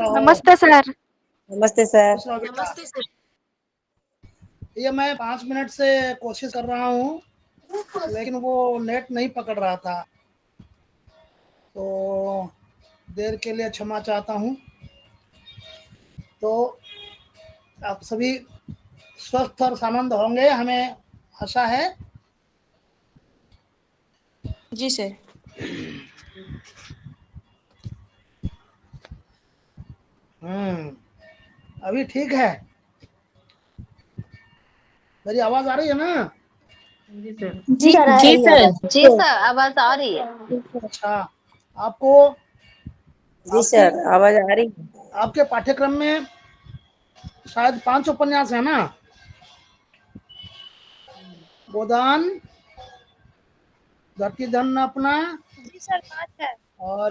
नमस्ते सर। नमस्ते सर। नमस्ते सर। ये मैं 5 मिनट से कोशिश कर रहा हूँ, लेकिन वो नेट नहीं पकड़ रहा था, तो देर के लिए क्षमा चाहता हूँ। तो आप सभी स्वस्थ और सानंद होंगे, हमें आशा है। जी सर। अभी ठीक है? मेरी आवाज आ रही है ना? जी सर। जी सर। जी सर, आवाज आ रही है। अच्छा, आपको जी सर, आवाज आ रही है। आपके पाठ्यक्रम में शायद 5 उपन्यास है ना? गोदान, धरती धन अपना, जी सर 5 है। और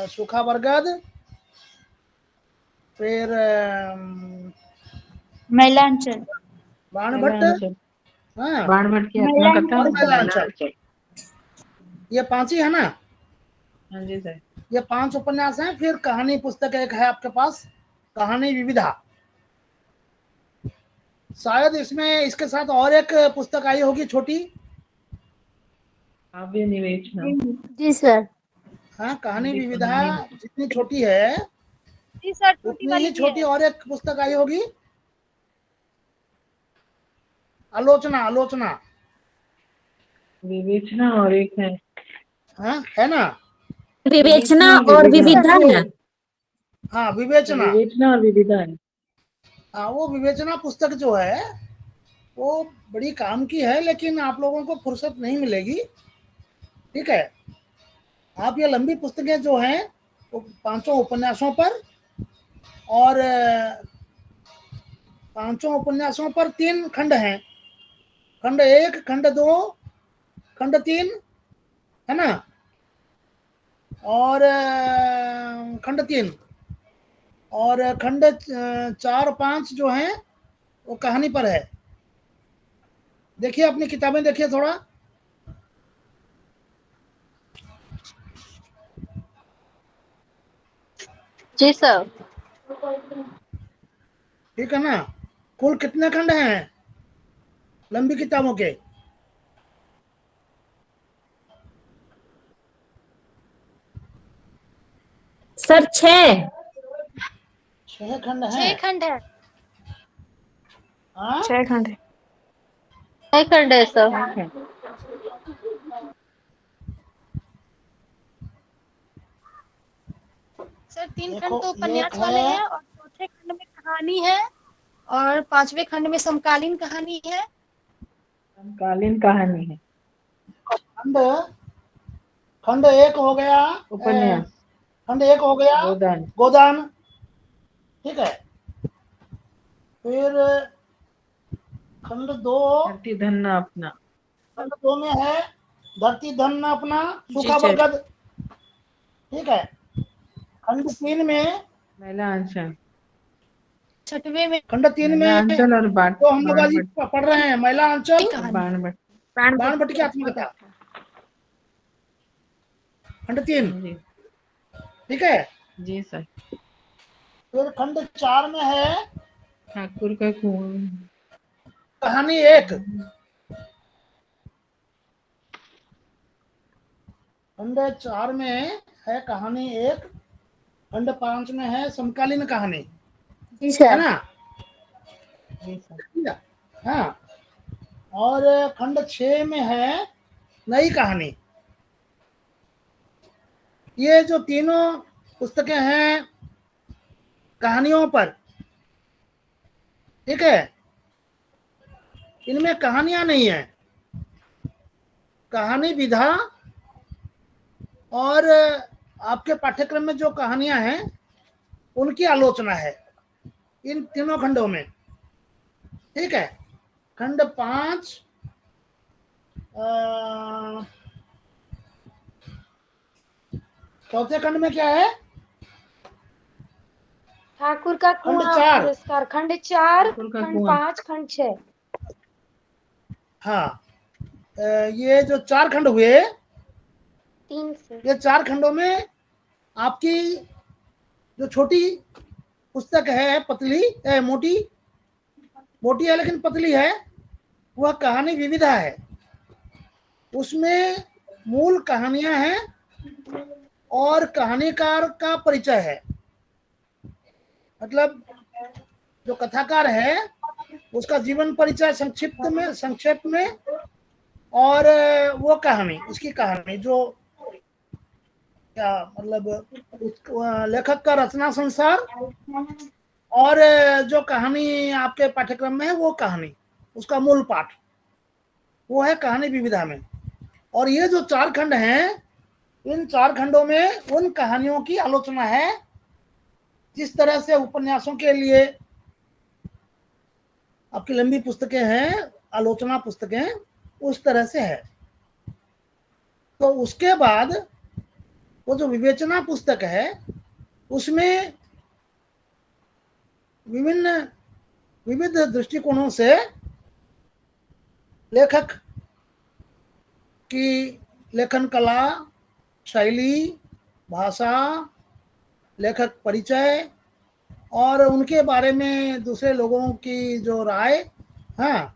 सूखा बरगद, फिर मैलांचल। बाणभट्ट, हाँ, बाणभट्ट की आत्मकथा और और मैलांचल। ये 5 ही है ना? हाँ जी सर। ये 5 उपन्यास हैं। फिर कहानी पुस्तक एक है आपके पास, कहानी विविधा। शायद इसमें इसके साथ और एक पुस्तक आई होगी छोटी। काव्य निवेचना। जी सर। हाँ, कहानी हिंदी विविधा कहानी। जितनी छोटी है जी सर, छोटी उतनी वाली ही भी छोटी है। और एक पुस्तक आई होगी, आलोचना। आलोचना, विवेचना और एक है। हाँ, है ना? विवेचना और विविधा है। हाँ, विवेचना। विवेचना और विविधा है। हाँ, वो विवेचना पुस्तक जो है वो बड़ी काम की है, लेकिन आप लोगों को फुर्सत नहीं मिलेगी। ठीक है, आप ये लंबी पुस्तकें जो हैं वो 5 उपन्यासों पर, और 5 उपन्यासों पर 3 खंड हैं, खंड 1, खंड 2, खंड 3, है ना? और खंड 3 और खंड 4, 5 जो हैं वो कहानी पर है। देखिए अपनी किताबें, देखिए थोड़ा। जी सर। ठीक है ना? कुल कितने खंड हैं लंबी किताबों के? सर 6। 6 खंड 6 हैं। खंड है। हाँ, 6 खंड है। नहीं कर दे सर। सर 3 खंड देखो तो ये एक उपन्यास वाले है, हैं, और चौथे खंड में कहानी है, और 5वें खंड में समकालीन कहानी है। समकालीन कहानी है। खंड खंड 1 हो गया, उपन्यास। खंड 1 हो गया गोदान। गोदान। ठीक है, फिर खंड 2, धरती धन अपना। खंड 2 में है धरती धन अपना, जी सूखा सर। बरगद। ठीक है, खंड 3 में, महिला अंचल। 6वें में खंड 3 महिला में अंचल और तो हम लोग आज बाणभट्ट। पढ़ रहे हैं महिला अंचल, कहानी, बाणभट्ट। बाणभट्ट की आत्मकथा, खंड 3। हाँ जी। ठीक है, जी सर। फिर खंड 4 में है ठाकुर का कुआं। कहानी 1। खंड 4 में है कहानी 1, खंड 5 में है समकालीन कहानी, जी है सर। ना? जी सर। हाँ, और खंड 6 में है नई कहानी। ये जो तीनों पुस्तकें हैं कहानियों पर, ठीक है, इनमें कहानियां नहीं है, कहानी विधा और आपके पाठ्यक्रम में जो कहानियां हैं उनकी आलोचना है इन तीनों खंडों में। ठीक है, खंड 5 चौथे खंड में क्या है? ठाकुर का खंड कुआं 4, पुरस्कार, खंड 4, ठाकुर का खंड कुआं। 5, खंड 6। हाँ, ये जो 4 खंड हुए, 3 से ये 4 खंडों में आपकी जो छोटी पुस्तक है, पतली मोटी मोटी है लेकिन पतली है, वह कहानी विविधा है। उसमें मूल कहानियां हैं और कहानीकार का परिचय है। मतलब जो कथाकार है उसका जीवन परिचय संक्षेप में और वो कहानी, उसकी कहानी जो क्या मतलब लेखक का रचना संसार और जो कहानी आपके पाठ्यक्रम में है वो कहानी, उसका मूल पाठ वो है कहानी विविधा में। और ये जो 4 खंड हैं, इन 4 खंडों में उन कहानियों की आलोचना है जिस तरह से उपन्यासों के लिए आपकी लंबी पुस्तकें हैं, आलोचना पुस्तकें, उस तरह से है। तो उसके बाद वो जो विवेचना पुस्तक है उसमें विविध दृष्टिकोणों से लेखक की लेखन कला, शैली, भाषा, लेखक परिचय और उनके बारे में दूसरे लोगों की जो राय, हाँ,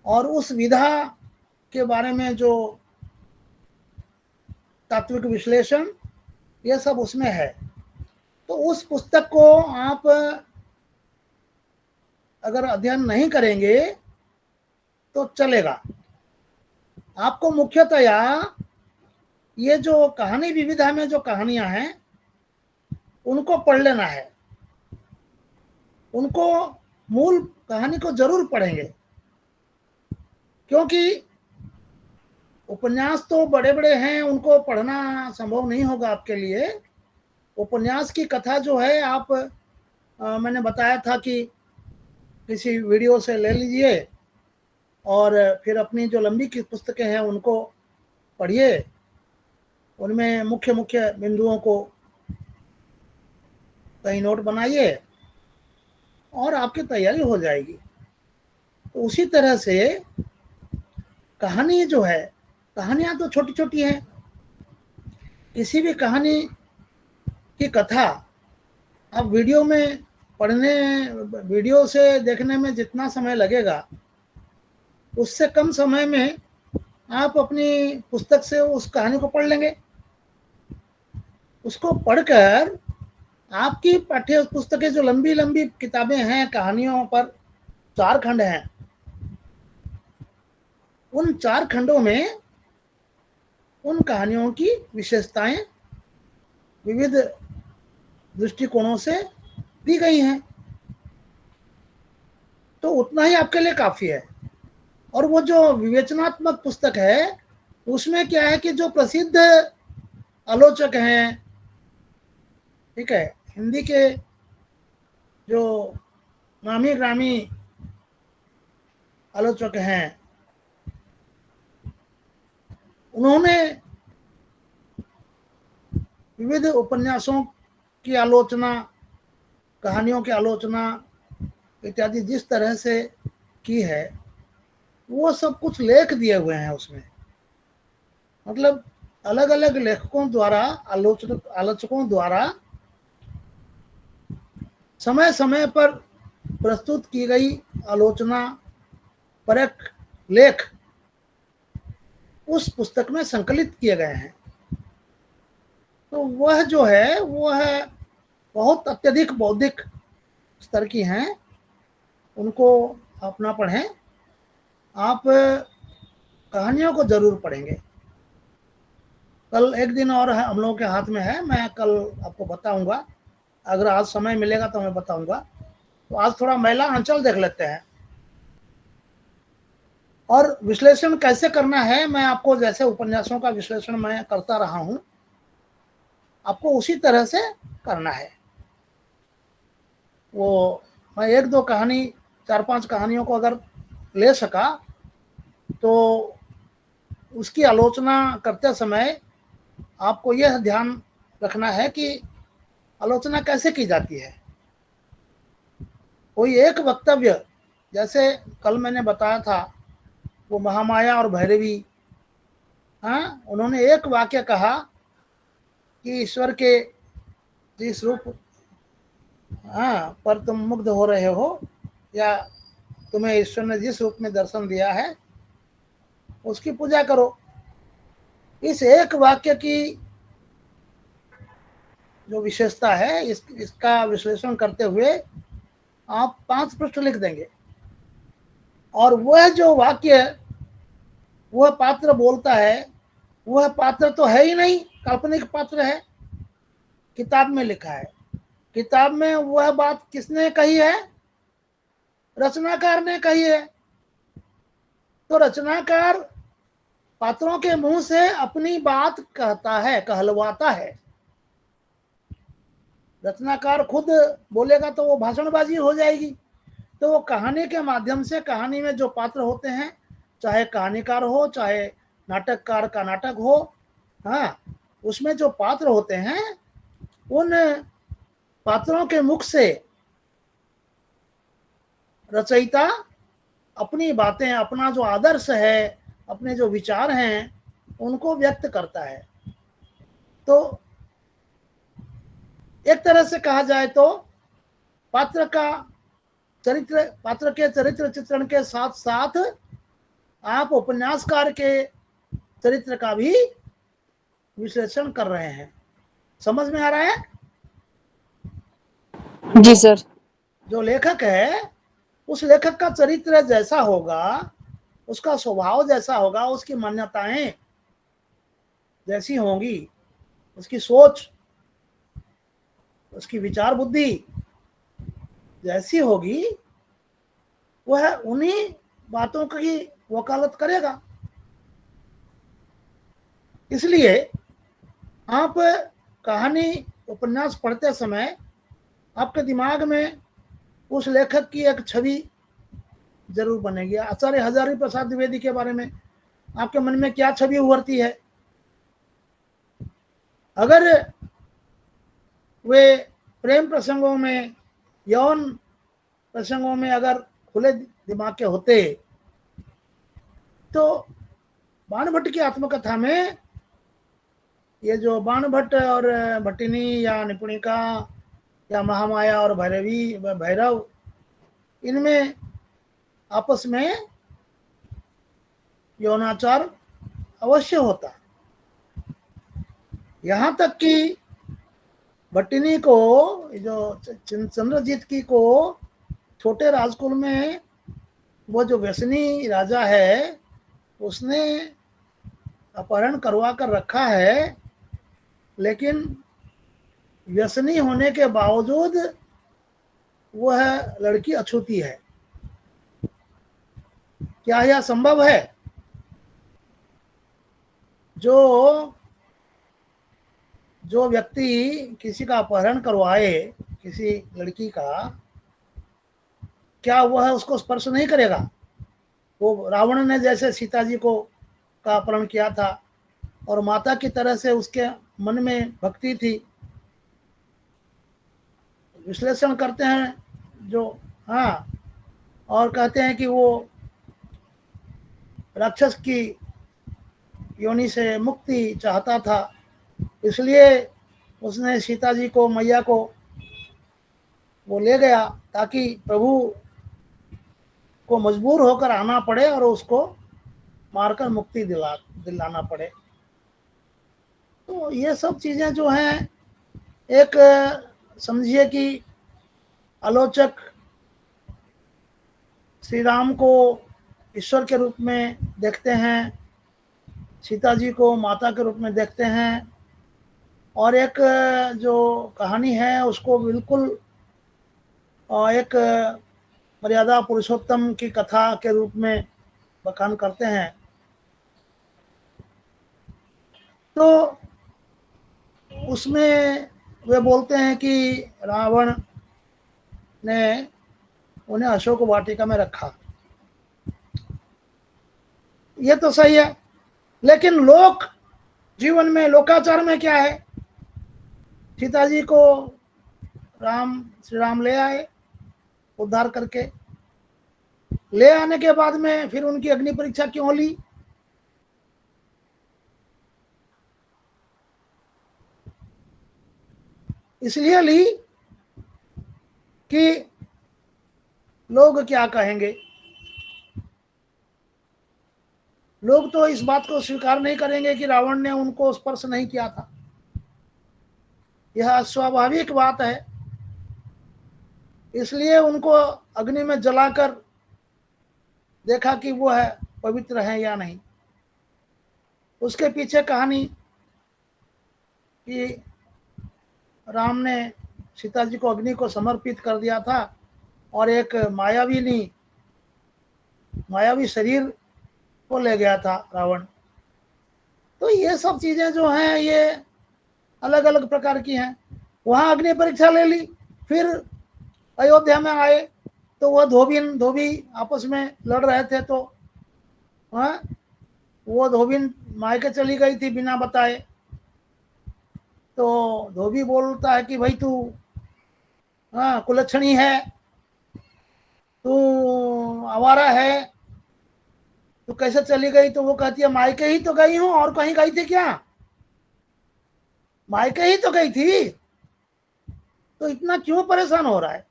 और उस विधा के बारे में जो तात्विक विश्लेषण, ये सब उसमें है। तो उस पुस्तक को आप अगर अध्ययन नहीं करेंगे तो चलेगा। आपको मुख्यतया ये जो कहानी विविधा में जो कहानियां हैं उनको पढ़ लेना है, उनको मूल कहानी को जरूर पढ़ेंगे, क्योंकि उपन्यास तो बड़े बड़े हैं, उनको पढ़ना संभव नहीं होगा आपके लिए। उपन्यास की कथा जो है आप मैंने बताया था कि किसी वीडियो से ले लीजिए और फिर अपनी जो लंबी की पुस्तकें हैं उनको पढ़िए, उनमें मुख्य मुख्य बिंदुओं को कहीं नोट बनाइए और आपकी तैयारी हो जाएगी। तो उसी तरह से कहानी जो है, कहानियां तो छोटी छोटी हैं, किसी भी कहानी की कथा आप वीडियो में पढ़ने, वीडियो से देखने में जितना समय लगेगा उससे कम समय में आप अपनी पुस्तक से उस कहानी को पढ़ लेंगे। उसको पढ़कर आपकी पाठ्य पुस्तकें जो लंबी लंबी किताबें हैं कहानियों पर, 4 खंड हैं, उन 4 खंडों में उन कहानियों की विशेषताएं विविध दृष्टिकोणों से दी गई हैं। तो उतना ही आपके लिए काफी है। और वो जो विवेचनात्मक पुस्तक है उसमें क्या है कि जो प्रसिद्ध आलोचक हैं, ठीक है, हिंदी के जो नामी ग्रामी आलोचक हैं, उन्होंने विविध उपन्यासों की आलोचना, कहानियों की आलोचना इत्यादि जिस तरह से की है वो सब कुछ लेख दिए हुए हैं उसमें। मतलब अलग अलग लेखकों द्वारा, आलोचकों द्वारा समय समय पर प्रस्तुत की गई आलोचना परक लेख उस पुस्तक में संकलित किए गए हैं। तो वह जो है वह बहुत अत्यधिक बौद्धिक स्तर की हैं, उनको आप ना पढ़ें, आप कहानियों को जरूर पढ़ेंगे। कल एक दिन और है, हम लोगों के हाथ में है, मैं कल आपको बताऊंगा, अगर आज समय मिलेगा तो मैं बताऊंगा। तो आज थोड़ा महिला अंचल देख लेते हैं और विश्लेषण कैसे करना है। मैं आपको जैसे उपन्यासों का विश्लेषण मैं करता रहा हूं, आपको उसी तरह से करना है। वो मैं 1-2 कहानी, 4-5 कहानियों को अगर ले सका तो उसकी आलोचना करते समय आपको यह ध्यान रखना है कि आलोचना कैसे की जाती है। कोई एक वक्तव्य, जैसे कल मैंने बताया था वो महामाया और भैरवी, हाँ, उन्होंने एक वाक्य कहा कि ईश्वर के जिस रूप पर तुम मुग्ध हो रहे हो, या तुम्हें ईश्वर ने जिस रूप में दर्शन दिया है उसकी पूजा करो। इस एक वाक्य की जो विशेषता है, इसका विश्लेषण करते हुए आप 5 पृष्ठ लिख देंगे। और वह जो वाक्य वह पात्र बोलता है, वह पात्र तो है ही नहीं, काल्पनिक पात्र है, किताब में लिखा है। किताब में वह बात किसने कही है? रचनाकार ने कही है। तो रचनाकार पात्रों के मुंह से अपनी बात कहता है, कहलवाता है। रचनाकार खुद बोलेगा तो वो भाषणबाजी हो जाएगी। तो वो कहानी के माध्यम से, कहानी में जो पात्र होते हैं, चाहे कहानीकार हो चाहे नाटककार का नाटक हो, हाँ, उसमें जो पात्र होते हैं उन पात्रों के मुख से रचयिता अपनी बातें, अपना जो आदर्श है, अपने जो विचार हैं, उनको व्यक्त करता है। तो एक तरह से कहा जाए तो पात्र के चरित्र चित्रण के साथ साथ आप उपन्यासकार के चरित्र का भी विश्लेषण कर रहे हैं। समझ में आ रहा है? जी सर। जो लेखक है, उस लेखक का चरित्र जैसा होगा, उसका स्वभाव जैसा होगा, उसकी मान्यताएं जैसी होंगी, उसकी सोच, उसकी विचार बुद्धि जैसी होगी, वह उन्हीं बातों की वकालत करेगा। इसलिए आप कहानी, उपन्यास पढ़ते समय आपके दिमाग में उस लेखक की एक छवि जरूर बनेगी। आचार्य हजारी प्रसाद द्विवेदी के बारे में आपके मन में क्या छवि उभरती है? अगर वे प्रेम प्रसंगों में, यौन प्रसंगों में अगर खुले दिमाग के होते, तो बाणभट्ट की आत्मकथा में ये जो बाणभट्ट और भट्टिनी या निपुणिका या महामाया और भैरव, इनमें आपस में यौनाचार अवश्य होता। यहाँ तक कि भट्टिनी को, जो चंद्रजीत की को, छोटे राजकुल में वो जो व्यसनी राजा है उसने अपहरण करवा कर रखा है, लेकिन व्यसनी होने के बावजूद वह लड़की अछूती है। क्या यह संभव है? जो व्यक्ति किसी का अपहरण करवाए, किसी लड़की का, क्या वह उसको स्पर्श नहीं करेगा? वो रावण ने जैसे सीता जी को का अपहरण किया था और माता की तरह से उसके मन में भक्ति थी। विश्लेषण करते हैं जो, हाँ, और कहते हैं कि वो राक्षस की योनि से मुक्ति चाहता था, इसलिए उसने सीता जी को, मैया को वो ले गया ताकि प्रभु को मजबूर होकर आना पड़े और उसको मारकर मुक्ति दिलाना पड़े। तो ये सब चीजें जो हैं, एक समझिए कि आलोचक श्री राम को ईश्वर के रूप में देखते हैं, सीता जी को माता के रूप में देखते हैं, और एक जो कहानी है उसको बिल्कुल एक मर्यादा पुरुषोत्तम की कथा के रूप में बखान करते हैं। तो उसमें वे बोलते हैं कि रावण ने उन्हें अशोक वाटिका में रखा। ये तो सही है, लेकिन लोक जीवन में, लोकाचार में क्या है? सीता जी को श्री राम ले आए उद्धार करके। ले आने के बाद में फिर उनकी अग्नि परीक्षा क्यों ली? इसलिए ली कि लोग क्या कहेंगे। लोग तो इस बात को स्वीकार नहीं करेंगे कि रावण ने उनको स्पर्श नहीं किया था। यह स्वाभाविक बात है। इसलिए उनको अग्नि में जलाकर देखा कि वो है पवित्र है या नहीं। उसके पीछे कहानी कि राम ने सीता जी को अग्नि को समर्पित कर दिया था और एक मायावी शरीर को ले गया था रावण। तो ये सब चीजें जो हैं ये अलग अलग प्रकार की हैं। वहां अग्नि परीक्षा ले ली, फिर अयोध्या में आए तो वह धोबी आपस में लड़ रहे थे। तो वो धोबिन मायके चली गई थी बिना बताए। तो धोबी बोलता है कि भाई तू कुलच्छणी है, तू आवारा है, तू कैसे चली गई। तो वो कहती है मायके ही तो गई हूं, और कहीं गई थी क्या? मायके ही तो गई थी, तो इतना क्यों परेशान हो रहा है?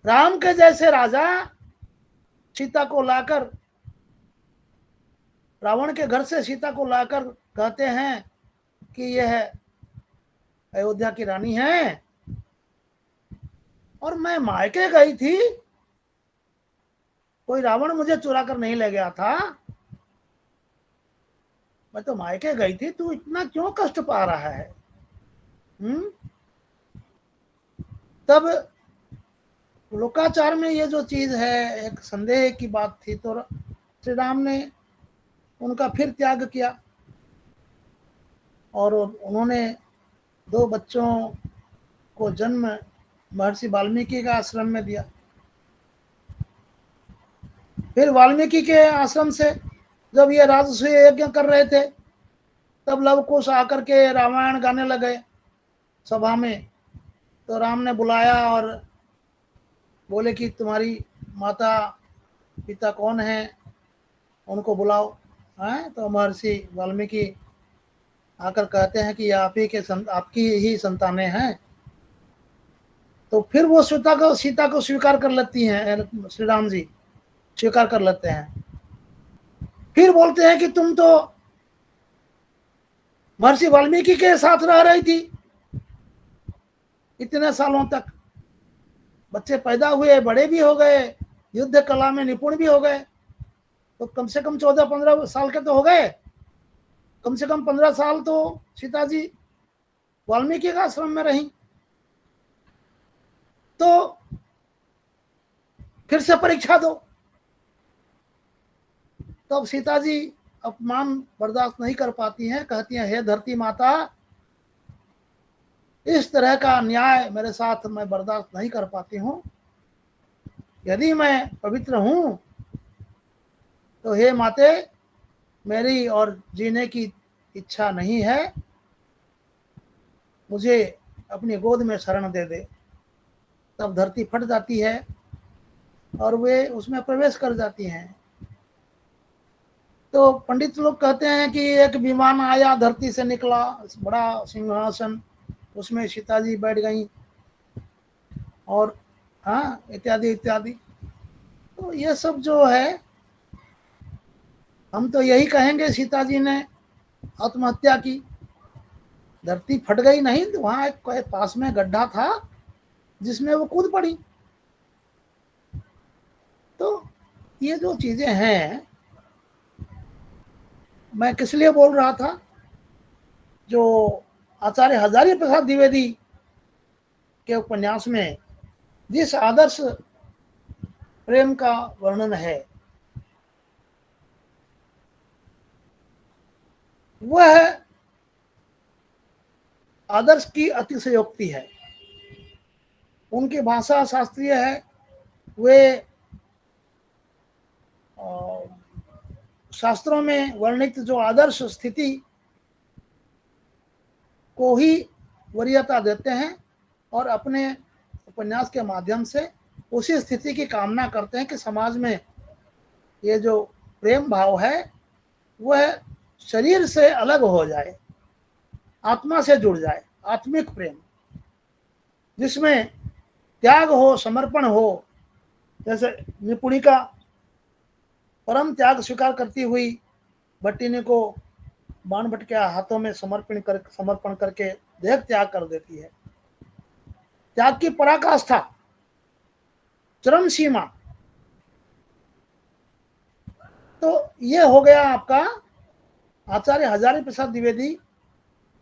राम के जैसे राजा सीता को लाकर, रावण के घर से सीता को लाकर कहते हैं कि यह अयोध्या की रानी है, और मैं मायके गई थी, कोई रावण मुझे चुरा कर नहीं ले गया था, मैं तो मायके गई थी, तू इतना क्यों कष्ट पा रहा है? तब लोकाचार में ये जो चीज है, एक संदेह की बात थी, तो श्री राम ने उनका फिर त्याग किया और उन्होंने 2 बच्चों को जन्म महर्षि वाल्मीकि का आश्रम में दिया। फिर वाल्मीकि के आश्रम से जब ये राजसूय यज्ञ कर रहे थे, तब लवकुश आकर के रामायण गाने लगे सभा में। तो राम ने बुलाया और बोले कि तुम्हारी माता पिता कौन है, उनको बुलाओ। तो महर्षि वाल्मीकि आकर कहते हैं कि आपकी ही संतानें हैं। तो फिर वो सीता को स्वीकार कर लेती हैं, श्री राम जी स्वीकार कर लेते हैं। फिर बोलते हैं कि तुम तो महर्षि वाल्मीकि के साथ रह रही थी इतने सालों तक, बच्चे पैदा हुए, बड़े भी हो गए, युद्ध कला में निपुण भी हो गए, तो कम से कम 14-15 साल के तो हो गए, कम से कम 15 साल तो सीता जी वाल्मीकि का आश्रम में रही। तो फिर से परीक्षा दो। तब सीता जी अपमान बर्दाश्त नहीं कर पाती हैं, कहती हैं हे धरती माता, इस तरह का अन्याय मेरे साथ मैं बर्दाश्त नहीं कर पाती हूँ। यदि मैं पवित्र हूँ तो हे माते, मेरी और जीने की इच्छा नहीं है, मुझे अपनी गोद में शरण दे दे। तब धरती फट जाती है और वे उसमें प्रवेश कर जाती हैं। तो पंडित लोग कहते हैं कि एक विमान आया, धरती से निकला, बड़ा सिंहासन, उसमें सीता जी बैठ गई और इत्यादि इत्यादि। तो ये सब जो है, हम तो यही कहेंगे सीता जी ने आत्महत्या की। धरती फट गई नहीं, तो वहां एक पास में गड्ढा था जिसमें वो कूद पड़ी। तो ये जो चीजें हैं, मैं किस लिए बोल रहा था, जो आचार्य हजारी प्रसाद द्विवेदी के उपन्यास में जिस आदर्श प्रेम का वर्णन है, वह आदर्श की अतिशयोक्ति है। उनकी भाषा शास्त्रीय है, वे शास्त्रों में वर्णित जो आदर्श स्थिति को ही वरीयता देते हैं और अपने उपन्यास के माध्यम से उसी स्थिति की कामना करते हैं कि समाज में ये जो प्रेम भाव है वह शरीर से अलग हो जाए, आत्मा से जुड़ जाए। आत्मिक प्रेम, जिसमें त्याग हो, समर्पण हो। जैसे निपुणिका परम त्याग स्वीकार करती हुई भट्टिनी को बाणभट्ट के हाथों में समर्पण करके देह त्याग कर देती है। त्याग की पराकाष्ठा, चरम सीमा। तो ये हो गया आपका आचार्य हजारी प्रसाद द्विवेदी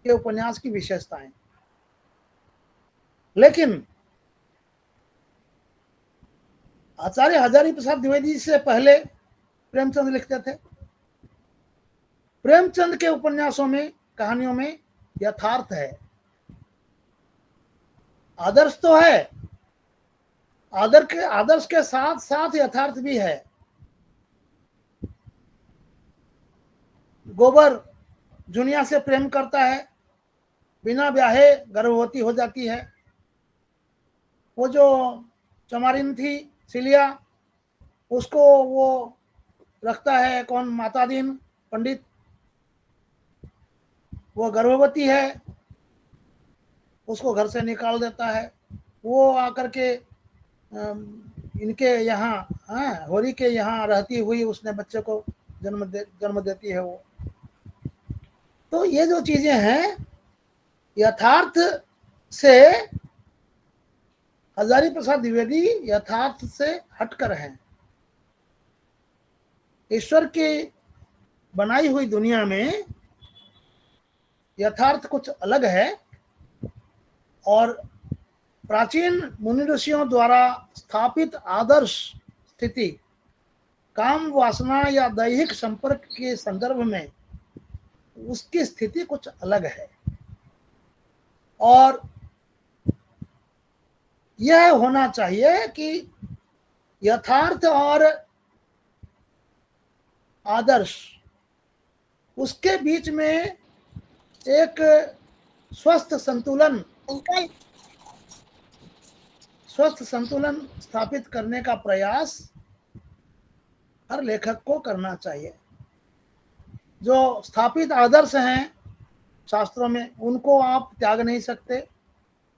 के उपन्यास की विशेषताएं। लेकिन आचार्य हजारी प्रसाद द्विवेदी से पहले प्रेमचंद लिखते थे। प्रेमचंद के उपन्यासों में, कहानियों में यथार्थ है, आदर्श तो है, आदर्श के साथ साथ यथार्थ भी है। गोबर जुनिया से प्रेम करता है, बिना ब्याहे गर्भवती हो जाती है। वो जो चमारिन थी सिलिया, उसको वो रखता है कौन, मातादीन पंडित, वो गर्भवती है, उसको घर से निकाल देता है। वो आकर के इनके यहाँ होरी के यहाँ रहती हुई उसने बच्चे को जन्म देती है वो। तो ये जो चीजें हैं यथार्थ से, हजारी प्रसाद द्विवेदी यथार्थ से हटकर हैं। ईश्वर की बनाई हुई दुनिया में यथार्थ कुछ अलग है, और प्राचीन मुनि ऋषियों द्वारा स्थापित आदर्श स्थिति काम वासना या दैहिक संपर्क के संदर्भ में उसकी स्थिति कुछ अलग है। और यह होना चाहिए कि यथार्थ और आदर्श, उसके बीच में एक स्वस्थ संतुलन स्थापित करने का प्रयास हर लेखक को करना चाहिए। जो स्थापित आदर्श हैं शास्त्रों में, उनको आप त्याग नहीं सकते,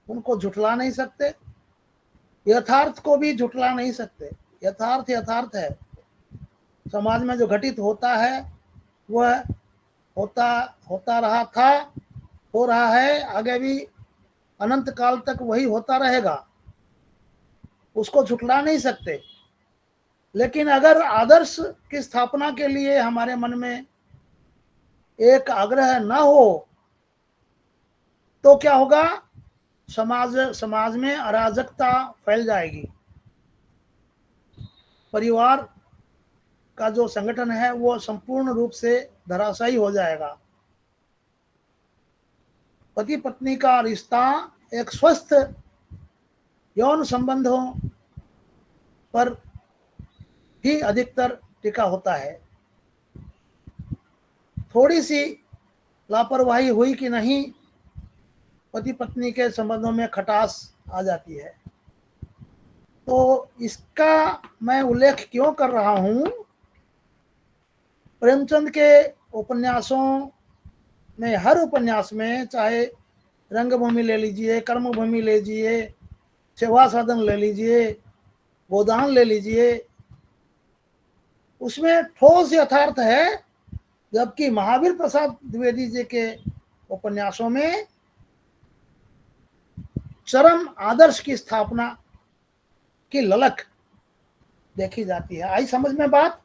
उनको झुठला नहीं सकते, यथार्थ को भी झुठला नहीं सकते। यथार्थ यथार्थ है। समाज में जो घटित होता है वह होता रहा था, हो रहा है, आगे भी अनंत काल तक वही होता रहेगा, उसको झुठला नहीं सकते। लेकिन अगर आदर्श की स्थापना के लिए हमारे मन में एक आग्रह न हो तो क्या होगा, समाज में अराजकता फैल जाएगी। परिवार का जो संगठन है वो संपूर्ण रूप से धराशायी हो जाएगा। पति पत्नी का रिश्ता एक स्वस्थ यौन संबंधों पर ही अधिकतर टिका होता है। थोड़ी सी लापरवाही हुई कि नहीं, पति पत्नी के संबंधों में खटास आ जाती है। तो इसका मैं उल्लेख क्यों कर रहा हूँ, प्रेमचंद के उपन्यासों में, हर उपन्यास में, चाहे रंगभूमि ले लीजिए, कर्मभूमि ले लीजिए, सेवा साधन ले लीजिए, गोदान ले लीजिए, उसमें ठोस यथार्थ है। जबकि महावीर प्रसाद द्विवेदी जी के उपन्यासों में चरम आदर्श की स्थापना की ललक देखी जाती है। आई समझ में बात?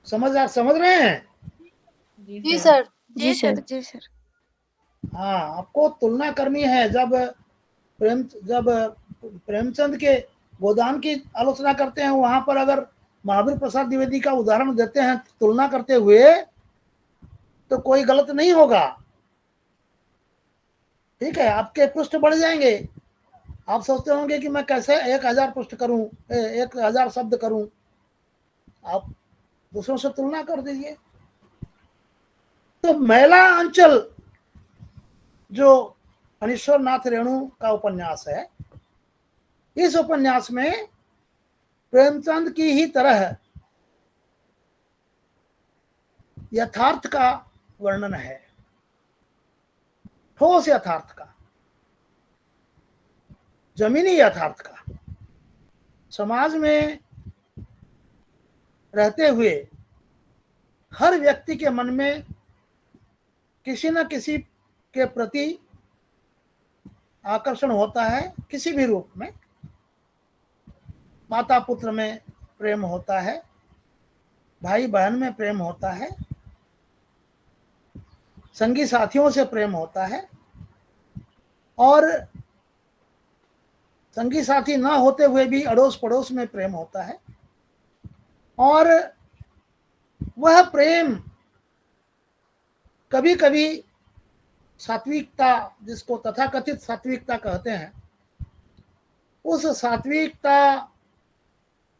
समझ रहे हैं? जी सर। जी सर। जी सर। हाँ, आपको तुलना करनी है। जब प्रेमचंद के गोदान की आलोचना करते हैं, वहां पर अगर महावीर प्रसाद द्विवेदी का उदाहरण देते हैं तुलना करते हुए, तो कोई गलत नहीं होगा। ठीक है, आपके पृष्ठ बढ़ जाएंगे। आप सोचते होंगे कि मैं कैसे 1000 पृष्ठ करूं, 1000 शब्द करूं। आप दूसरों से तुलना कर दीजिए। तो मैला अंचल जो अनीश्वर नाथ रेणु का उपन्यास है, इस उपन्यास में प्रेमचंद की ही तरह यथार्थ का वर्णन है। ठोस यथार्थ का, जमीनी यथार्थ का। समाज में रहते हुए हर व्यक्ति के मन में किसी न किसी के प्रति आकर्षण होता है, किसी भी रूप में। माता पुत्र में प्रेम होता है, भाई बहन में प्रेम होता है, संगी साथियों से प्रेम होता है, और संगी साथी ना होते हुए भी अड़ोस पड़ोस में प्रेम होता है। और वह प्रेम कभी कभी सात्विकता, जिसको तथाकथित सात्विकता कहते हैं, उस सात्विकता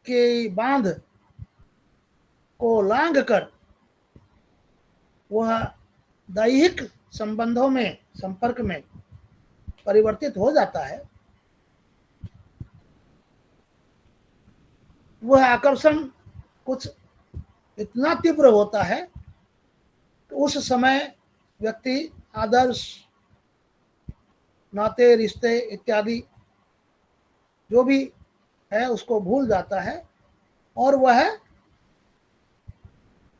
के बांध को लांघ कर वह दैहिक संबंधों में, संपर्क में परिवर्तित हो जाता है। वह आकर्षण कुछ इतना तीव्र होता है कि उस समय व्यक्ति आदर्श, नाते, रिश्ते इत्यादि जो भी है उसको भूल जाता है, और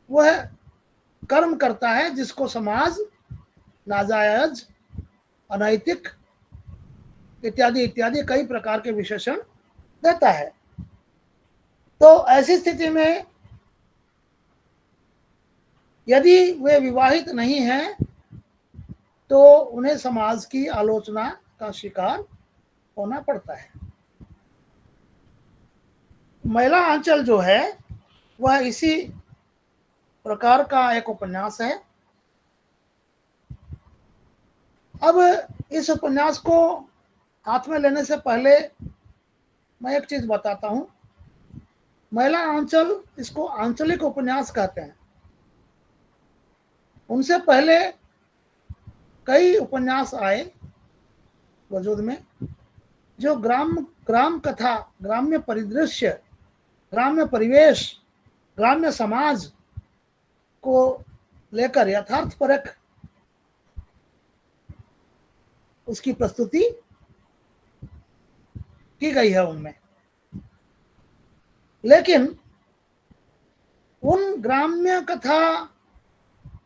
वह कर्म करता है जिसको समाज नाजायज, अनैतिक इत्यादि इत्यादि कई प्रकार के विशेषण देता है। तो ऐसी स्थिति में यदि वे विवाहित नहीं हैं तो उन्हें समाज की आलोचना का शिकार होना पड़ता है। महिला आंचल जो है वह इसी प्रकार का एक उपन्यास है। अब इस उपन्यास को हाथ में लेने से पहले मैं एक चीज बताता हूं। महिला आंचल, इसको आंचलिक उपन्यास कहते हैं। उनसे पहले कई उपन्यास आए वजूद में जो ग्राम कथा, ग्राम्य परिदृश्य, ग्राम्य परिवेश, ग्राम्य समाज को लेकर यथार्थपरक उसकी प्रस्तुति की गई है उनमें। लेकिन उन ग्राम्य कथा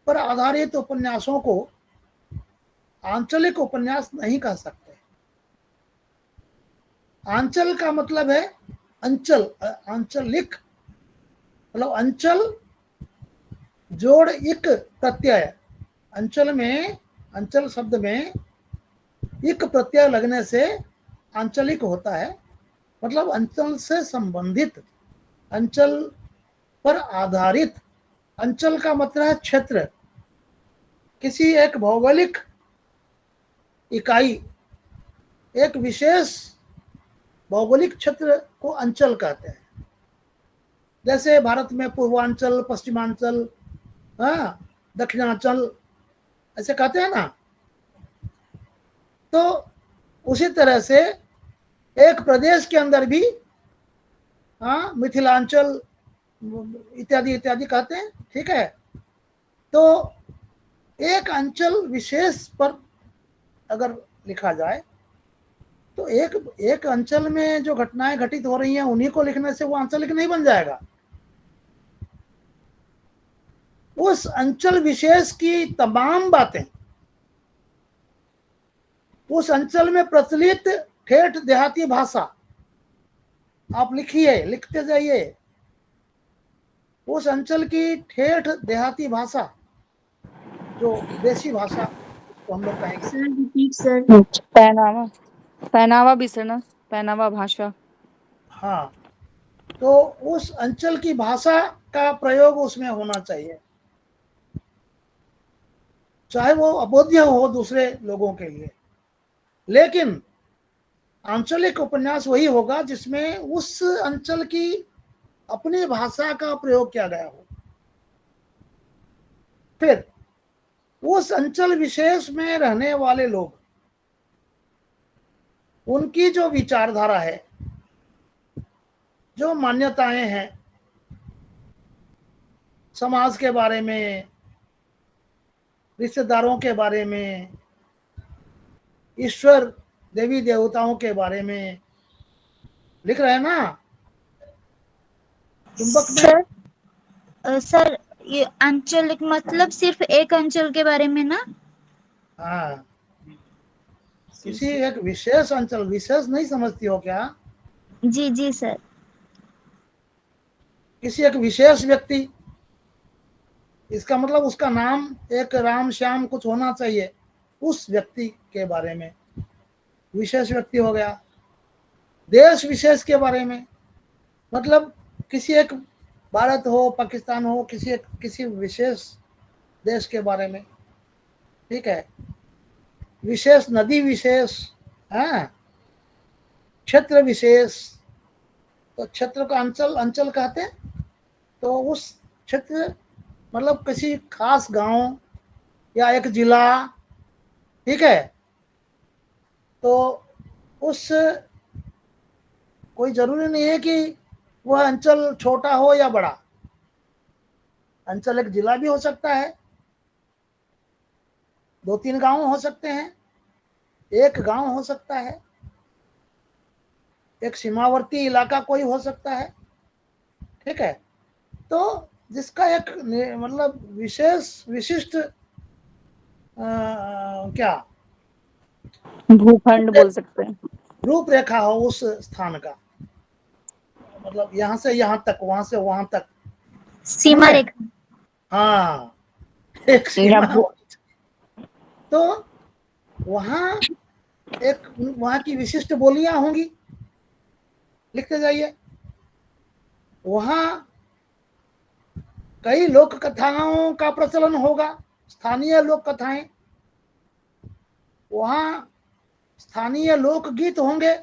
पर आधारित उपन्यासों को आंचलिक उपन्यास नहीं कह सकते। आंचल का मतलब है अंचल, आंचलिक मतलब अंचल जोड़ इक प्रत्यय। अंचल में, अंचल शब्द में इक प्रत्यय लगने से आंचलिक होता है। मतलब अंचल से संबंधित, अंचल पर आधारित। अंचल का मतलब है क्षेत्र, किसी एक भौगोलिक इकाई, एक विशेष भौगोलिक क्षेत्र को अंचल कहते हैं। जैसे भारत में पूर्वांचल, पश्चिमांचल, दक्षिणांचल ऐसे कहते हैं ना। तो उसी तरह से एक प्रदेश के अंदर भी मिथिलांचल इत्यादि इत्यादि कहते हैं। ठीक है। तो एक अंचल विशेष पर अगर लिखा जाए तो एक अंचल में जो घटनाएं घटित हो रही हैं उन्हीं को लिखने से वो आंचलिक नहीं बन जाएगा। उस अंचल विशेष की तमाम बातें, उस अंचल में प्रचलित ठेठ देहाती भाषा आप लिखिए, लिखते जाइए। उस अंचल की ठेठ देहाती भाषा, जो देसी भाषा तो हम लोग कहेंगे। Sir repeat sir. पहनावा, पहनावा भी सर ना, पहनावा भाषा। हाँ, तो उस अंचल की भाषा का प्रयोग उसमें होना चाहिए, चाहे वो अबोध्य हो दूसरे लोगों के लिए। लेकिन आंचलिक उपन्यास वही होगा जिसमें उस अंचल की अपनी भाषा का प्रयोग किया गया हो। फिर उस अंचल विशेष में रहने वाले लोग, उनकी जो विचारधारा है, जो मान्यताएं हैं समाज के बारे में, रिश्तेदारों के बारे में, ईश्वर देवी देवताओं के बारे में लिख रहे हैं ना। चुंबक में सर ये आंचलिक मतलब सिर्फ एक अंचल के बारे में ना? हाँ, किसी एक विशेष अंचल, विशेष नहीं समझती हो क्या? जी जी सर। किसी एक विशेष व्यक्ति, इसका मतलब उसका नाम एक राम श्याम कुछ होना चाहिए, उस व्यक्ति के बारे में विशेष व्यक्ति हो गया। देश विशेष के बारे में मतलब किसी एक भारत हो, पाकिस्तान हो, किसी विशेष देश के बारे में, ठीक है। विशेष नदी विशेष, हाँ, क्षेत्र विशेष, तो क्षेत्र का अंचल कहते हैं। तो उस क्षेत्र मतलब किसी खास गांव या एक जिला, ठीक है। तो उस कोई जरूरी नहीं है कि वह अंचल छोटा हो या बड़ा। अंचल एक जिला भी हो सकता है, 2-3 गांव हो सकते हैं, एक गांव हो सकता है, एक सीमावर्ती इलाका कोई हो सकता है, ठीक है। तो जिसका एक मतलब विशिष्ट क्या भूखंड बोल सकते हैं। रूपरेखा हो उस स्थान का, मतलब यहाँ से यहाँ तक, वहां से वहां तक, सीमा रेखा। हाँ, एक सीमा। या तो वहाँ वहाँ की विशिष्ट बोलियां होंगी, लिखते जाइए। वहाँ कई लोक कथाओं का प्रचलन होगा, स्थानीय लोक कथाएं। वहाँ स्थानीय लोकगीत होंगे,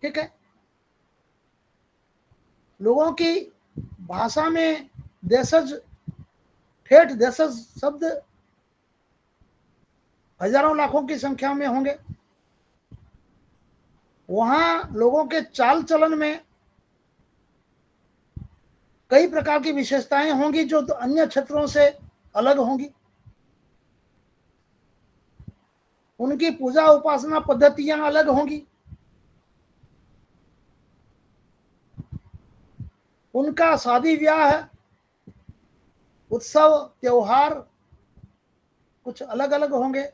ठीक है। लोगों की भाषा में देशज, ठेठ देशज शब्द हजारों लाखों की संख्या में होंगे। वहां लोगों के चाल चलन में कई प्रकार की विशेषताएं होंगी जो अन्य क्षेत्रों से अलग होंगी। उनकी पूजा उपासना पद्धतियां अलग होंगी। उनका शादी ब्याह, उत्सव, त्योहार कुछ अलग अलग होंगे,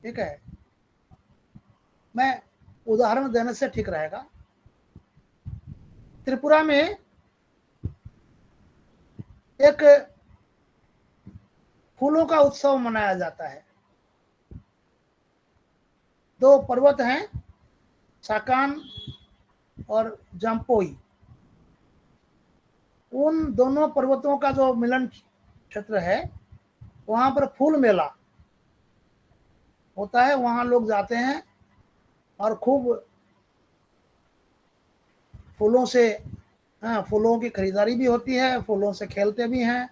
ठीक है। मैं उदाहरण देने से ठीक रहेगा। त्रिपुरा में एक फूलों का उत्सव मनाया जाता है। 2 पर्वत हैं, साकान और जाम्पोई। उन दोनों पर्वतों का जो मिलन क्षेत्र है, वहां पर फूल मेला होता है। वहां लोग जाते हैं और खूब फूलों से, हाँ, फूलों की खरीदारी भी होती है, फूलों से खेलते भी हैं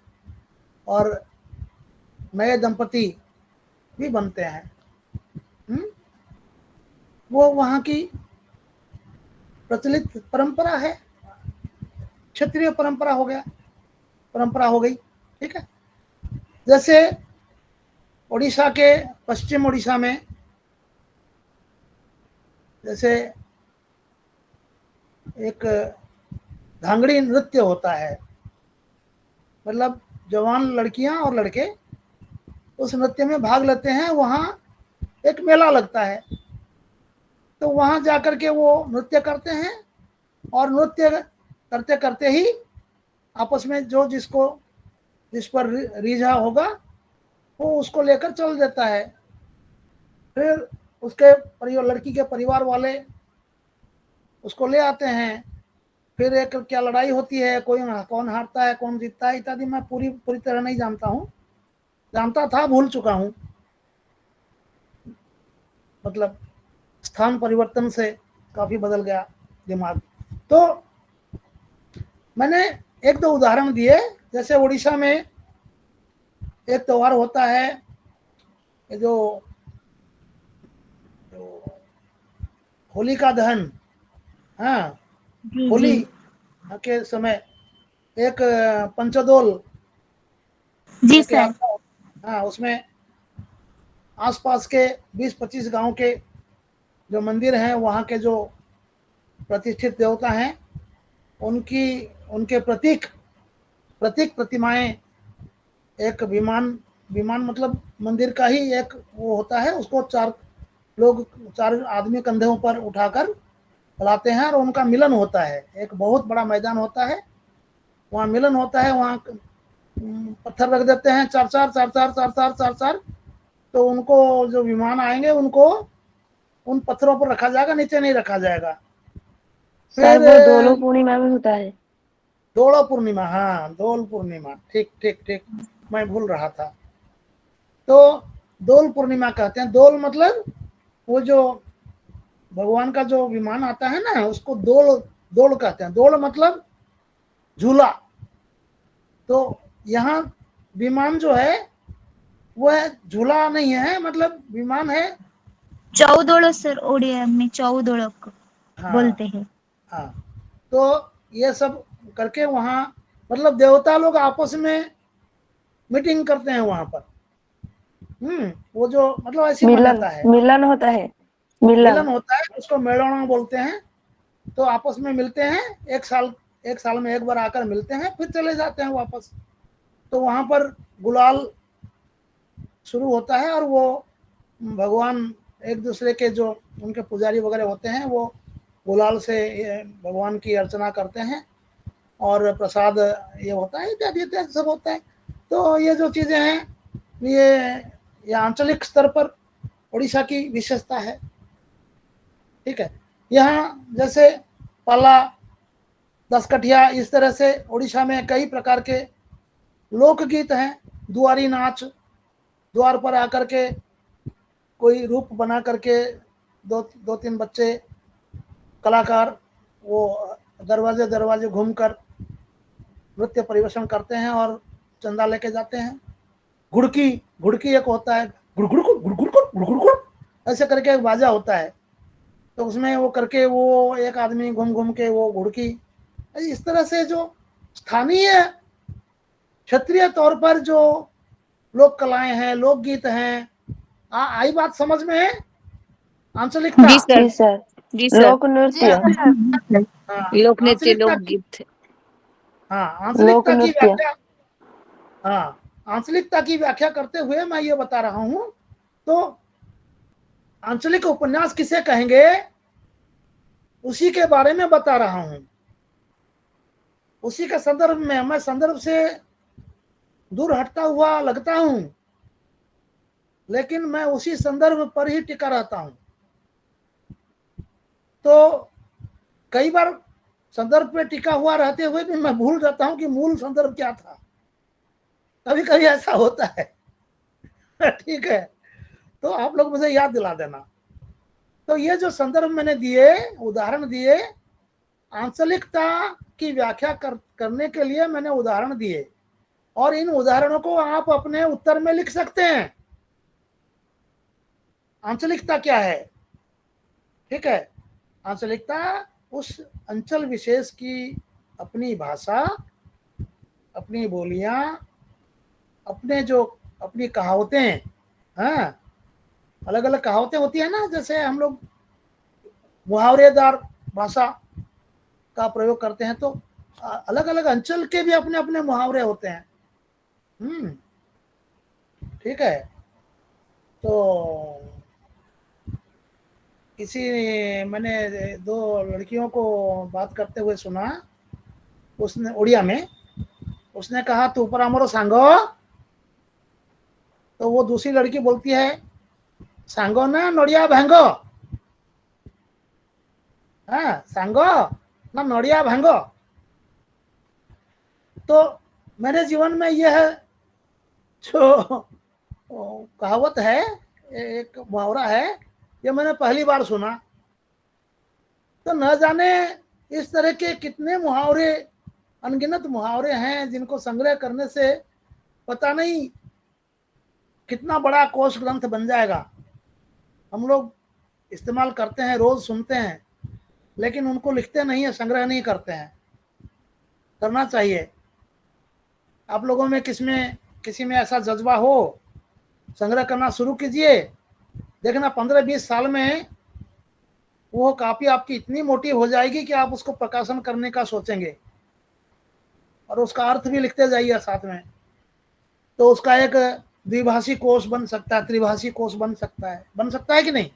और नए दंपति भी बनते हैं। वो वहाँ की प्रचलित परंपरा है, क्षेत्रीय परंपरा हो गई, ठीक है। जैसे उड़ीसा के, पश्चिम उड़ीसा में जैसे एक धांगड़ी नृत्य होता है, मतलब जवान लड़कियां और लड़के उस नृत्य में भाग लेते हैं। वहाँ एक मेला लगता है, तो वहाँ जाकर के वो नृत्य करते हैं और नृत्य करते करते ही आपस में जो जिस पर रिझा होगा वो उसको लेकर चल देता है। फिर उसके लड़की के परिवार वाले उसको ले आते हैं। फिर एक क्या लड़ाई होती है, कौन हारता है, कौन जीतता है इत्यादि मैं पूरी तरह नहीं जानता हूँ, जानता था, भूल चुका हूँ। मतलब स्थान परिवर्तन से काफी बदल गया दिमाग। तो मैंने 1-2 उदाहरण दिए। जैसे उड़ीसा में एक त्योहार होता है, जो होलिका दहन, हाँ, होली के समय एक पंचदोल जी एक सर। यात्रा हाँ, उसमें आसपास के 20-25 गांव के जो मंदिर हैं, वहाँ के जो प्रतिष्ठित देवता हैं, उनकी उनके प्रतीक प्रतिमाएं, एक विमान विमान मतलब मंदिर का ही एक वो होता है, उसको चार आदमी कंधों पर उठाकर लाते हैं और उनका मिलन होता है। एक बहुत बड़ा मैदान होता है, वहाँ मिलन होता है, वहाँ पत्थर रख देते हैं चार चार, तो उनको जो विमान आएंगे उनको उन पत्थरों पर रखा जाएगा, नीचे नहीं रखा जाएगा। सर फिर वो दोनों पूर्णिमा में होता है। दोल पूर्णिमा, हाँ दोल पूर्णिमा, ठीक ठीक ठीक, मैं भूल रहा था। तो दोल पूर्णिमा कहते हैं। दोल मतलब वो जो भगवान का जो विमान आता है ना, उसको दोल कहते हैं। दोल मतलब झूला। तो यहाँ विमान जो है वह झूला नहीं है, मतलब विमान है। चौदोड़ सर, ओडिया में चौदोड़ को हाँ, बोलते हैं। हाँ, तो ये सब करके वहाँ मतलब देवता लोग आपस में मीटिंग करते हैं वहाँ पर। वो जो मतलब ऐसी मान्यता है, मिलन होता है। मिलन होता है, उसको मेलना बोलते हैं। तो आपस में मिलते हैं, एक साल में एक बार आकर मिलते हैं, फिर चले जाते हैं वापस। तो वहाँ पर गुलाल शुरू होता है और वो भगवान एक दूसरे के जो उनके पुजारी वगैरह होते हैं, वो गुलाल से भगवान की अर्चना करते हैं और प्रसाद ये होता है, इत्यादि इत्यादि सब होता है। तो ये जो चीज़ें हैं, ये आंचलिक स्तर पर उड़ीसा की विशेषता है। ठीक है, यहाँ जैसे पाला, दसकठिया, इस तरह से उड़ीसा में कई प्रकार के लोकगीत हैं। दुआरी नाच, द्वार पर आकर के कोई रूप बना करके दो तीन बच्चे कलाकार वो दरवाजे दरवाजे घूमकर नृत्य परिवेशन करते हैं और चंदा लेके जाते हैं। घुड़की एक होता है, गुड़ ऐसे करके एक बाजा होता है। तो उसमें वो करके वो एक आदमी घूम घूम के वो घुड़की, इस तरह से जो स्थानीय क्षेत्रीय तौर पर जो लोक कलाएं हैं, लोकगीत हैं, आई बात समझ में है? आंचलिकता। जी सर, जी सर। जी सर। लोक नृत्य। हाँ, लोक नृत्य, आंचलिकता लोकगीत। हाँ, लोक आंचलिकता की नृत्य। व्याख्या, हाँ, आंचलिकता की व्याख्या करते हुए मैं ये बता रहा हूं। तो आंचलिक उपन्यास किसे कहेंगे, उसी के बारे में बता रहा हूं। उसी के संदर्भ में, मैं संदर्भ से दूर हटता हुआ लगता हूं, लेकिन मैं उसी संदर्भ पर ही टिका रहता हूं। तो कई बार संदर्भ पे टिका हुआ रहते हुए भी मैं भूल जाता हूं कि मूल संदर्भ क्या था। कभी कभी ऐसा होता है। ठीक है, तो आप लोग मुझे याद दिला देना। तो ये जो संदर्भ मैंने दिए, उदाहरण दिए, आंचलिकता की व्याख्या करने के लिए मैंने उदाहरण दिए, और इन उदाहरणों को आप अपने उत्तर में लिख सकते हैं। आंचलिकता क्या है? ठीक है, आंचलिकता उस अंचल विशेष की अपनी भाषा, अपनी बोलियां, अपनी कहावतें, हाँ, अलग अलग कहावतें होती है ना, जैसे हम लोग मुहावरेदार भाषा का प्रयोग करते हैं, तो अलग अलग अंचल के भी अपने अपने मुहावरे होते हैं। ठीक है, तो मैंने दो लड़कियों को बात करते हुए सुना, उसने उड़िया में, उसने कहा तू पर आमरो सांगो, तो वो दूसरी लड़की बोलती है सांगो ना नड़िया भांगो, हाँ, सांगो ना नड़िया भांगो। तो मेरे जीवन में यह जो कहावत है, एक मुहावरा है, ये मैंने पहली बार सुना। तो न जाने इस तरह के कितने मुहावरे, अनगिनत मुहावरे हैं, जिनको संग्रह करने से पता नहीं कितना बड़ा कोश ग्रंथ बन जाएगा। हम लोग इस्तेमाल करते हैं, रोज सुनते हैं, लेकिन उनको लिखते नहीं है, संग्रह नहीं करते हैं। करना चाहिए। आप लोगों में किसी में ऐसा जज्बा हो संग्रह करना शुरू कीजिए, देखना 15-20 साल में वो कॉपी आपकी इतनी मोटी हो जाएगी कि आप उसको प्रकाशन करने का सोचेंगे, और उसका अर्थ भी लिखते जाइए साथ में। तो उसका एक द्विभाषी कोश बन सकता है, त्रिभाषी कोश बन सकता है कि नहीं?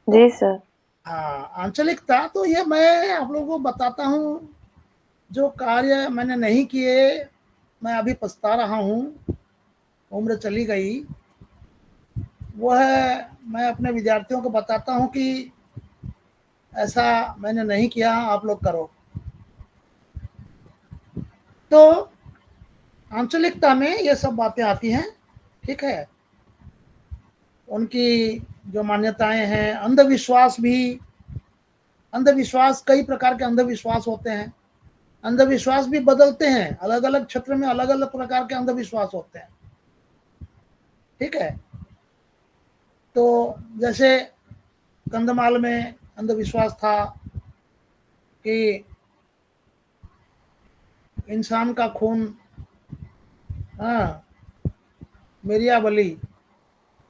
जी सर। हाँ, आंचलिकता तो ये मैं आप लोगों को बताता हूँ, जो कार्य मैंने नहीं किए मैं अभी पछता रहा हूँ, उम्र चली गई, वो है मैं अपने विद्यार्थियों को बताता हूँ कि ऐसा मैंने नहीं किया, आप लोग करो। तो आंचलिकता में ये सब बातें आती हैं, ठीक है। उनकी जो मान्यताएं हैं, अंधविश्वास भी, अंधविश्वास कई प्रकार के अंधविश्वास होते हैं, अंधविश्वास भी बदलते हैं, अलग अलग क्षेत्र में अलग अलग प्रकार के अंधविश्वास होते हैं, ठीक है। तो जैसे कंधमाल में अंधविश्वास था कि इंसान का खून, हाँ, मिरिया बलि,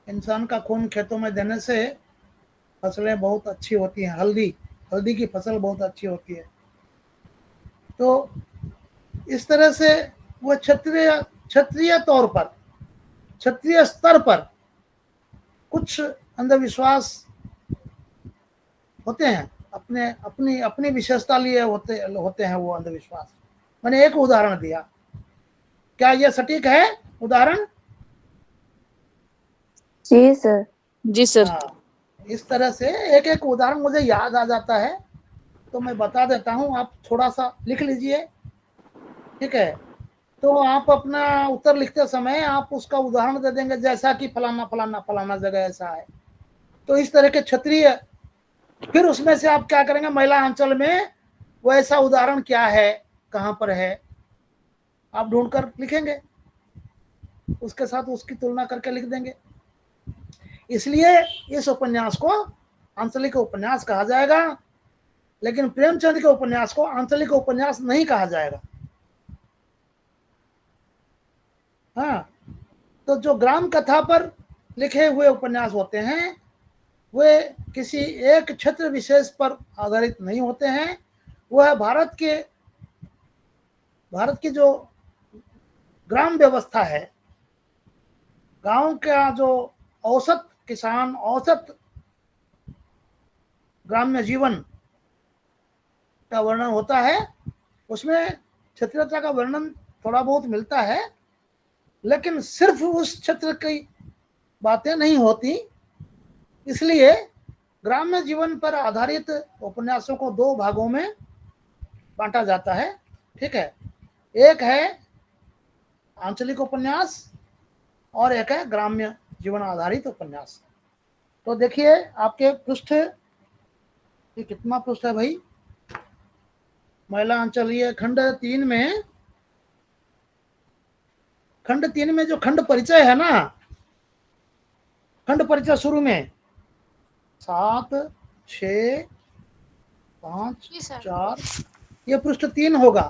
इंसान का खून खेतों में देने से फसलें बहुत अच्छी होती हैं, हल्दी की फसल बहुत अच्छी होती है। तो इस तरह से वो क्षत्रिय तौर पर, क्षत्रिय स्तर पर कुछ अंधविश्वास होते हैं, अपनी विशेषता लिए होते हैं वो अंधविश्वास। मैंने एक उदाहरण दिया, क्या यह सटीक है उदाहरण? जी सर। जी सर। हाँ, इस तरह से एक एक उदाहरण मुझे याद आ जाता है तो मैं बता देता हूँ, आप थोड़ा सा लिख लीजिए, ठीक है। तो आप अपना उत्तर लिखते समय आप उसका उदाहरण दे देंगे, जैसा कि फलाना फलाना फलाना जगह ऐसा है। तो इस तरह के क्षत्रिय, फिर उसमें से आप क्या करेंगे, महिला अंचल में वैसा उदाहरण क्या है, कहाँ पर है, आप ढूंढकर लिखेंगे, उसके साथ उसकी तुलना करके लिख देंगे। इसलिए इस उपन्यास को आंचलिक उपन्यास कहा जाएगा, लेकिन प्रेमचंद के उपन्यास को आंचलिक उपन्यास नहीं कहा जाएगा। हाँ, तो जो ग्राम कथा पर लिखे हुए उपन्यास होते हैं वे किसी एक क्षेत्र विशेष पर आधारित नहीं होते हैं, वह भारत की जो ग्राम व्यवस्था है, गांव का जो औसत किसान, औसत ग्राम्य जीवन का वर्णन होता है, उसमें क्षेत्रीयता का वर्णन थोड़ा बहुत मिलता है, लेकिन सिर्फ उस क्षेत्र की बातें नहीं होती। इसलिए ग्राम्य जीवन पर आधारित उपन्यासों को दो भागों में बांटा जाता है, ठीक है। एक है आंचलिक उपन्यास और एक है ग्राम्य जीवन आधारित उपन्यास। तो देखिए आपके पृष्ठ, ये कितना पृष्ठ है भाई? महिला अंचल, ये खंड 3 में जो खंड परिचय है ना, खंड परिचय शुरू में 7, 6, 5, जी सर। 4, ये पृष्ठ 3 होगा,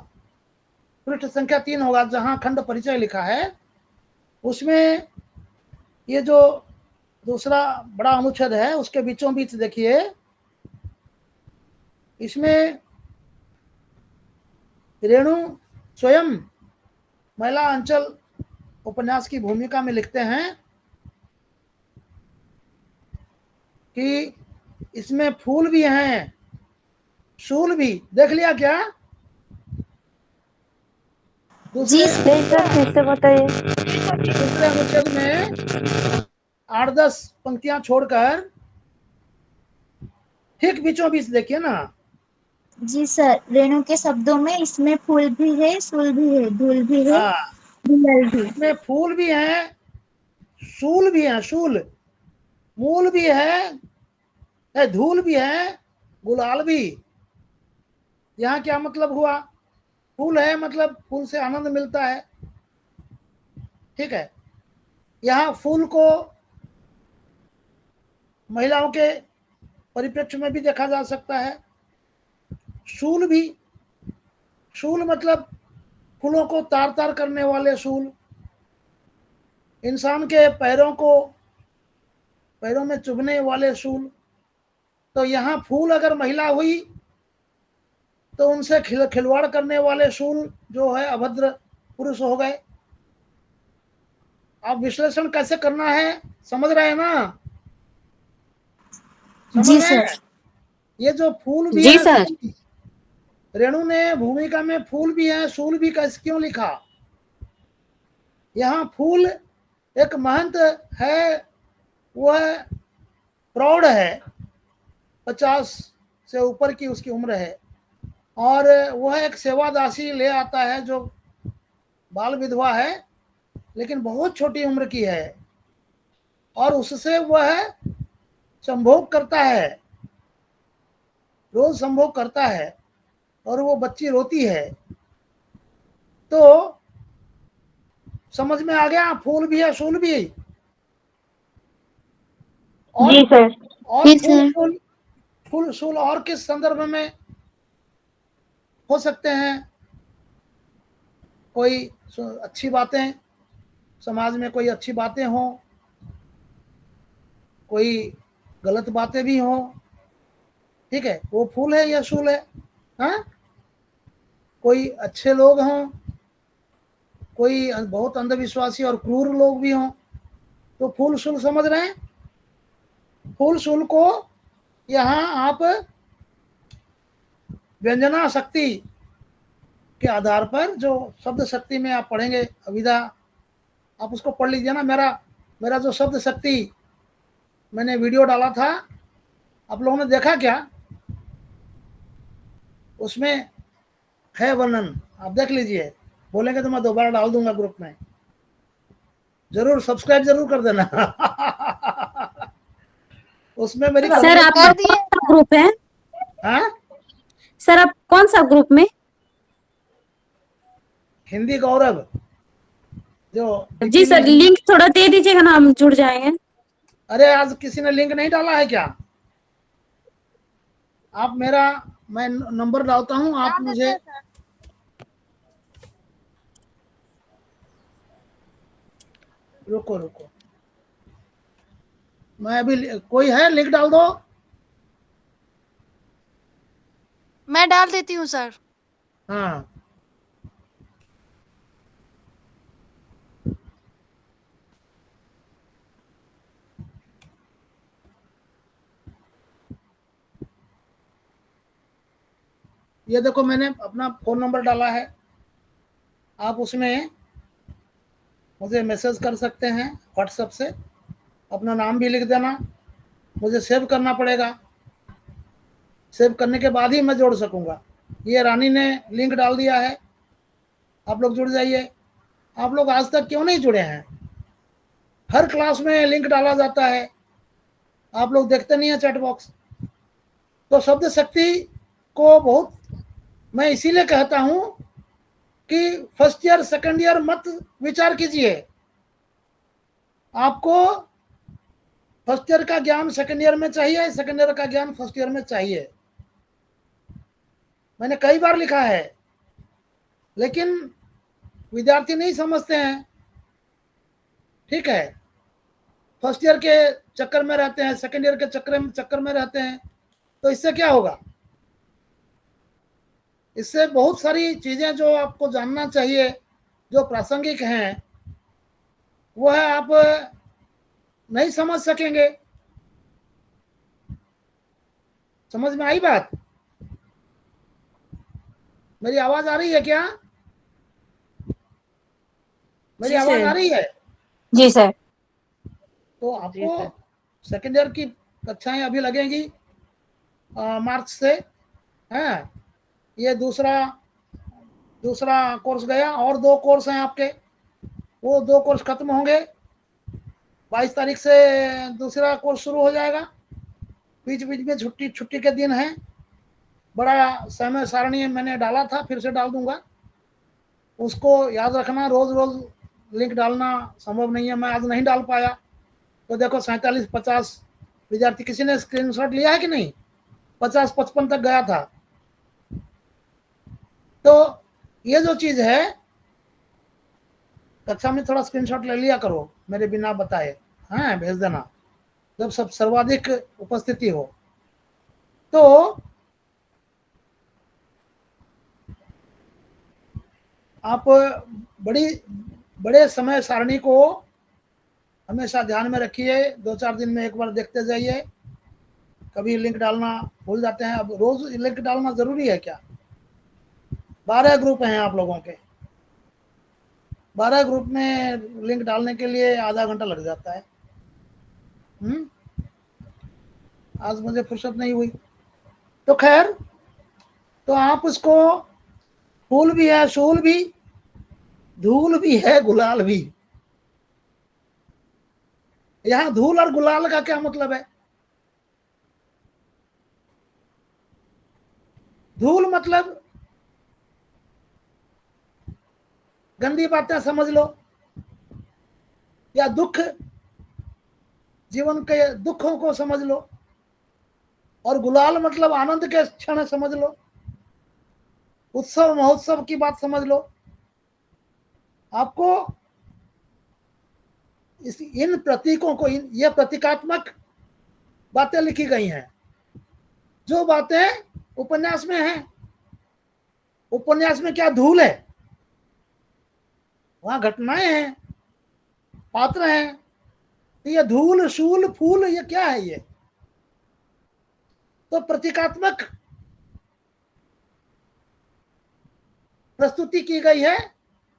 पृष्ठ संख्या 3 होगा, जहां खंड परिचय लिखा है। उसमें ये जो दूसरा बड़ा अनुच्छेद है उसके बीचों बीच देखिए, इसमें रेणु स्वयं महिला अंचल उपन्यास की भूमिका में लिखते हैं कि इसमें फूल भी हैं, शूल भी। देख लिया क्या? दूसरे नहीं सर, फिर से बताइए। दूसरे अनुच्छेद में 8-10 पंक्तियां छोड़कर ठीक बीचों बीच देखिए ना। जी सर, रेणु के शब्दों में इसमें फूल भी है, सूल भी है, धूल भी है, हाँ, धुलल भी। इसमें फूल भी हैं, शूल भी हैं, शूल, मूल भी है, धूल भी है, गुलाल भी। यहाँ क्या मतलब हुआ? फूल है मतलब फूल से आनंद मिलता है, ठीक है। यहाँ फूल को महिलाओं के परिप्रेक्ष्य में भी देखा जा सकता है। शूल भी, शूल मतलब फूलों को तार तार करने वाले शूल, इंसान के पैरों में चुभने वाले शूल। तो यहाँ फूल अगर महिला हुई तो उनसे खिलवाड़ करने वाले शूल जो है अभद्र पुरुष हो गए। आप विश्लेषण कैसे करना है समझ रहे हैं ना? समझ जी रहे हैं? सर। ये जो फूल भी जी है, सर। रेणु ने भूमिका में फूल भी है शूल भी कैसे क्यों लिखा? यहाँ फूल एक महंत है, वह प्रौढ़ है, 50 से ऊपर की उसकी उम्र है, और वह एक सेवादासी ले आता है जो बाल विधवा है लेकिन बहुत छोटी उम्र की है, और उससे वह संभोग करता है, रोज संभोग करता है, और वो बच्ची रोती है। तो समझ में आ गया, फूल भी है शूल भी। और जी सर। और जी फूल सर। शूल फूल शूल और किस संदर्भ में हो सकते हैं? कोई अच्छी बातें, समाज में कोई अच्छी बातें हों, कोई गलत बातें भी हों, ठीक है, वो फूल है या शूल है? हाँ, कोई अच्छे लोग हों, कोई बहुत अंधविश्वासी और क्रूर लोग भी हों, तो फूल शूल समझ रहे हैं? फूल शूल को यहाँ आप व्यंजना शक्ति के आधार पर, जो शब्द शक्ति में आप पढ़ेंगे अविधा, आप उसको पढ़ लीजिए ना। मेरा जो शब्द शक्ति मैंने वीडियो डाला था, आप लोगों ने देखा क्या? उसमें है वर्णन, आप देख लीजिए। बोलेंगे तो मैं दोबारा डाल दूंगा ग्रुप में, जरूर सब्सक्राइब जरूर कर देना। उसमें मेरी सर आप कर दिए। कौन सा ग्रुप है? हाँ, सर आप कौन सा ग्रुप में? हिंदी गौरव जो जी सर, लिंक थोड़ा दे दीजिएगा ना, हम जुड़ जाएंगे। अरे आज किसी ने लिंक नहीं डाला है क्या? आप मैं नंबर डालता हूं, आप डाल देते मुझे हैं सर। रुको, मैं अभी, कोई है लिंक डाल दो। मैं डाल देती हूँ सर। हाँ, ये देखो मैंने अपना फोन नंबर डाला है, आप उसमें मुझे मैसेज कर सकते हैं व्हाट्सएप से, अपना नाम भी लिख देना, मुझे सेव करना पड़ेगा, सेव करने के बाद ही मैं जोड़ सकूंगा। ये रानी ने लिंक डाल दिया है, आप लोग जुड़ जाइए। आप लोग आज तक क्यों नहीं जुड़े हैं? हर क्लास में लिंक डाला जाता है, आप लोग देखते नहीं है चैट बॉक्स। तो शब्द शक्ति को बहुत मैं इसीलिए कहता हूं कि फर्स्ट ईयर सेकंड ईयर मत विचार कीजिए। आपको फर्स्ट ईयर का ज्ञान सेकंड ईयर में चाहिए, सेकंड ईयर का ज्ञान फर्स्ट ईयर में चाहिए। मैंने कई बार लिखा है, लेकिन विद्यार्थी नहीं समझते हैं, ठीक है, फर्स्ट ईयर के चक्कर में रहते हैं, सेकंड ईयर के चक्कर में रहते हैं। तो इससे क्या होगा? इससे बहुत सारी चीजें जो आपको जानना चाहिए, जो प्रासंगिक हैं, वह आप नहीं समझ सकेंगे। समझ में आई बात? मेरी आवाज आ रही है क्या? मेरी आवाज आ रही है? जी सर। तो आपको सेकेंड ईयर की कक्षाएं अभी लगेंगी मार्च से, है। ये दूसरा कोर्स गया, और 2 कोर्स हैं आपके, वो 2 कोर्स खत्म होंगे। 22 तारीख से दूसरा कोर्स शुरू हो जाएगा। बीच बीच में छुट्टी के दिन है। बड़ा समय सारणी मैंने डाला था, फिर से डाल दूंगा, उसको याद रखना। रोज रोज लिंक डालना संभव नहीं है, मैं आज नहीं डाल पाया। तो देखो 47-50 विद्यार्थी, किसी ने स्क्रीनशॉट लिया है कि नहीं? 50-55 तक गया था। तो ये जो चीज है, कक्षा में थोड़ा स्क्रीनशॉट ले लिया करो मेरे बिना बताए, हाँ भेज देना जब सब सर्वाधिक उपस्थिति हो। तो आप बड़े समय सारणी को हमेशा ध्यान में रखिए, 2-4 दिन में एक बार देखते जाइए। कभी लिंक डालना भूल जाते हैं, अब रोज लिंक डालना जरूरी है क्या? 12 ग्रुप हैं आप लोगों के, 12 ग्रुप में लिंक डालने के लिए आधा घंटा लग जाता है। आज मुझे फुर्सत नहीं हुई। तो खैर, तो आप उसको फूल भी है, शूल भी, धूल भी है, गुलाल भी। यहां धूल और गुलाल का क्या मतलब है? धूल मतलब गंदी बातें समझ लो, या दुख, जीवन के दुखों को समझ लो, और गुलाल मतलब आनंद के क्षण समझ लो, उत्सव महोत्सव की बात समझ लो। आपको इन प्रतीकों को, ये प्रतीकात्मक बातें लिखी गई हैं, जो बातें उपन्यास में हैं। उपन्यास में क्या धूल है? वहां घटनाएं हैं, पात्र हैं। तो ये धूल, शूल, फूल, ये क्या है? ये तो प्रतीकात्मक प्रस्तुति की गई है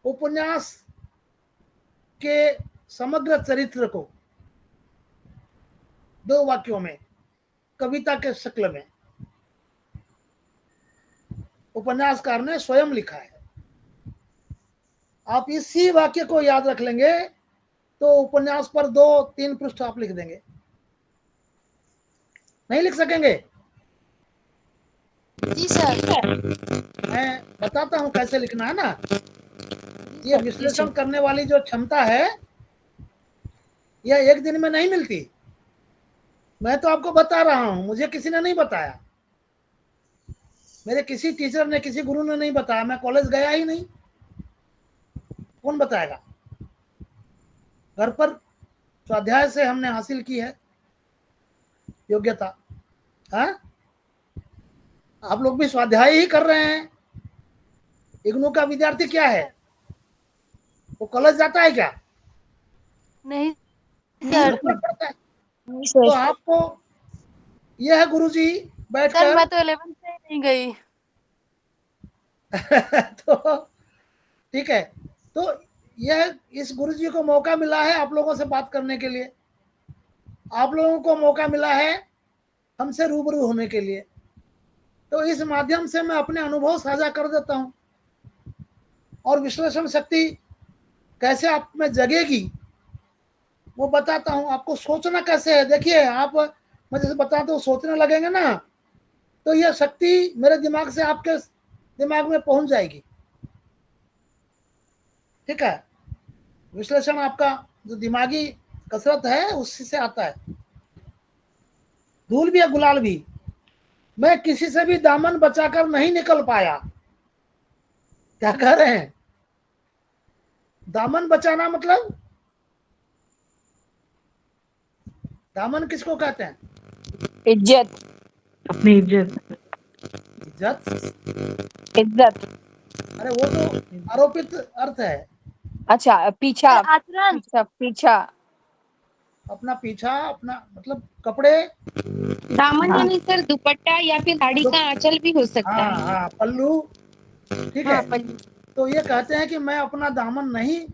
उपन्यास के समग्र चरित्र को 2 वाक्यों में, कविता के शक्ल में उपन्यासकार ने स्वयं लिखा है। आप इसी वाक्य को याद रख लेंगे तो उपन्यास पर 2-3 पृष्ठ आप लिख देंगे। नहीं लिख सकेंगे? जी सर। मैं बताता हूं कैसे लिखना है ना। ये विश्लेषण करने वाली जो क्षमता है, यह एक दिन में नहीं मिलती। मैं तो आपको बता रहा हूं, मुझे किसी ने नहीं बताया, मेरे किसी टीचर ने, किसी गुरु ने नहीं बताया। मैं कॉलेज गया ही नहीं, कौन बताएगा? घर पर स्वाध्याय से हमने हासिल की है योग्यता। हाँ, आप लोग भी स्वाध्याय ही कर रहे हैं। इग्नू का विद्यार्थी क्या है? वो कॉलेज जाता है क्या? नहीं घर पर पढ़ता है। तो आपको यह है गुरुजी सर, बैठकर मैं तो 11th से ही नहीं गई। तो ठीक है, तो यह इस गुरुजी को मौका मिला है आप लोगों से बात करने के लिए, आप लोगों को मौका मिला है हमसे रूबरू होने के लिए। तो इस माध्यम से मैं अपने अनुभव साझा कर देता हूं, और विश्लेषण शक्ति कैसे आप में जगेगी वो बताता हूं। आपको सोचना कैसे है, देखिए आप, मैं जैसे बताता हूं, सोचने लगेंगे ना तो यह शक्ति मेरे दिमाग से आपके दिमाग में पहुंच जाएगी। ठीक है, विश्लेषण आपका जो दिमागी कसरत है उसी से आता है। धूल भी है, गुलाल भी। मैं किसी से भी दामन बचाकर नहीं निकल पाया। क्या कह रहे हैं? दामन बचाना मतलब, दामन किसको कहते हैं? इज्जत। अपनी इज्जत। इज्जत? इज्जत। अरे वो तो आरोपित अर्थ है। अच्छा, पीछा। आचरण। पीछा, पीछा। अपना पीछा, अपना मतलब कपड़े। दामन यानी सर दुपट्टा या फिर साड़ी का आंचल भी हो सकता हाँ है। हाँ, पल्लू। ठीक हाँ, है, पल्लू। तो ये कहते हैं कि मैं अपना दामन नहीं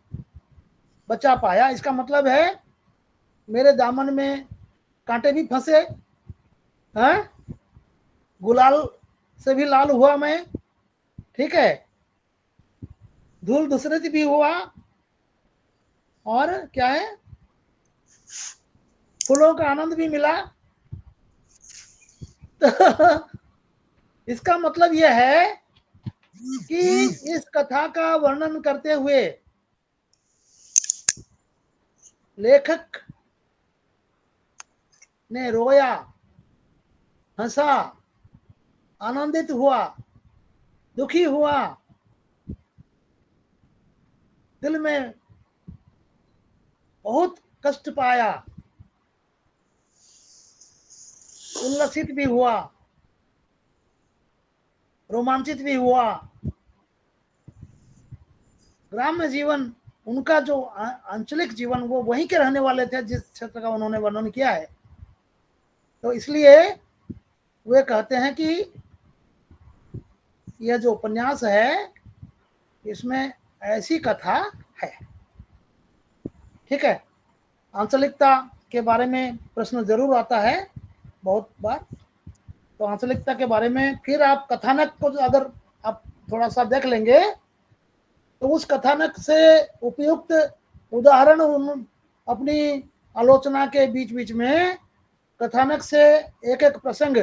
बचा पाया। इसका मतलब है मेरे दामन में कांटे भी फंसे हैं, गुलाल से भी लाल हुआ मैं। ठीक है, धूल दूसरे से भी हुआ, और क्या है, फूलों का आनंद भी मिला। तो इसका मतलब यह है कि इस कथा का वर्णन करते हुए लेखक ने रोया, हंसा, आनंदित हुआ, दुखी हुआ, दिल में बहुत कष्ट पाया, उल्लसित भी हुआ, रोमांचित भी हुआ। ग्राम्य जीवन, उनका जो आंचलिक जीवन, वो वहीं के रहने वाले थे जिस क्षेत्र का उन्होंने वर्णन किया है। तो इसलिए वे कहते हैं कि यह जो उपन्यास है इसमें ऐसी कथा है। ठीक है, आंचलिकता के बारे में प्रश्न जरूर आता है बहुत बार। तो आंचलिकता के बारे में फिर आप कथानक को अगर आप थोड़ा सा देख लेंगे तो उस कथानक से उपयुक्त उदाहरण अपनी आलोचना के बीच बीच में कथानक से एक एक प्रसंग,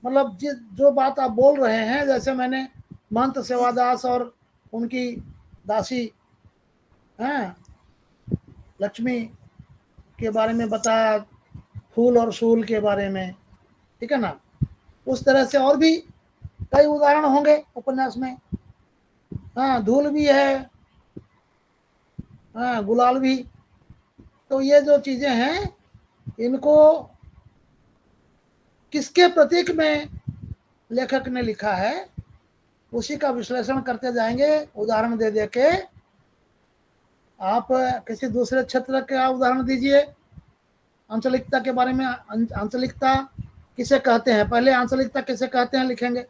मतलब जो बात आप बोल रहे हैं, जैसे मैंने महंत सेवादास और उनकी दासी हैं लक्ष्मी के बारे में बताया, फूल और सूल के बारे में, ठीक है ना। उस तरह से और भी कई उदाहरण होंगे उपन्यास में। हाँ, धूल भी है, हाँ, गुलाल भी। तो ये जो चीजें हैं इनको किसके प्रतीक में लेखक ने लिखा है उसी का विश्लेषण करते जाएंगे, उदाहरण दे दे के। आप किसी दूसरे क्षेत्र का उदाहरण दीजिए आंचलिकता के बारे में। आंचलिकता किसे कहते हैं, पहले आंचलिकता किसे कहते हैं लिखेंगे।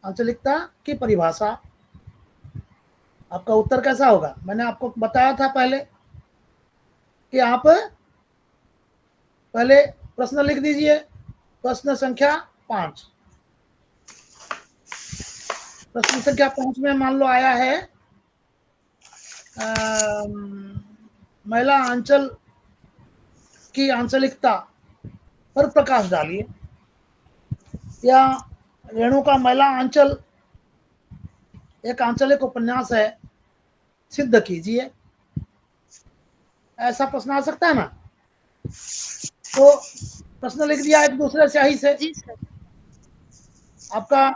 आंचलिकता की परिभाषा, आपका उत्तर कैसा होगा? मैंने आपको बताया था पहले कि आप पहले प्रश्न लिख दीजिए, प्रश्न संख्या 5। प्रश्न संख्या 5 में मान लो आया है महिला आंचल की आंचलिकता पर प्रकाश डालिए, या रेणुका महिला आंचल एक आंचलिक उपन्यास है, सिद्ध कीजिए। ऐसा प्रश्न आ सकता है ना। तो प्रश्न लिख दिया एक दूसरे स्याही से। जी सर। आपका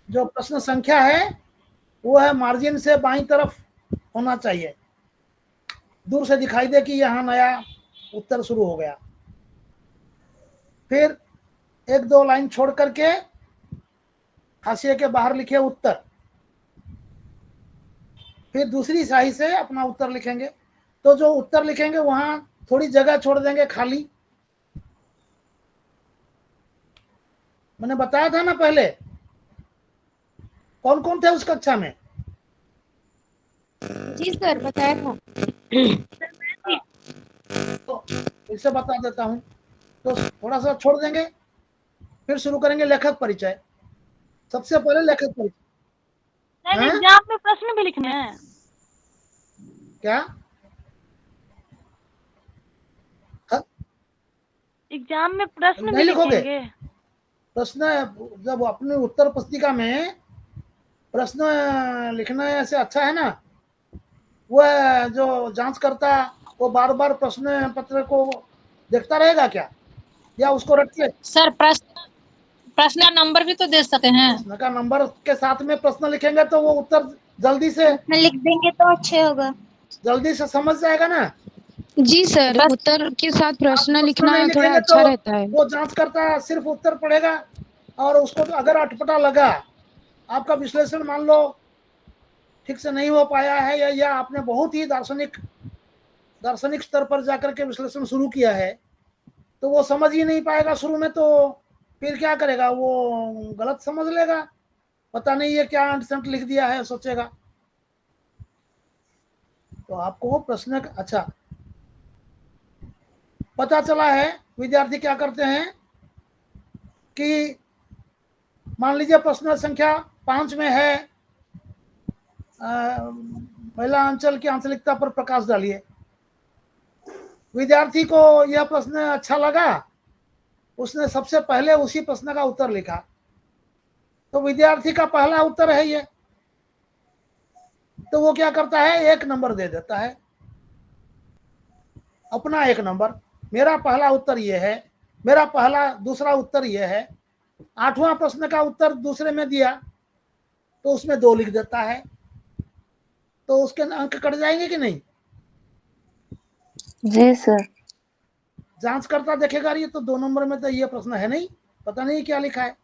जो प्रश्न संख्या है वो है मार्जिन से बाईं तरफ होना चाहिए, दूर से दिखाई दे कि यहाँ नया उत्तर शुरू हो गया। फिर 1-2 लाइन छोड़ करके हाशिए के बाहर लिखे उत्तर, फिर दूसरी स्याही से अपना उत्तर लिखेंगे। तो जो उत्तर लिखेंगे वहां थोड़ी जगह छोड़ देंगे खाली। मैंने बताया था ना पहले, कौन कौन थे उस कक्षा में? जी सर, बताया था। तो इसे बता देता हूं। तो थोड़ा सा छोड़ देंगे, फिर शुरू करेंगे लेखक परिचय। सबसे पहले लेखक परिचय। एग्जाम में प्रश्न भी लिखने हैं क्या? एग्जाम में प्रश्न नहीं भी लिखोगे? लिखेंगे? प्रश्न जब अपने उत्तर पुस्तिका में प्रश्न लिखना से अच्छा है ना, वह जो जांच करता वो बार बार प्रश्न पत्र को देखता रहेगा क्या, या उसको रखिए? सर प्रश्न का नंबर भी तो दे सकते हैं। प्रश्न का नंबर के साथ में प्रश्न लिखेंगे तो वो उत्तर जल्दी से लिख देंगे तो अच्छे होगा, जल्दी से समझ जाएगा ना। जी सर, उत्तर के साथ प्रश्न लिखना नहीं थोड़ा लिखेंगे अच्छा तो रहता है। वो जांच करता सिर्फ उत्तर पढ़ेगा, और उसको अगर अटपटा लगा, आपका विश्लेषण मान लो ठीक से नहीं हो पाया है, या आपने बहुत ही दार्शनिक स्तर पर जाकर के विश्लेषण शुरू किया है, तो वो समझ ही नहीं पाएगा शुरू में। तो फिर क्या करेगा, वो गलत समझ लेगा, पता नहीं ये क्या अंट लिख दिया है सोचेगा। तो आपको प्रश्न अच्छा पता चला है। विद्यार्थी क्या करते हैं कि मान लीजिए प्रश्न संख्या 5 में है महिला अंचल की आंचलिकता पर प्रकाश डालिए। विद्यार्थी को यह प्रश्न अच्छा लगा, उसने सबसे पहले उसी प्रश्न का उत्तर लिखा, तो विद्यार्थी का पहला उत्तर है ये, तो वो क्या करता है, 1 नंबर दे देता है, अपना 1 नंबर। मेरा पहला उत्तर ये है, मेरा दूसरा उत्तर ये है। 8वां प्रश्न का उत्तर दूसरे में दिया तो उसमें 2 लिख देता है, तो उसके अंक कट जाएंगे कि नहीं? जी सर। जांच करता देखेगा ये तो 2 नंबर में तो ये प्रश्न है नहीं, पता नहीं क्या लिखा है,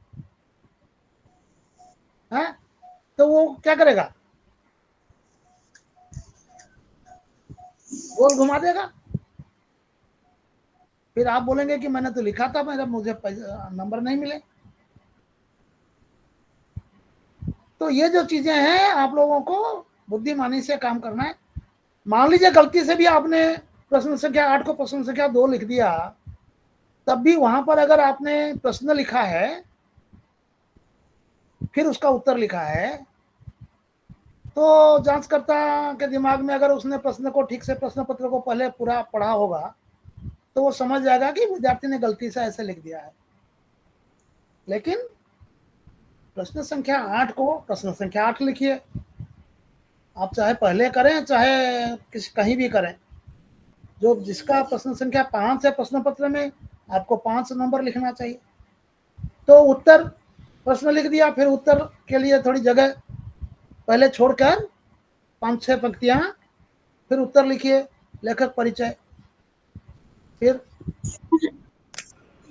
तो वो क्या करेगा, गोल घुमा देगा। फिर आप बोलेंगे कि मैंने तो लिखा था, मेरा मुझे नंबर नहीं मिले। तो ये जो चीजें हैं आप लोगों को बुद्धिमानी से काम करना है। मान लीजिए गलती से भी आपने प्रश्न संख्या 8 को प्रश्न संख्या 2 लिख दिया, तब भी वहां पर अगर आपने प्रश्न लिखा है फिर उसका उत्तर लिखा है, तो जांचकर्ता के दिमाग में अगर उसने प्रश्न को ठीक से, प्रश्न पत्र को पहले पूरा पढ़ा होगा, तो वो समझ जाएगा कि विद्यार्थी ने गलती से ऐसे लिख दिया है। लेकिन प्रश्न संख्या 8 को प्रश्न संख्या 8 लिखिए, आप चाहे पहले करें चाहे कहीं भी करें। जो जिसका प्रश्न संख्या 5 है प्रश्न पत्र में, आपको 5 नंबर लिखना चाहिए। तो उत्तर, प्रश्न लिख दिया, फिर उत्तर के लिए थोड़ी जगह पहले छोड़कर 5-6 पंक्तियां, फिर उत्तर लिखिए, लेखक परिचय, फिर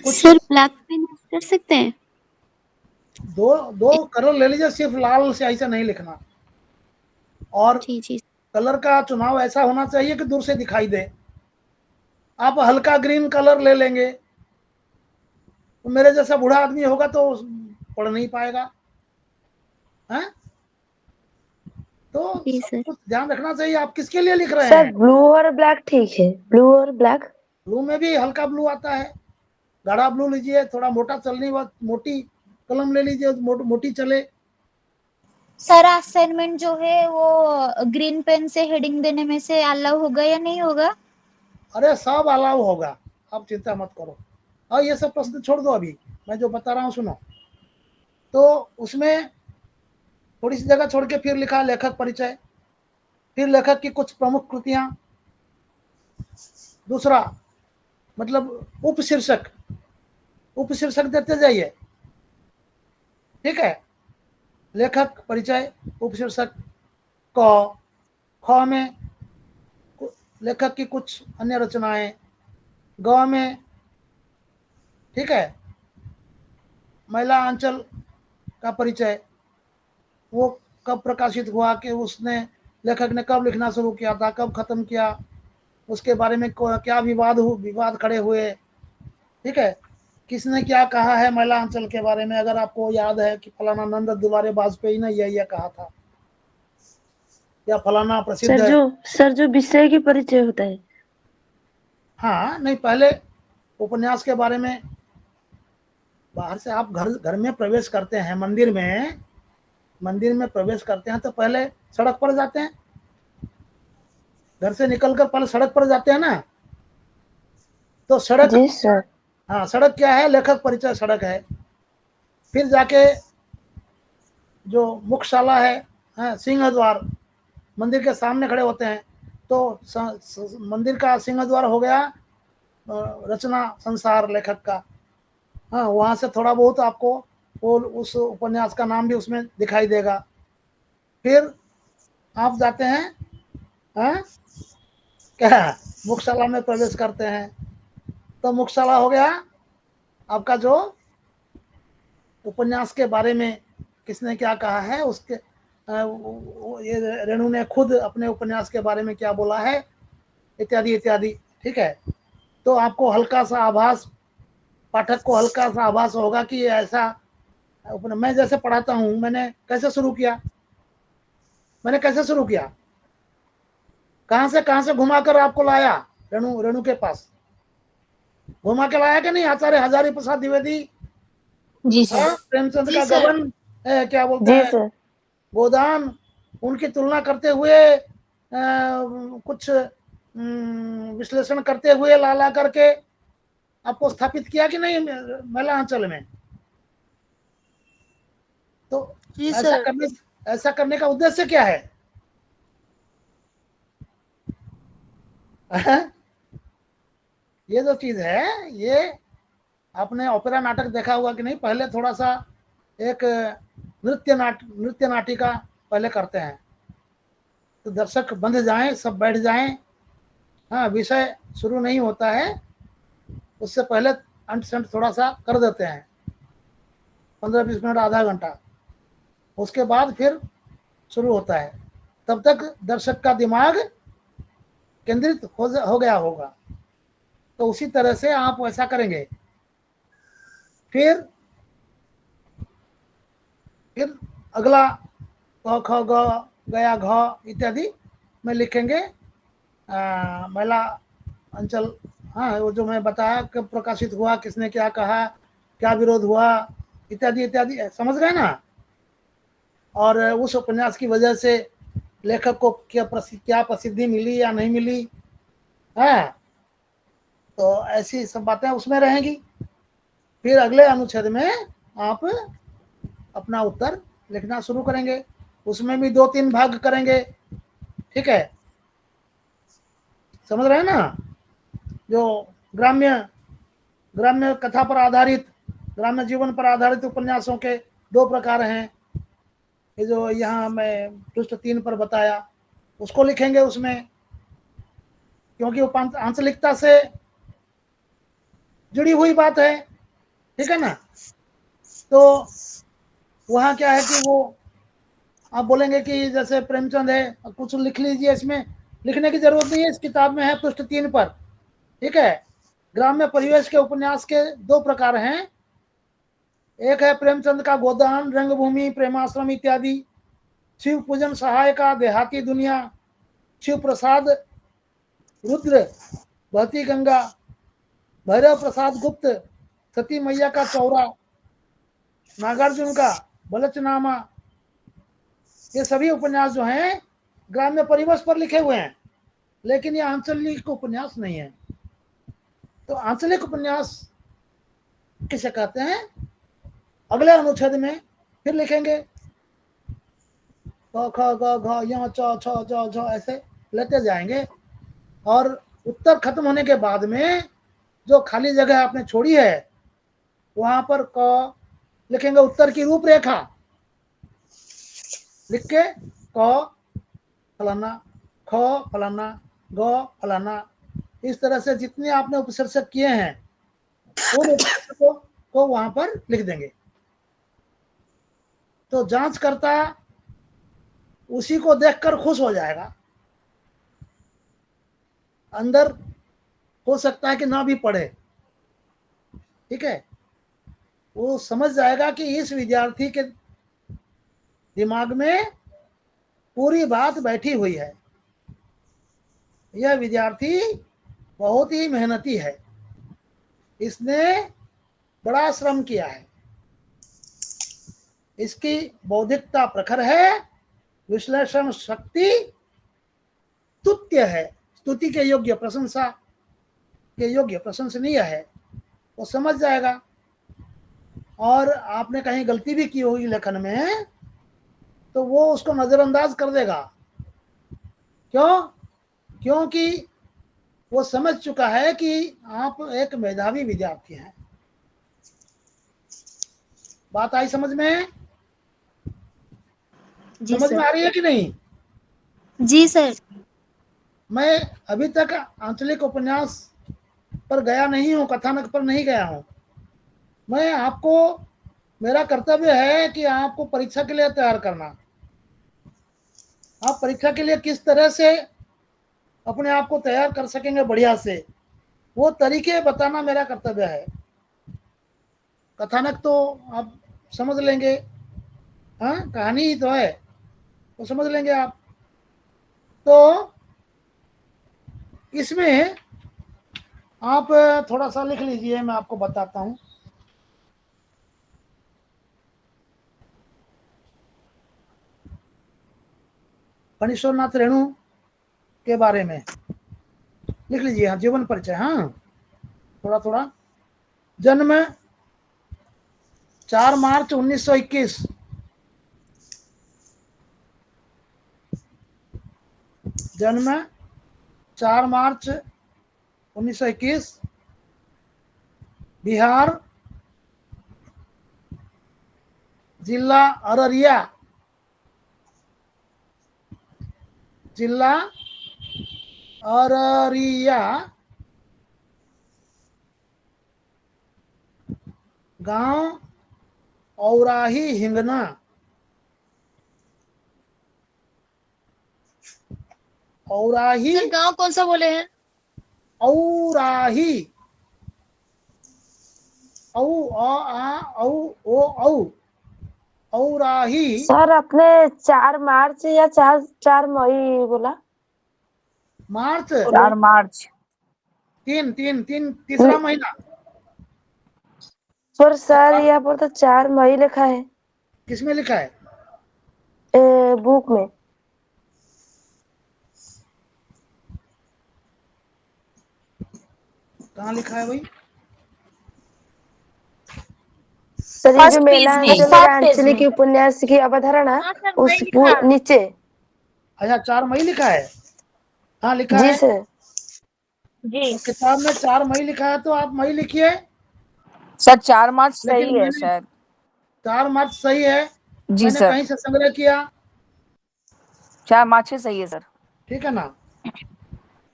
कुछ सर ब्लैक पेन कर सकते हैं? दो कलर ले लीजिए, सिर्फ लाल स्याही से नहीं लिखना। और जी कलर का चुनाव ऐसा होना चाहिए कि दूर से दिखाई दे। आप हल्का ग्रीन कलर ले लेंगे तो मेरे जैसा बूढ़ा आदमी होगा तो पढ़ नहीं पाएगा, हैं? तो सब कुछ ध्यान रखना चाहिए। आप किसके लिए लिख रहे सर हैं? ब्लू और ब्लैक ठीक है, ब्लू और ब्लैक। ब्लू में भी हल्का ब्लू आता है, गाढ़ा ब्लू लीजिए, थोड़ा मोटा चलने वाला मोटी कलम ले लीजिए, मोटी चले। सर असाइनमेंट जो है वो ग्रीन पेन से हेडिंग देने में से अलाउ होगा या नहीं होगा? अरे सब अलाउ होगा, आप चिंता मत करो। और ये सब प्रश्न छोड़ दो, अभी मैं जो बता रहा हूँ सुनो। तो उसमें थोड़ी सी जगह छोड़ के फिर लिखा लेखक परिचय, फिर लेखक की कुछ प्रमुख कृतियां, दूसरा मतलब उपशीर्षक, उपशीर्षक देते जाइए, ठीक है। लेखक परिचय, उपशीर्षक, क, ख में लेखक की कुछ अन्य रचनाएं, ग में, ठीक है, महिला अंचल का परिचय, वो कब प्रकाशित हुआ, कि उसने लेखक ने कब लिखना शुरू किया था, कब खत्म किया, उसके बारे में क्या विवाद खड़े हुए, ठीक है, किसने क्या कहा है महिला अंचल के बारे में। अगर आपको याद है कि फलाना नंद दुलारे वाजपेयी ने यह कहा था, या फलाना प्रसिद्ध सर जो विषय के परिचय होता है। हाँ नहीं, पहले उपन्यास के बारे में, बाहर से आप घर में प्रवेश करते हैं, मंदिर में प्रवेश करते हैं तो पहले सड़क पर जाते हैं, घर से निकलकर पहले सड़क पर जाते हैं ना। तो सड़क, जी सर। हाँ, सड़क क्या है, लेखक परिचय सड़क है। फिर जाके जो मुख्यशाला है, सिंह द्वार, मंदिर के सामने खड़े होते हैं, तो मंदिर का सिंह द्वार हो गया रचना संसार लेखक का। हाँ, वहाँ से थोड़ा बहुत आपको वो उस उपन्यास का नाम भी उसमें दिखाई देगा। फिर आप जाते हैं, हाँ, क्या मुख्यशाला में प्रवेश करते हैं, तो मुख्यशाला हो गया आपका जो उपन्यास के बारे में किसने क्या कहा है, उसके ये रेणु ने खुद अपने उपन्यास के बारे में क्या बोला है, इत्यादि इत्यादि, ठीक है। तो आपको हल्का सा आभास, पाठक को हल्का सा आभास होगा कि ऐसा, मैं जैसे पढ़ाता हूँ, मैंने कैसे शुरू किया, कहाँ से घुमाकर आपको लाया, रेणु के पास घुमा के लाया कि नहीं। आचार्य हजारी प्रसाद द्विवेदी, जी सर। प्रेमचंद का गबन, क्या बोलते हैं, गोदान, उनकी तुलना करते हुए कुछ विश्लेषण करते हुए ला करके आपको स्थापित किया कि नहीं महिला अंचल में। तो ऐसा करने का उद्देश्य क्या है? ये जो चीज है, ये आपने ओपेरा नाटक देखा हुआ कि नहीं, पहले थोड़ा सा एक नृत्य नाटिका पहले करते हैं, तो दर्शक बंध जाएं, सब बैठ जाएं, हाँ, विषय शुरू नहीं होता है उससे पहले अंट संट थोड़ा सा कर देते हैं, 15-20 मिनट, आधा घंटा, उसके बाद फिर शुरू होता है। तब तक दर्शक का दिमाग केंद्रित हो गया होगा। तो उसी तरह से आप वैसा करेंगे। फिर अगला क ख ग गया घ इत्यादि में लिखेंगे। महिला अंचल, हाँ, वो जो मैं बताया कब प्रकाशित हुआ, किसने क्या कहा, क्या विरोध हुआ, इत्यादि इत्यादि, समझ गए ना। और उस उपन्यास की वजह से लेखक को क्या प्रसिद्धि मिली या नहीं मिली है, तो ऐसी सब बातें उसमें रहेंगी। फिर अगले अनुच्छेद में आप अपना उत्तर लिखना शुरू करेंगे। उसमें भी 2-3 भाग करेंगे, ठीक है, समझ रहे हैं ना। जो ग्राम्य कथा पर आधारित, ग्राम्य जीवन पर आधारित उपन्यासों के 2 प्रकार हैं। ये जो यहाँ मैं पृष्ठ 3 पर बताया उसको लिखेंगे उसमें, क्योंकि वो आंचलिकता से जुड़ी हुई बात है, ठीक है ना। तो वहाँ क्या है कि वो आप बोलेंगे कि जैसे प्रेमचंद है, कुछ लिख लीजिए, इसमें लिखने की जरूरत नहीं है, इस किताब में है पृष्ठ 3 पर, ठीक है। ग्राम्य परिवेश के उपन्यास के 2 प्रकार हैं। एक है प्रेमचंद का गोदान, रंगभूमि, प्रेमाश्रम इत्यादि, शिव पूजन सहायका, देहाती दुनिया, शिव प्रसाद रुद्र, बहती गंगा, भैरव प्रसाद गुप्त, सती मैया का चौरा, नागार्जुन का बलचनामा, ये सभी उपन्यास जो हैं ग्राम्य परिवेश पर लिखे हुए हैं, लेकिन ये आंचलिक उपन्यास नहीं है। तो आंचलिक उपन्यास किसे कहते हैं, अगले अनुच्छेद में फिर लिखेंगे। क ख ग घ य च छ ज झ ऐसे लेते जाएंगे। और उत्तर खत्म होने के बाद में जो खाली जगह आपने छोड़ी है वहां पर क लिखेंगे, उत्तर की रूपरेखा लिख के क फलाना, ख फलाना, ग फलाना, इस तरह से जितने आपने उपशीर्षक किए हैं उन उपशीर्षकों को वहां पर लिख देंगे। तो जांचकर्ता उसी को देखकर खुश हो जाएगा। अंदर हो सकता है कि ना भी पढ़े, ठीक है, वो समझ जाएगा कि इस विद्यार्थी के दिमाग में पूरी बात बैठी हुई है, यह विद्यार्थी बहुत ही मेहनती है, इसने बड़ा श्रम किया है, इसकी बौद्धिकता प्रखर है, विश्लेषण शक्ति स्तुत्य है, स्तुति के योग्य, प्रशंसा के योग्य, प्रशंसनीय है, वो समझ जाएगा। और आपने कहीं गलती भी की होगी लेखन में तो वो उसको नजरअंदाज कर देगा। क्यों? क्योंकि वो समझ चुका है कि आप एक मेधावी विद्यार्थी हैं। बात आई समझ में? जी समझ में सर। आ रही है कि नहीं? जी सर। मैं अभी तक आंचलिक उपन्यास पर गया नहीं हूँ, कथानक पर नहीं गया हूँ। मैं आपको, मेरा कर्तव्य है कि आपको परीक्षा के लिए तैयार करना। आप परीक्षा के लिए किस तरह से अपने आप को तैयार कर सकेंगे बढ़िया से, वो तरीके बताना मेरा कर्तव्य है। कथानक तो आप समझ लेंगे, हाँ, कहानी ही तो है, तो समझ लेंगे आप। तो इसमें आप थोड़ा सा लिख लीजिए, मैं आपको बताता हूँ। फणीश्वरनाथ रेणु के बारे में लिख लीजिए। हाँ, जीवन परिचय, हाँ, थोड़ा थोड़ा। जन्म 4 मार्च 1921, जन्म 4 मार्च 1921, बिहार, जिला अररिया, जिला अररिया गांव औराही हिंगना। औराही सर गांव कौन सा बोले हैं? औराही औ अ आ औ ओ औ औराही। सर आपने 4 मार्च या 4 मई बोला? मार्च 4 मार्च। तीन तीसरा महीना। पर सर यहाँ पर तो 4 मई लिखा है किसमें लिखा है? बुक में। कहाँ लिखा है भाई? सर ये जो फर्स्ट पेज में, मेलांचल और आंचलिक की उपन्यास की अवधारणा हाँ सर, उस मई लिखा है। नीचे। अच्छा 4 मई लिखा है। हाँ लिखा जी है। सर। जी तो किताब में 4 मई लिखा है तो आप मई लिखिए। सर 4 मार्च लेकिन सही है मैंने शायद। 4 मार्च सही है। जी मैंने सर, कहीं से संग्रह किया। 4 मार्च से सही है सर। ठीक है ना?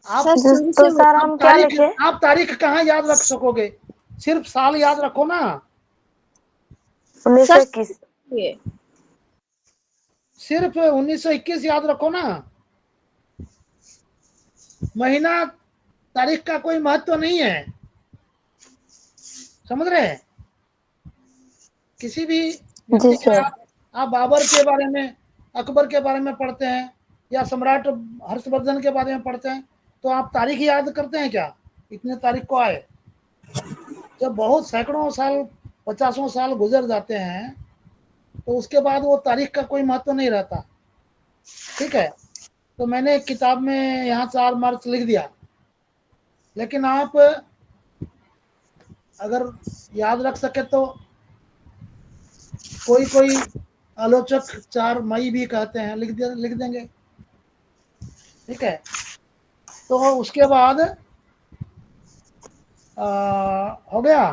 आप सर शुरू से तो सर हम क्या लिखे? आप तारीख कहाँ याद रख सकोगे? सिर्फ साल याद रखो ना। 1921। सिर्फ 1921 याद रखो ना। महीना तारीख का कोई महत्व नहीं है, समझ रहे हैं? किसी भी जी व्यक्ति का सर। आप बाबर के बारे में, अकबर के बारे में पढ़ते हैं या सम्राट हर्षवर्धन के बारे में पढ़ते हैं तो आप तारीख याद करते हैं क्या? इतने तारीख को आए। जब बहुत सैकड़ों साल, 50 साल गुजर जाते हैं तो उसके बाद वो तारीख का कोई महत्व नहीं रहता। ठीक है? तो मैंने किताब में यहाँ 4 मार्च लिख दिया, लेकिन आप अगर याद रख सके तो कोई आलोचक 4 मई भी कहते हैं, लिख देंगे। ठीक है? तो उसके बाद हो गया।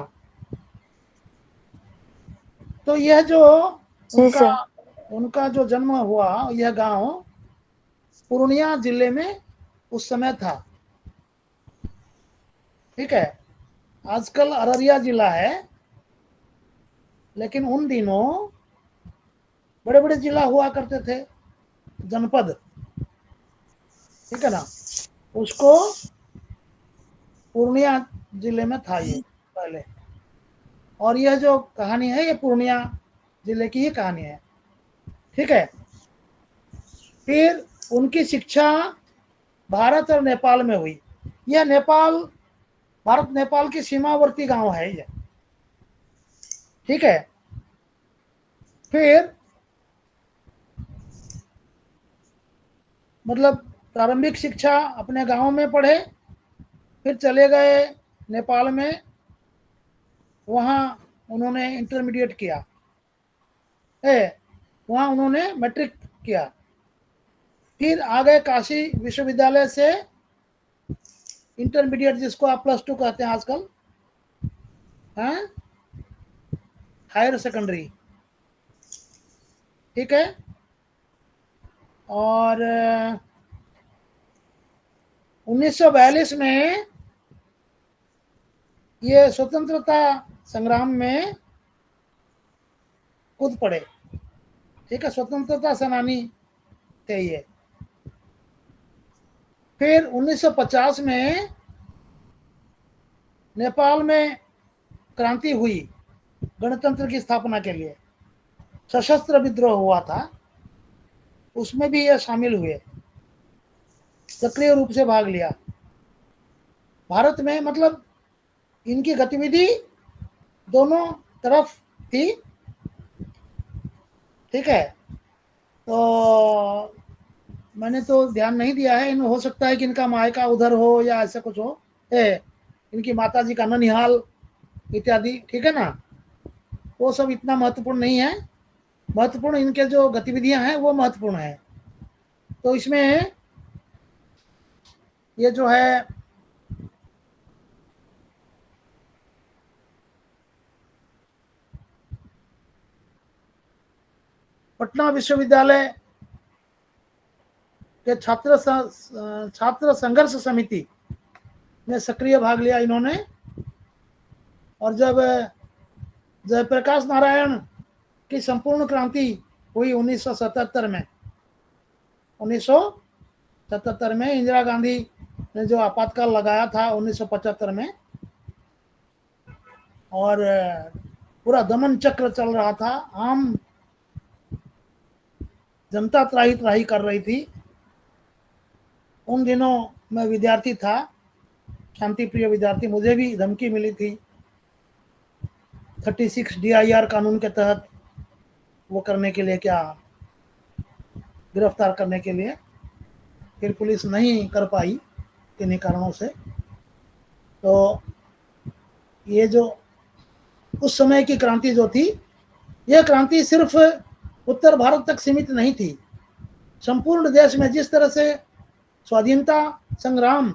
तो यह जो जी उनका सर। उनका जो जन्म हुआ, यह गांव पूर्णिया जिले में उस समय था। ठीक है? आजकल अररिया जिला है, लेकिन उन दिनों बड़े बड़े जिला हुआ करते थे, जनपद। ठीक है ना? उसको पूर्णिया जिले में था ये पहले। और यह जो कहानी है ये पूर्णिया जिले की ही कहानी है। ठीक है? फिर उनकी शिक्षा भारत और नेपाल में हुई। यह नेपाल, भारत नेपाल की सीमावर्ती गांव है ये। ठीक है? फिर मतलब प्रारंभिक शिक्षा अपने गांव में पढ़े, फिर चले गए नेपाल में, वहाँ उन्होंने इंटरमीडिएट किया है, वहाँ उन्होंने मैट्रिक किया। फिर आ गए काशी विश्वविद्यालय से इंटरमीडिएट, जिसको आप +2 कहते हैं आजकल, हैं, हायर सेकेंडरी। ठीक है? और 1942 में ये स्वतंत्रता संग्राम में कूद पड़े। ठीक है? स्वतंत्रता सेनानी थे ये। फिर 1950 में नेपाल में क्रांति हुई गणतंत्र की स्थापना के लिए, सशस्त्र विद्रोह हुआ था, उसमें भी ये शामिल हुए, सक्रिय रूप से भाग लिया। भारत में मतलब इनकी गतिविधि दोनों तरफ थी। ठीक है? तो मैंने तो ध्यान नहीं दिया है, इन हो सकता है कि इनका मायका उधर हो या ऐसा कुछ हो, इनकी माता जी का ननिहाल इत्यादि। ठीक है ना? वो सब इतना महत्वपूर्ण नहीं है। महत्वपूर्ण इनके जो गतिविधियां हैं वो महत्वपूर्ण है। तो इसमें ये जो है पटना विश्वविद्यालय के छात्र संघर्ष समिति में सक्रिय भाग लिया इन्होंने। और जब जयप्रकाश नारायण की संपूर्ण क्रांति हुई 1977 में, 1977 में इंदिरा गांधी ने जो आपातकाल लगाया था 1975 में, और पूरा दमन चक्र चल रहा था, आम जनता त्राही त्राही कर रही थी। उन दिनों मैं विद्यार्थी था, शांति प्रिय विद्यार्थी, मुझे भी धमकी मिली थी 36 DIR कानून के तहत वो करने के लिए, क्या गिरफ्तार करने के लिए। फिर पुलिस नहीं कर पाई किन्हीं कारणों से। तो ये जो उस समय की क्रांति जो थी, यह क्रांति सिर्फ उत्तर भारत तक सीमित नहीं थी। संपूर्ण देश में जिस तरह से स्वाधीनता संग्राम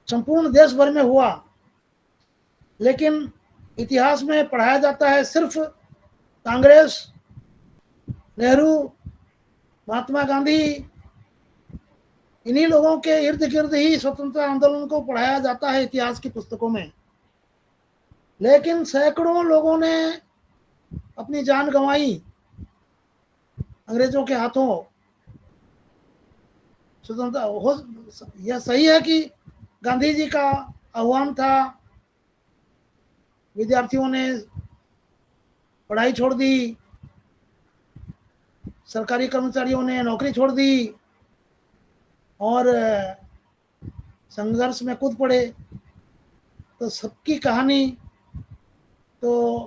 संपूर्ण देश भर में हुआ, लेकिन इतिहास में पढ़ाया जाता है सिर्फ कांग्रेस, नेहरू, महात्मा गांधी, इन्हीं लोगों के इर्द गिर्द ही स्वतंत्रता आंदोलन को पढ़ाया जाता है इतिहास की पुस्तकों में। लेकिन सैकड़ों लोगों ने अपनी जान गंवाई अंग्रेजों के हाथों। स्वतंत्रता हो, यह सही है कि गांधी जी का आह्वान था, विद्यार्थियों ने पढ़ाई छोड़ दी, सरकारी कर्मचारियों ने नौकरी छोड़ दी और संघर्ष में कूद पड़े। तो सबकी कहानी तो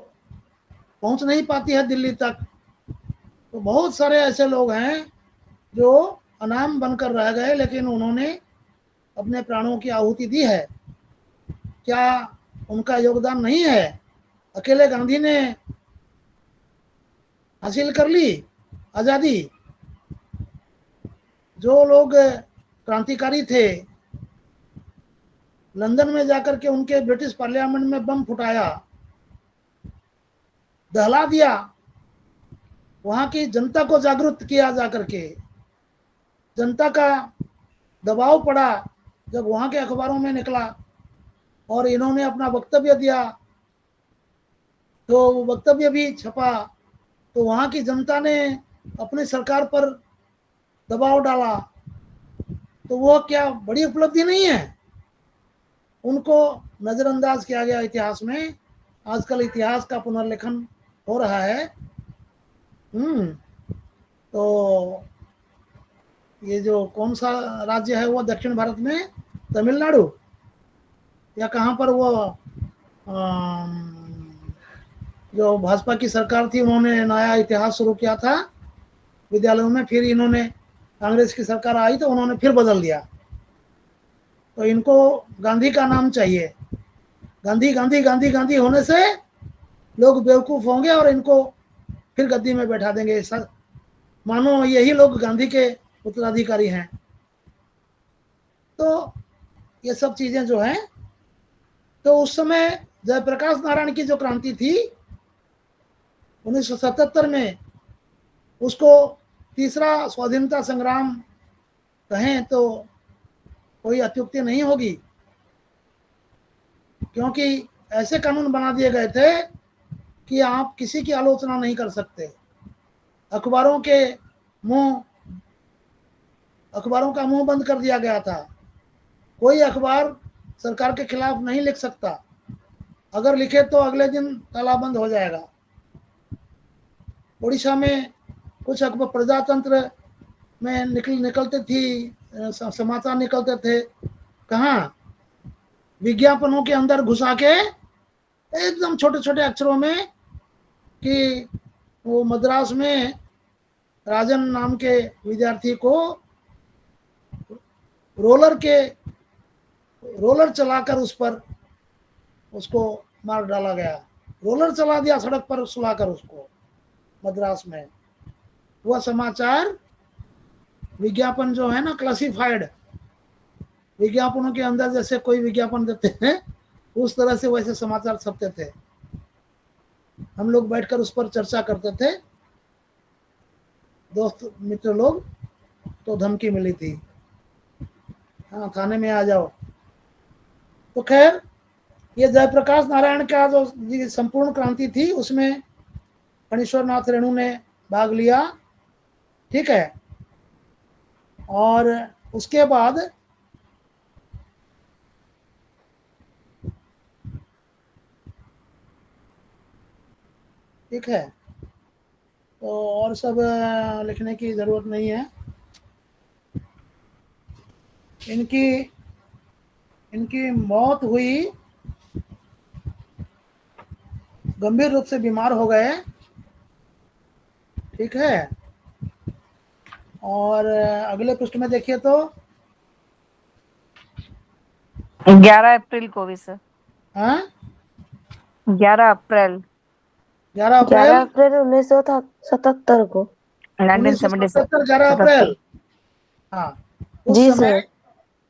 पहुंच नहीं पाती है दिल्ली तक। तो बहुत सारे ऐसे लोग हैं जो अनाम बनकर रह गए, लेकिन उन्होंने अपने प्राणों की आहुति दी है। क्या उनका योगदान नहीं है? अकेले गांधी ने हासिल कर ली आज़ादी? जो लोग क्रांतिकारी थे, लंदन में जाकर के उनके ब्रिटिश पार्लियामेंट में बम फुटाया, दहला दिया, वहां की जनता को जागरूक किया जाकर के, जनता का दबाव पड़ा जब वहां के अखबारों में निकला और इन्होंने अपना वक्तव्य दिया, तो वो वक्तव्य भी छपा, तो वहां की जनता ने अपनी सरकार पर दबाव डाला। तो वो क्या बड़ी उपलब्धि नहीं है? उनको नजरअंदाज किया गया इतिहास में। आजकल इतिहास का पुनर्लेखन हो रहा है। तो ये जो कौन सा राज्य है वो दक्षिण भारत में, तमिलनाडु या कहाँ पर, वो जो भाजपा की सरकार थी उन्होंने नया इतिहास शुरू किया था विद्यालयों में। फिर इन्होंने, कांग्रेस की सरकार आई तो उन्होंने फिर बदल दिया। तो इनको गांधी का नाम चाहिए। गांधी गांधी गांधी गांधी होने से लोग बेवकूफ़ होंगे और इनको फिर गद्दी में बैठा देंगे, मानो यही लोग गांधी के उत्तराधिकारी हैं। तो ये सब चीज़ें जो हैं, तो उस समय जयप्रकाश नारायण की जो क्रांति थी 1977 में, उसको तीसरा स्वाधीनता संग्राम कहें तो कोई अत्युक्ति नहीं होगी, क्योंकि ऐसे कानून बना दिए गए थे कि आप किसी की आलोचना नहीं कर सकते। अखबारों का मुंह बंद कर दिया गया था। कोई अखबार सरकार के खिलाफ नहीं लिख सकता, अगर लिखे तो अगले दिन तालाबंद हो जाएगा। उड़ीसा में कुछ अखबार प्रजातंत्र में निकलते थी, समाचार निकलते थे, कहाँ? विज्ञापनों के अंदर घुसा के एकदम छोटे छोटे अक्षरों में कि वो मद्रास में राजन नाम के विद्यार्थी को रोलर चलाकर उस पर उसको मार डाला गया। रोलर चला दिया सड़क पर सुलाकर उसको, मद्रास में। वह समाचार, विज्ञापन जो है ना, क्लासिफाइड विज्ञापनों के अंदर जैसे कोई विज्ञापन देते हैं, उस तरह से वैसे समाचार छपते थे। हम लोग बैठकर उस पर चर्चा करते थे, दोस्त मित्र लोग। तो धमकी मिली थी, हाँ थाने में आ जाओ। तो खैर ये जयप्रकाश नारायण का जो संपूर्ण क्रांति थी उसमें फणीश्वर नाथ रेणु ने भाग लिया, ठीक है। और उसके बाद ठीक है, तो और सब लिखने की जरूरत नहीं है। इनकी मौत हुई, गंभीर रूप से बीमार हो गए, ठीक है। और अगले पृष्ठ में देखिए तो 11 अप्रैल को भी सर, हाँ 11 अप्रैल 11 11 अप्रैल अप्रैल 1977 को। 1977। 11 अप्रैल, हाँ उस जी समय। सर।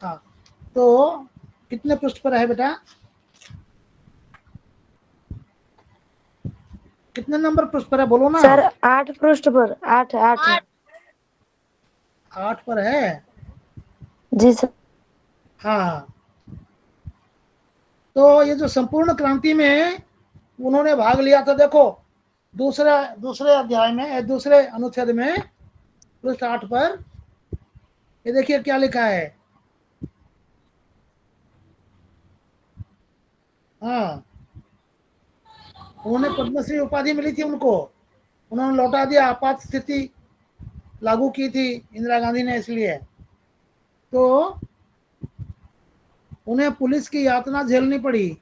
हाँ तो कितने पृष्ठ पर है बेटा, कितने नंबर पृष्ठ पर है बोलो ना। सर 8 पृष्ठ पर, 8 8 पर है। जी सर। हाँ तो ये जो संपूर्ण क्रांति में उन्होंने भाग लिया था, देखो दूसरे अध्याय में, दूसरे अनुच्छेद में पृष्ठ 8 पर ये देखिए क्या लिखा है। हाँ उन्होंने पद्मश्री उपाधि मिली थी उनको, उन्होंने लौटा दिया, आपात स्थिति लागू की थी इंदिरा गांधी ने, इसलिए तो उन्हें पुलिस की यातना झेलनी पड़ी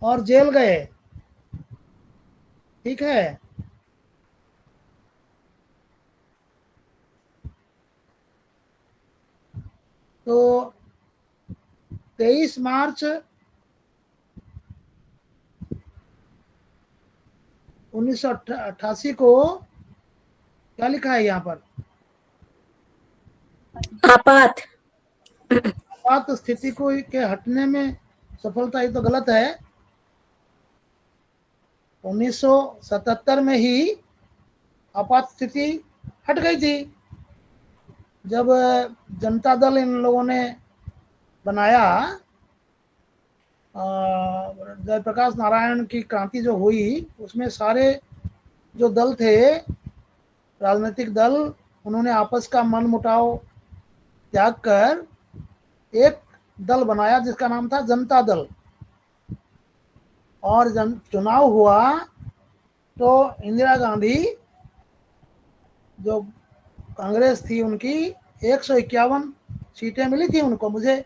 और जेल गए, ठीक है। तो 23 मार्च 1988 को क्या लिखा है यहाँ पर, आपात स्थिति को के हटने में सफलता, ये तो गलत है। 1977 में ही आपात स्थिति हट गई थी, जब जनता दल इन लोगों ने बनाया, जयप्रकाश नारायण की क्रांति जो हुई उसमें सारे जो दल थे, राजनीतिक दल, उन्होंने आपस का मन मुटाव त्याग कर एक दल बनाया जिसका नाम था जनता दल। और चुनाव हुआ तो इंदिरा गांधी जो कांग्रेस थी उनकी 151 सीटें मिली थी उनको, मुझे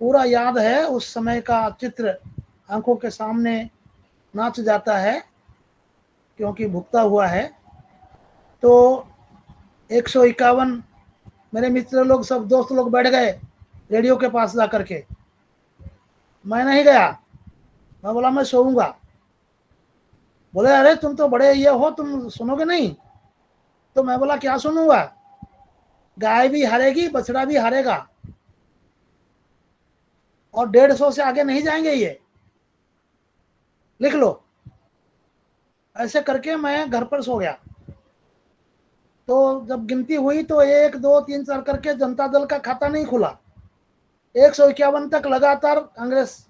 पूरा याद है, उस समय का चित्र आंखों के सामने नाच जाता है क्योंकि भुगता हुआ है। तो 151 मेरे मित्र लोग सब दोस्त लोग बैठ गए रेडियो के पास जा करके, मैं नहीं गया, मैं बोला मैं सोऊंगा। बोले अरे तुम तो बड़े ये हो, तुम सुनोगे नहीं? तो मैं बोला क्या सुनूंगा, गाय भी हारेगी बछड़ा भी हारेगा और 150 से आगे नहीं जाएंगे, ये लिख लो। ऐसे करके मैं घर पर सो गया। तो जब गिनती हुई तो 1 2 3 4 करके जनता दल का खाता नहीं खुला, 151 तक लगातार कांग्रेस,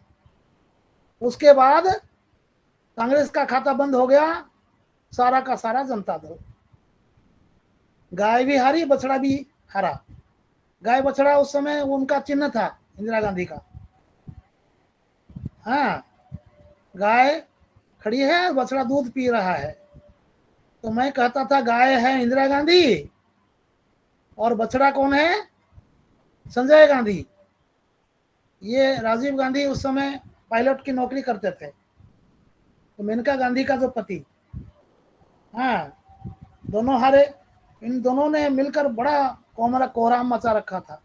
उसके बाद कांग्रेस का खाता बंद हो गया, सारा का सारा जनता दल। गाय भी हारी बछड़ा भी हारा। गाय बछड़ा उस समय उनका चिन्ह था इंदिरा गांधी का। हाँ गाय खड़ी है, बछड़ा दूध पी रहा है, तो मैं कहता था गाय है इंदिरा गांधी और बछड़ा कौन है, संजय गांधी। ये राजीव गांधी उस समय पायलट की नौकरी करते थे, तो मेनका गांधी का जो पति, हाँ दोनों हारे। इन दोनों ने मिलकर बड़ा कोहराम मचा रखा था।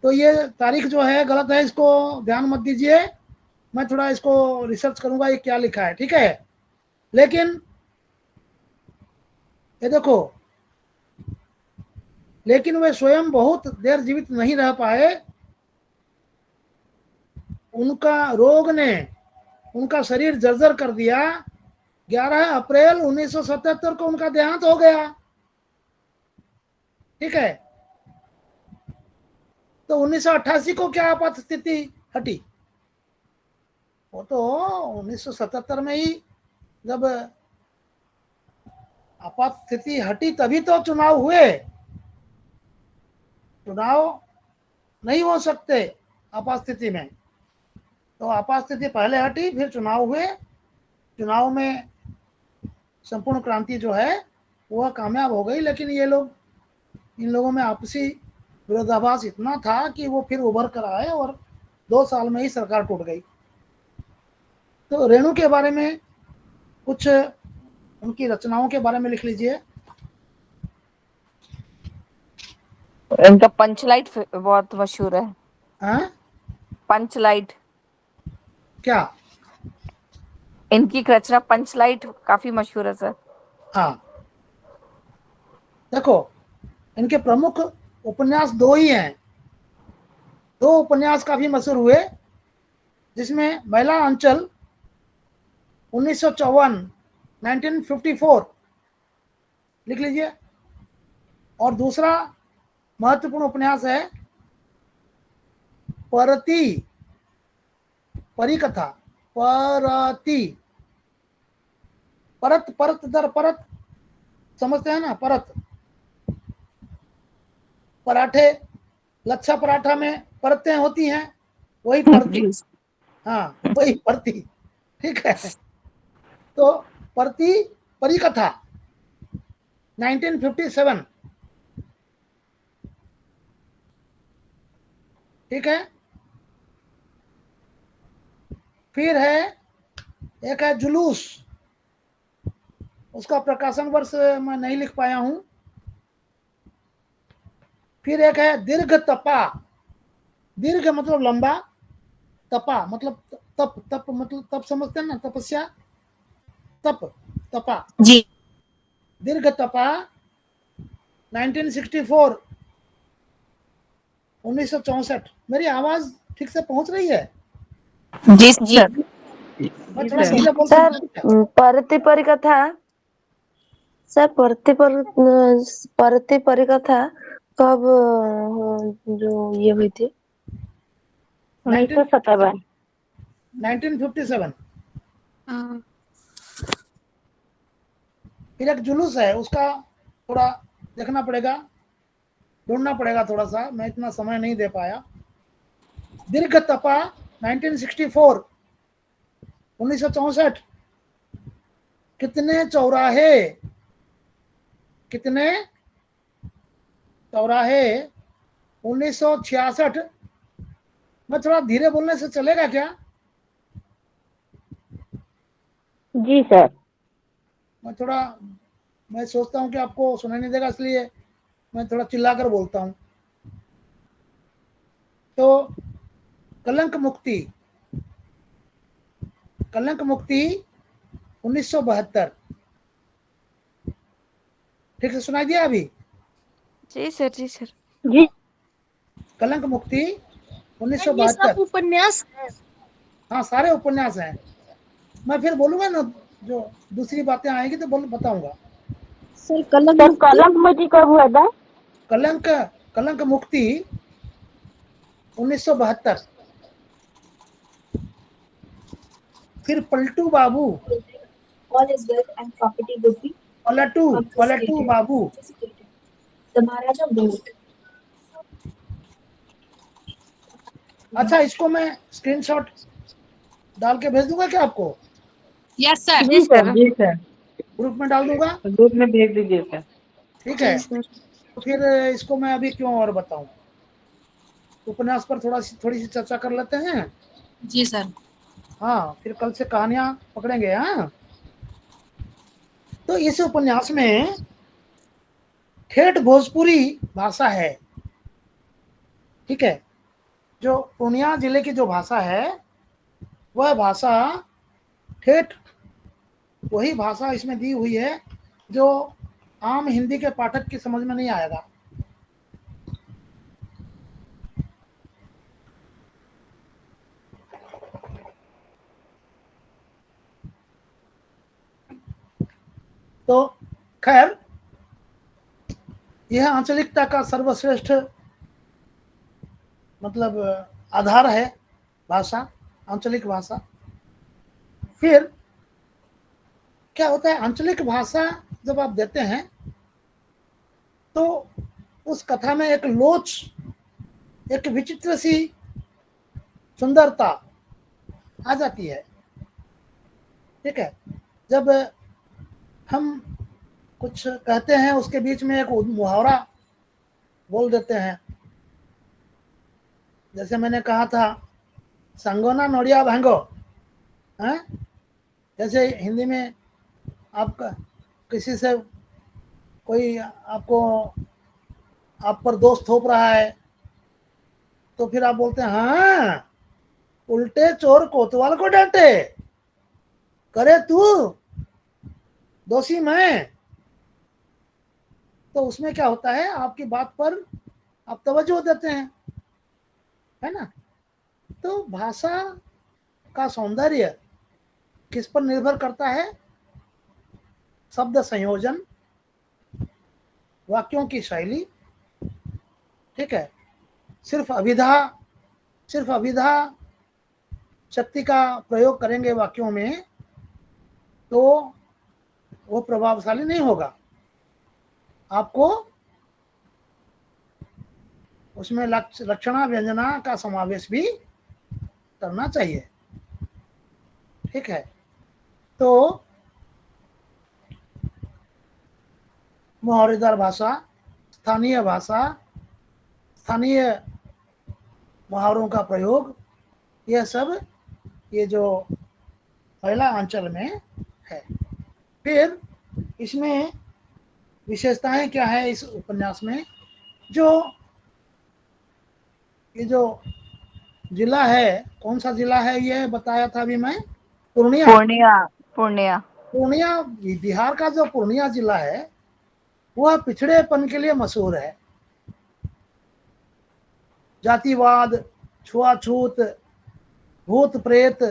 तो ये तारीख जो है गलत है, इसको ध्यान मत दीजिए, मैं थोड़ा इसको रिसर्च करूंगा ये क्या लिखा है, ठीक है। लेकिन ये देखो, लेकिन वे स्वयं बहुत देर जीवित नहीं रह पाए, उनका रोग ने उनका शरीर जर्जर कर दिया। 11 अप्रैल 1977 को उनका देहांत हो गया। ठीक है। तो 1988 को क्या आपात स्थिति हटी? वो तो 1977 में ही जब आपात स्थिति हटी तभी तो चुनाव हुए। चुनाव नहीं हो सकते आपात स्थिति में, तो आपात स्थिति पहले हटी, फिर चुनाव हुए। चुनाव में संपूर्ण क्रांति जो है वह कामयाब हो गई, लेकिन इन लोगों में आपसी विरोधाभास इतना था कि वो फिर उभर कर आए और 2 साल में ही सरकार टूट गई। तो रेणु के बारे में कुछ उनकी रचनाओं के बारे में लिख लीजिए। इनका पंचलाइट बहुत मशहूर है। हाँ? पंचलाइट, क्या? इनकी रचना पंचलाइट काफी मशहूर है सर। हाँ, देखो इनके प्रमुख उपन्यास 2 ही हैं। 2 उपन्यास काफी मशहूर हुए, जिसमें महिला अंचल 1954 लिख लीजिए, और दूसरा महत्वपूर्ण उपन्यास है परती परिकथा। परती, परत परत दर परत, समझते हैं ना? परत, पराठे, लच्छा पराठा में परतें होती हैं, वही परती। हाँ, वही परती, ठीक है। तो परती परिकथा 1957, ठीक है। फिर है एक है जुलूस, उसका प्रकाशन वर्ष मैं नहीं लिख पाया हूं। फिर एक है दीर्घ तपा। दीर्घ मतलब लंबा, तपा मतलब तप। तप मतलब तप, समझते हैं ना? तपस्या, तप, तपा जी। दीर्घ तपा 1964, 1964। मेरी आवाज ठीक से पहुंच रही है? जी सर। मैं थोड़ा धीरे बोल सर सकता हूं? परती परिकथा, सर परती परिकथा कब जो ये हुई थी? 1957। 1957। हाँ। फिर एक जुलूस है, उसका थोड़ा देखना पड़ेगा, ढूंढना पड़ेगा थोड़ा सा, मैं इतना समय नहीं दे पाया। दीर्घ तपा 1964, 1964। कितने चौराहे, कितने चौराहे 1966। मैं थोड़ा धीरे बोलने से चलेगा क्या? जी सर। मैं सोचता हूँ कि आपको सुनाई नहीं देगा, इसलिए मैं थोड़ा चिल्लाकर बोलता हूँ। तो कलंक मुक्ति, कलंक मुक्ति 1972, ठीक से सुनाई दिया अभी? जी सर, जी सर। जी कलंक मुक्ति ये 1972। सब उपन्यास है। हाँ, सारे उपन्यास हैं। मैं फिर बोलूंगा ना, जो दूसरी बातें आएंगी तो बताऊंगा। सर कलंक सर, मुक्ति कलंक मुक्ति कब हुआ था? कलंक कलंक मुक्ति 1972। फिर पलटू बाबू, All is well and property would be Paltu confiscated. Babu. The Maharaja vote. अच्छा, इसको मैं स्क्रीनशॉट डाल के भेज दूंगा क्या आपको? Yes sir. जी सर, जी सर, ग्रुप में डाल दूंगा, ग्रुप में भेज दीजिए सर। ठीक है। जी सर। तो फिर इसको मैं अभी क्यों और बताऊं, उपन्यास पर थोड़ी सी चर्चा कर लेते हैं। जी सर। हाँ, फिर कल से कहानियां पकड़ेंगे। हाँ, तो इस उपन्यास में ठेठ भोजपुरी भाषा है, ठीक है। जो पूर्णिया जिले की जो भाषा है, वह भाषा ठेठ, वही भाषा इसमें दी हुई है जो आम हिंदी के पाठक की समझ में नहीं आएगा। तो खैर, यह आंचलिकता का सर्वश्रेष्ठ मतलब आधार है भाषा, आंचलिक भाषा। फिर क्या होता है, आंचलिक भाषा जब आप देते हैं तो उस कथा में एक लोच, एक विचित्र सी सुंदरता आ जाती है। ठीक है, जब हम कुछ कहते हैं उसके बीच में एक मुहावरा बोल देते हैं, जैसे मैंने कहा था संगोना नोड़िया भांगो, हैं? जैसे हिंदी में आप किसी से कोई आपको आप पर दोष थोप रहा है तो फिर आप बोलते हैं हाँ, उल्टे चोर कोतवाल को डांटे, करे तू दोषी मैं। तो उसमें क्या होता है, आपकी बात पर आप तवज्जो देते हैं, है ना। तो भाषा का सौंदर्य किस पर निर्भर करता है? शब्द संयोजन, वाक्यों की शैली। ठीक है, सिर्फ अभिधा शक्ति का प्रयोग करेंगे वाक्यों में तो वो प्रभावशाली नहीं होगा। आपको उसमें लक्षणा व्यंजना का समावेश भी करना चाहिए। ठीक है, तो मुहावरेदार भाषा, स्थानीय भाषा, स्थानीय मुहावरों का प्रयोग, यह सब ये जो पहला अंचल में है। फिर इसमें विशेषताएं क्या है इस उपन्यास में? ये जो जिला है, कौन सा जिला है ये बताया था अभी मैं, पूर्णिया बिहार का जो पूर्णिया जिला है वह पिछड़ेपन के लिए मशहूर है। जातिवाद, छुआछूत, भूत प्रेत,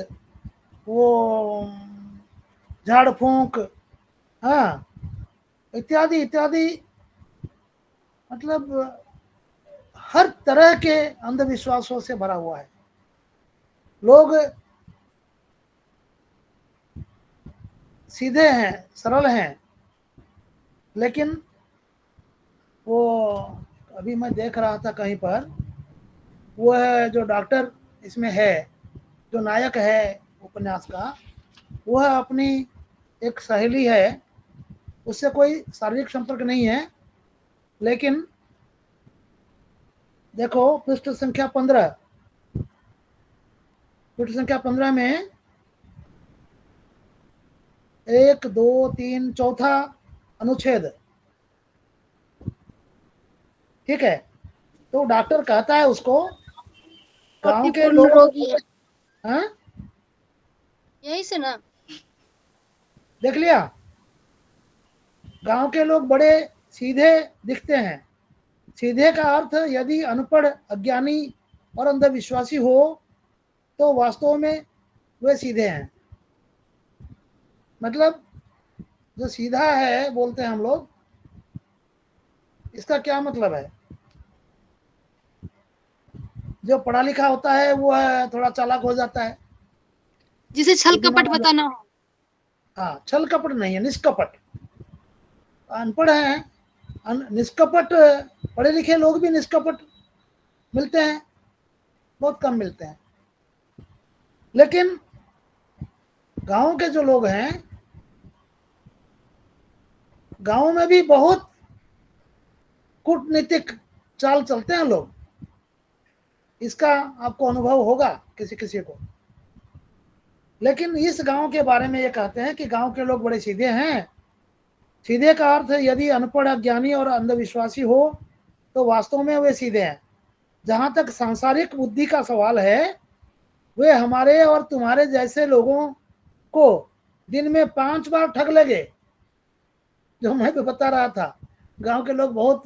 वो झाड़ फूंक, हाँ, इत्यादि इत्यादि, मतलब हर तरह के अंधविश्वासों से भरा हुआ है। लोग सीधे हैं, सरल हैं, लेकिन वो अभी मैं देख रहा था कहीं पर, वह जो डॉक्टर इसमें है, जो नायक है उपन्यास का, वह अपनी एक सहेली है, उससे कोई शारीरिक संपर्क नहीं है, लेकिन देखो पृष्ठ संख्या 15 में 1, 2, 3 चौथा अनुच्छेद, ठीक है। तो डॉक्टर कहता है उसको, गांव के लोग, हाँ यही से ना, देख लिया, गांव के लोग बड़े सीधे दिखते हैं। सीधे का अर्थ यदि अनपढ़, अज्ञानी और अंधविश्वासी हो तो वास्तव में वे सीधे हैं। मतलब जो सीधा है बोलते हैं हम लोग, इसका क्या मतलब है? जो पढ़ा लिखा होता है वो थोड़ा चालाक हो जाता है, जिसे छल कपट बताना हो। हाँ, छल कपट नहीं है, निष्कपट। अनपढ़ है, निष्कपट, पढ़े लिखे लोग भी निष्कपट मिलते हैं, बहुत कम मिलते हैं। लेकिन गांव के जो लोग हैं, गांव में भी बहुत कूटनीतिक चाल चलते हैं लोग, इसका आपको अनुभव होगा किसी किसी को। लेकिन इस गांव के बारे में ये कहते हैं कि गांव के लोग बड़े सीधे हैं। सीधे का अर्थ यदि अनपढ़, अज्ञानी और अंधविश्वासी हो तो वास्तव में वे सीधे हैं। जहां तक सांसारिक बुद्धि का सवाल है, वे हमारे और तुम्हारे जैसे लोगों को दिन में 5 बार ठग लगे। जो मैं तो बता रहा था, गांव के लोग बहुत,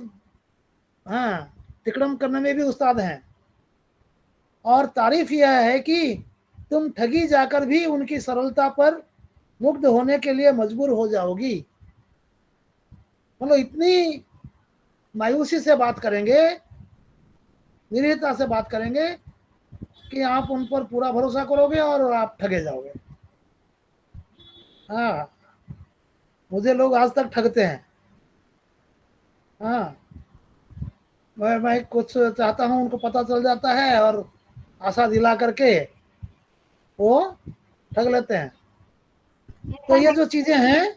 हाँ, तिकड़म करने में भी उस्ताद हैं। और तारीफ यह है कि तुम ठगी जाकर भी उनकी सरलता पर मुग्ध होने के लिए मजबूर हो जाओगी। मतलब इतनी मायूसी से बात करेंगे, विनम्रता से बात करेंगे कि आप उन पर पूरा भरोसा करोगे और आप ठगे जाओगे। हाँ, मुझे लोग आज तक ठगते हैं। हाँ, मैं कुछ चाहता हूँ, उनको पता चल जाता है और आशा दिला करके वो ठग लेते हैं। तो ये जो चीजें हैं,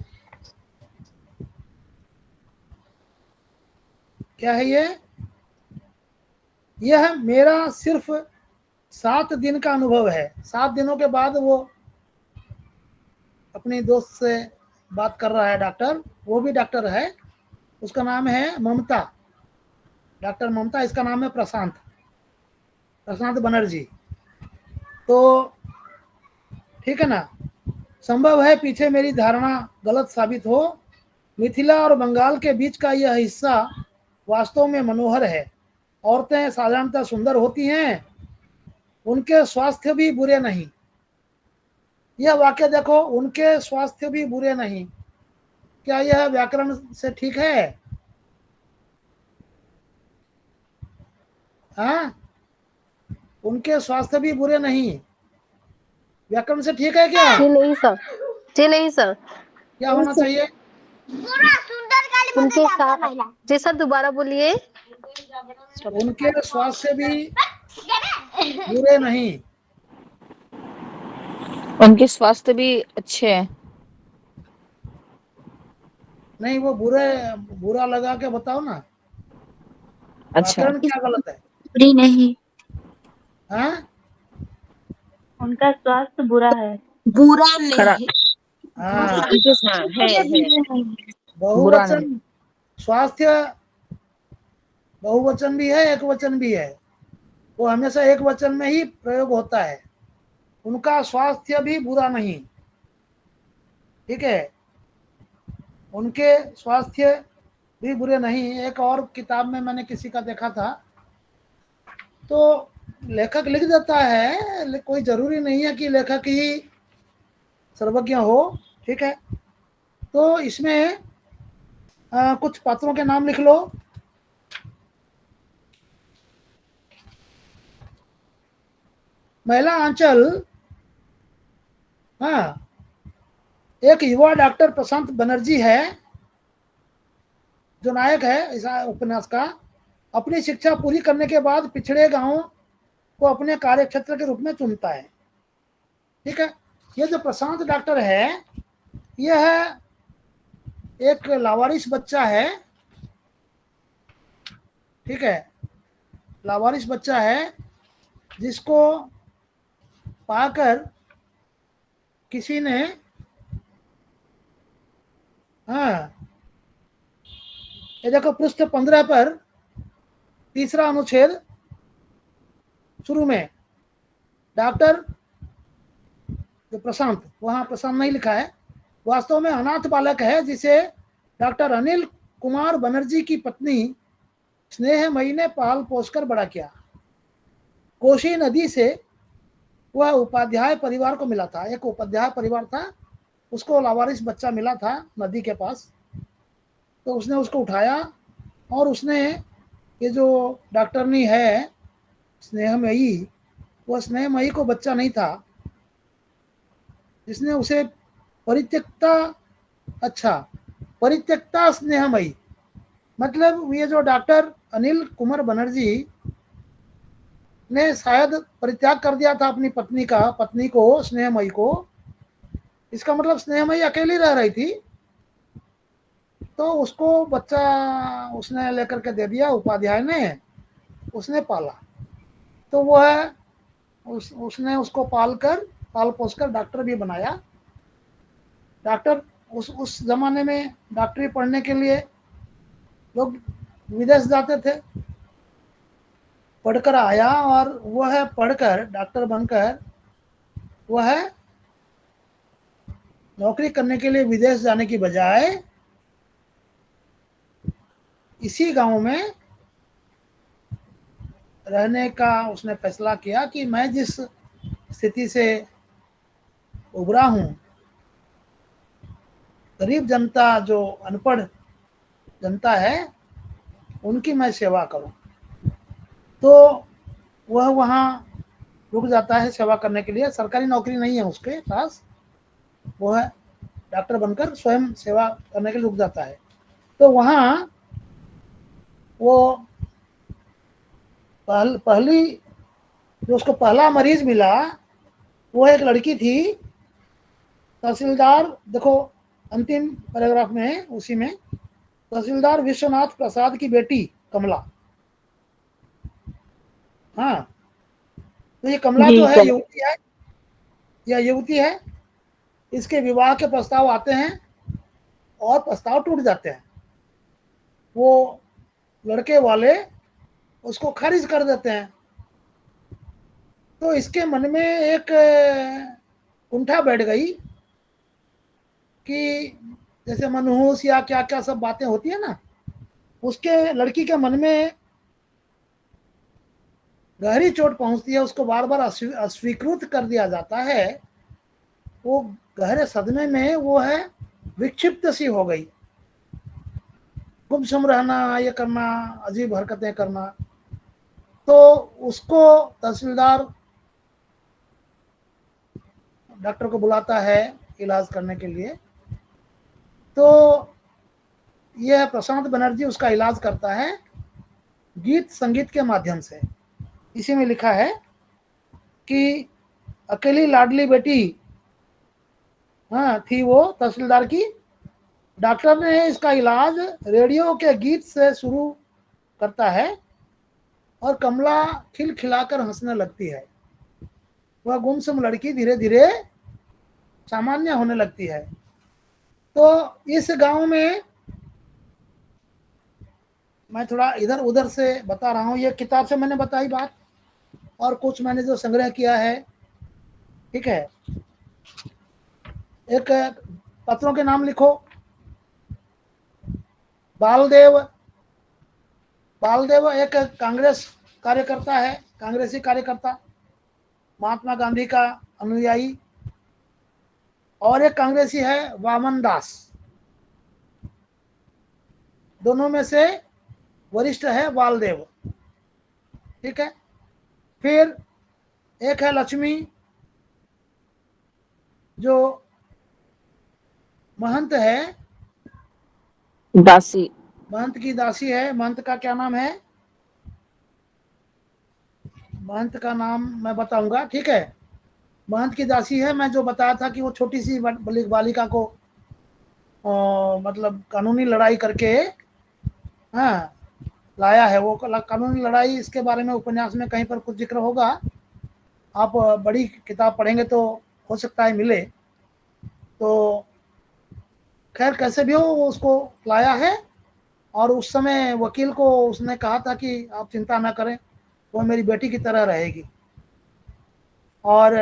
क्या है ये? यह मेरा सिर्फ 7 दिन का अनुभव है। 7 दिनों के बाद वो अपनी दोस्त से बात कर रहा है डॉक्टर, वो भी डॉक्टर है, उसका नाम है ममता, डॉक्टर ममता, इसका नाम है प्रशांत बनर्जी। तो ठीक है ना, संभव है पीछे मेरी धारणा गलत साबित हो। मिथिला और बंगाल के बीच का यह हिस्सा वास्तव में मनोहर है। औरतें साधारणतः सुंदर होती हैं, उनके स्वास्थ्य भी बुरे नहीं। यह वाक्य देखो, उनके स्वास्थ्य भी बुरे नहीं, क्या यह व्याकरण से ठीक है? हाँ, उनके स्वास्थ्य भी बुरे नहीं, व्याकरण से ठीक है क्या? जी नहीं सर, जी नहीं सर। क्या होना चाहिए? उनके साथ, जी सर दोबारा बोलिए। उनके स्वास्थ्य भी बुरे नहीं। उनके स्वास्थ्य भी अच्छे हैं। नहीं, वो बुरा लगा के बताओ ना, अच्छा, व्याकरण क्या गलत है? बुरी नहीं, हाँ, उनका स्वास्थ्य बुरा है। बुरा नहीं। हाँ, है। बहुवचन स्वास्थ्य, बहुवचन भी है, एक वचन भी है, वो हमेशा एक वचन में ही प्रयोग होता है। उनका स्वास्थ्य भी बुरा नहीं, ठीक है, उनके स्वास्थ्य भी बुरे नहीं। एक और किताब में मैंने किसी का देखा था, तो लेखक लिख देता है, कोई जरूरी नहीं है कि लेखक ही सर्वज्ञ हो, ठीक है। तो इसमें कुछ पात्रों के नाम लिख लो। महिला आंचल, हाँ, एक युवा डॉक्टर प्रशांत बनर्जी है जो नायक है इस उपन्यास का। अपनी शिक्षा पूरी करने के बाद पिछड़े गांवों को अपने कार्य क्षेत्र के रूप में चुनता है, ठीक है। ये जो प्रशांत डॉक्टर है, यह एक लावारिस बच्चा है, ठीक है, लावारिस बच्चा है जिसको पाकर किसी ने, हाँ, ये देखो पृष्ठ 15 पर तीसरा अनुच्छेद शुरू में डॉक्टर जो प्रशांत, वहाँ प्रशांत नहीं लिखा है, वास्तव में अनाथ बालक है जिसे डॉक्टर अनिल कुमार बनर्जी की पत्नी स्नेहमयी ने पाल पोसकर बड़ा किया। कोशी नदी से वह उपाध्याय परिवार को मिला था, एक उपाध्याय परिवार था, उसको लावारिस बच्चा मिला था नदी के पास, तो उसने उसको उठाया और उसने ये जो डॉक्टरनी है स्नेहमयी, वह स्नेहमयी को बच्चा नहीं था, जिसने उसे परित्यक्ता, अच्छा, परित्यक्ता स्नेहमयी, मतलब ये जो डॉक्टर अनिल कुमार बनर्जी ने शायद परित्याग कर दिया था अपनी पत्नी को स्नेहमयी को, इसका मतलब स्नेहमयी अकेली रह रही थी, तो उसको बच्चा उसने लेकर के दे दिया उपाध्याय ने, उसने पाला। तो वह उसने उसको पाल पोसकर डॉक्टर भी बनाया। डॉक्टर उस जमाने में डॉक्टरी पढ़ने के लिए लोग विदेश जाते थे, पढ़कर आया और वह पढ़कर डॉक्टर बनकर वह नौकरी करने के लिए विदेश जाने की बजाय इसी गांव में रहने का उसने फैसला किया कि मैं जिस स्थिति से उभरा हूँ, गरीब जनता जो अनपढ़ जनता है उनकी मैं सेवा करूं। तो वह वहाँ रुक जाता है सेवा करने के लिए। सरकारी नौकरी नहीं है उसके पास, वह डॉक्टर बनकर स्वयं सेवा करने के लिए रुक जाता है। तो वहाँ वो पहली जो उसको पहला मरीज मिला वो एक लड़की थी, तहसीलदार, देखो अंतिम पैराग्राफ में है उसी में, तहसीलदार विश्वनाथ प्रसाद की बेटी कमला। हाँ, तो ये कमला जो है युवती है, यह युवती है। इसके विवाह के प्रस्ताव आते हैं और प्रस्ताव टूट जाते हैं। वो लड़के वाले उसको खारिज कर देते हैं। तो इसके मन में एक कुंठा बैठ गई कि जैसे मनहूस या क्या क्या सब बातें होती है ना, उसके लड़की के मन में गहरी चोट पहुंचती है। उसको बार बार अस्वीकृत कर दिया जाता है। वो गहरे सदमे में वो है, विक्षिप्त सी हो गई, गुमसुम रहना, ये करना, अजीब हरकतें करना। तो उसको तहसीलदार डॉक्टर को बुलाता है इलाज करने के लिए। तो यह प्रशांत बनर्जी उसका इलाज करता है गीत संगीत के माध्यम से। इसी में लिखा है कि अकेली लाडली बेटी थी वो तहसीलदार की। डॉक्टर ने इसका इलाज रेडियो के गीत से शुरू करता है और कमला खिलखिलाकर हंसने लगती है। वह गुमसुम लड़की धीरे धीरे सामान्य होने लगती है। तो इस गांव में मैं थोड़ा इधर उधर से बता रहा हूँ, ये किताब से मैंने बताई बात और कुछ मैंने जो संग्रह किया है, ठीक है। एक पत्रों के नाम लिखो। बालदेव एक कांग्रेस कार्यकर्ता है, कांग्रेसी कार्यकर्ता, महात्मा गांधी का अनुयायी। और एक कांग्रेसी है वामन दास। दोनों में से वरिष्ठ है बालदेव, ठीक है। फिर एक है लक्ष्मी जो महंत है, दासी, महंत की दासी है। महंत का क्या नाम है? महंत का नाम मैं बताऊंगा, ठीक है। महंत की दासी है। मैं जो बताया था कि वो छोटी सी बालिका को मतलब कानूनी लड़ाई करके लाया है। वो कानूनी लड़ाई, इसके बारे में उपन्यास में कहीं पर कुछ जिक्र होगा। आप बड़ी किताब पढ़ेंगे तो हो सकता है मिले। तो खैर कैसे भी हो, वो उसको लाया है। और उस समय वकील को उसने कहा था कि आप चिंता ना करें, वो मेरी बेटी की तरह रहेगी। और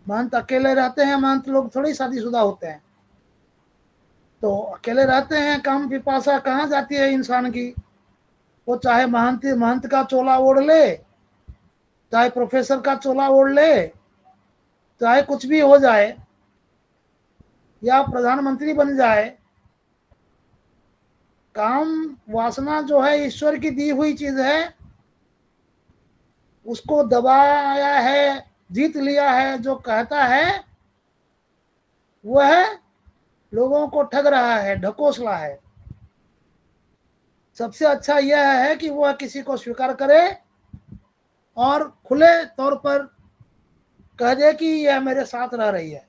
महंत अकेले रहते हैं। महंत लोग थोड़ी शादीशुदा होते हैं, तो अकेले रहते हैं। काम पिपासा कहाँ जाती है इंसान की। वो चाहे महंत का चोला ओढ़ ले, चाहे प्रोफेसर का चोला ओढ़ ले, चाहे कुछ भी हो जाए, या प्रधानमंत्री बन जाए, काम वासना जो है ईश्वर की दी हुई चीज है। उसको दबाया है, जीत लिया है। जो कहता है वह लोगों को ठग रहा है, ढकोसला है। सबसे अच्छा यह है कि वह किसी को स्वीकार करे और खुले तौर पर कह दे कि यह मेरे साथ रह रही है।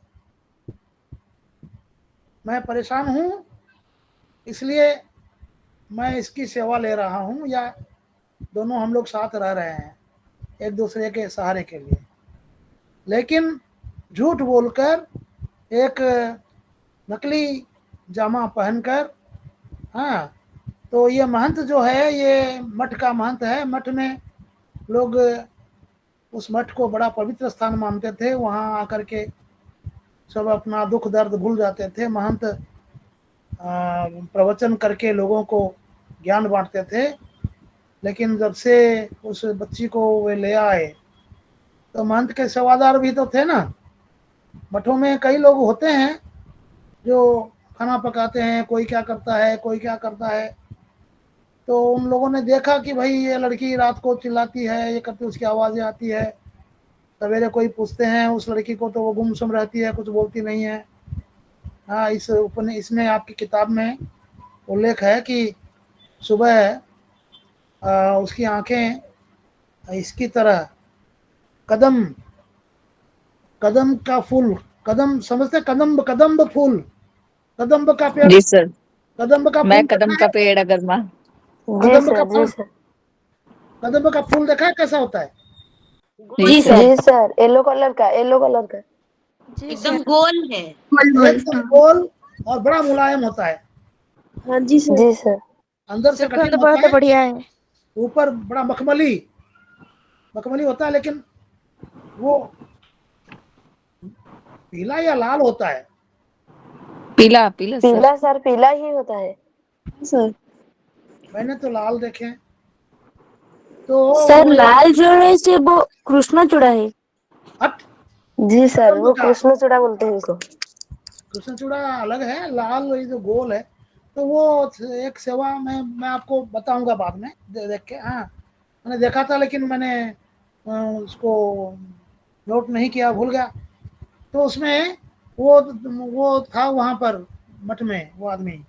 मैं परेशान हूँ, इसलिए मैं इसकी सेवा ले रहा हूँ, या दोनों हम लोग साथ रह रहे हैं एक दूसरे के सहारे के लिए। लेकिन झूठ बोलकर, एक नकली जामा पहनकर, तो ये महंत जो है, ये मठ का महंत है। मठ में लोग उस मठ को बड़ा पवित्र स्थान मानते थे। वहाँ आकर के सब अपना दुख दर्द भूल जाते थे। महंत प्रवचन करके लोगों को ज्ञान बांटते थे। लेकिन जब से उस बच्ची को वे ले आए, तो महंत के सेवादार भी तो थे ना। मठों में कई लोग होते हैं जो खाना पकाते हैं, कोई क्या करता है, कोई क्या करता है। तो उन लोगों ने देखा कि भाई ये लड़की रात को चिल्लाती है, ये करती, उसकी आवाज़ें आती है। सवेरे कोई पूछते हैं उस लड़की को तो वो गुमसुम रहती है, कुछ बोलती नहीं है। हाँ, इसमें आपकी किताब में उल्लेख है कि सुबह उसकी आंखें इसकी तरह कदम का फूल, कदम समझते, कदम्ब फूल, कदम्ब का पेड़, जी सर, कदम्ब का मैं फूल कदम देखा का है? पेड़ अगर माँ। कदम्ब का फूल, कदम्ब का फूल देखा है कैसा होता है? जी सर, जी सर, येलो कलर का, येलो कलर का। एकदम गोल है। एकदम गोल और बड़ा मुलायम होता है। हाँ जी सर। जी सर। अंदर से कठिन होता है, बढ़िया है, ऊपर बड़ा मखमली होता है, लेकिन वो पीला या लाल होता है? पीला पीला सर। पीला सर, पीला ही होता है सर। मैंने तो लाल देखे हैं। तो सर लाल जो है से वो कृष्णचूड़ा है। हट, जी सर, कदम्ब वो का कृष्णचूड़ा बोलते हैं उसको। कृष्णचूड़ा अलग है, लाल ये जो गोल है, तो वो एक सेवा में मैं आपको बताऊंगा बाद में देख के। हाँ, मैंने देखा था, लेकिन मैंने उसको नोट नहीं किया, भूल गया। तो उसमें वो था वहाँ पर मठ में, वो आदमी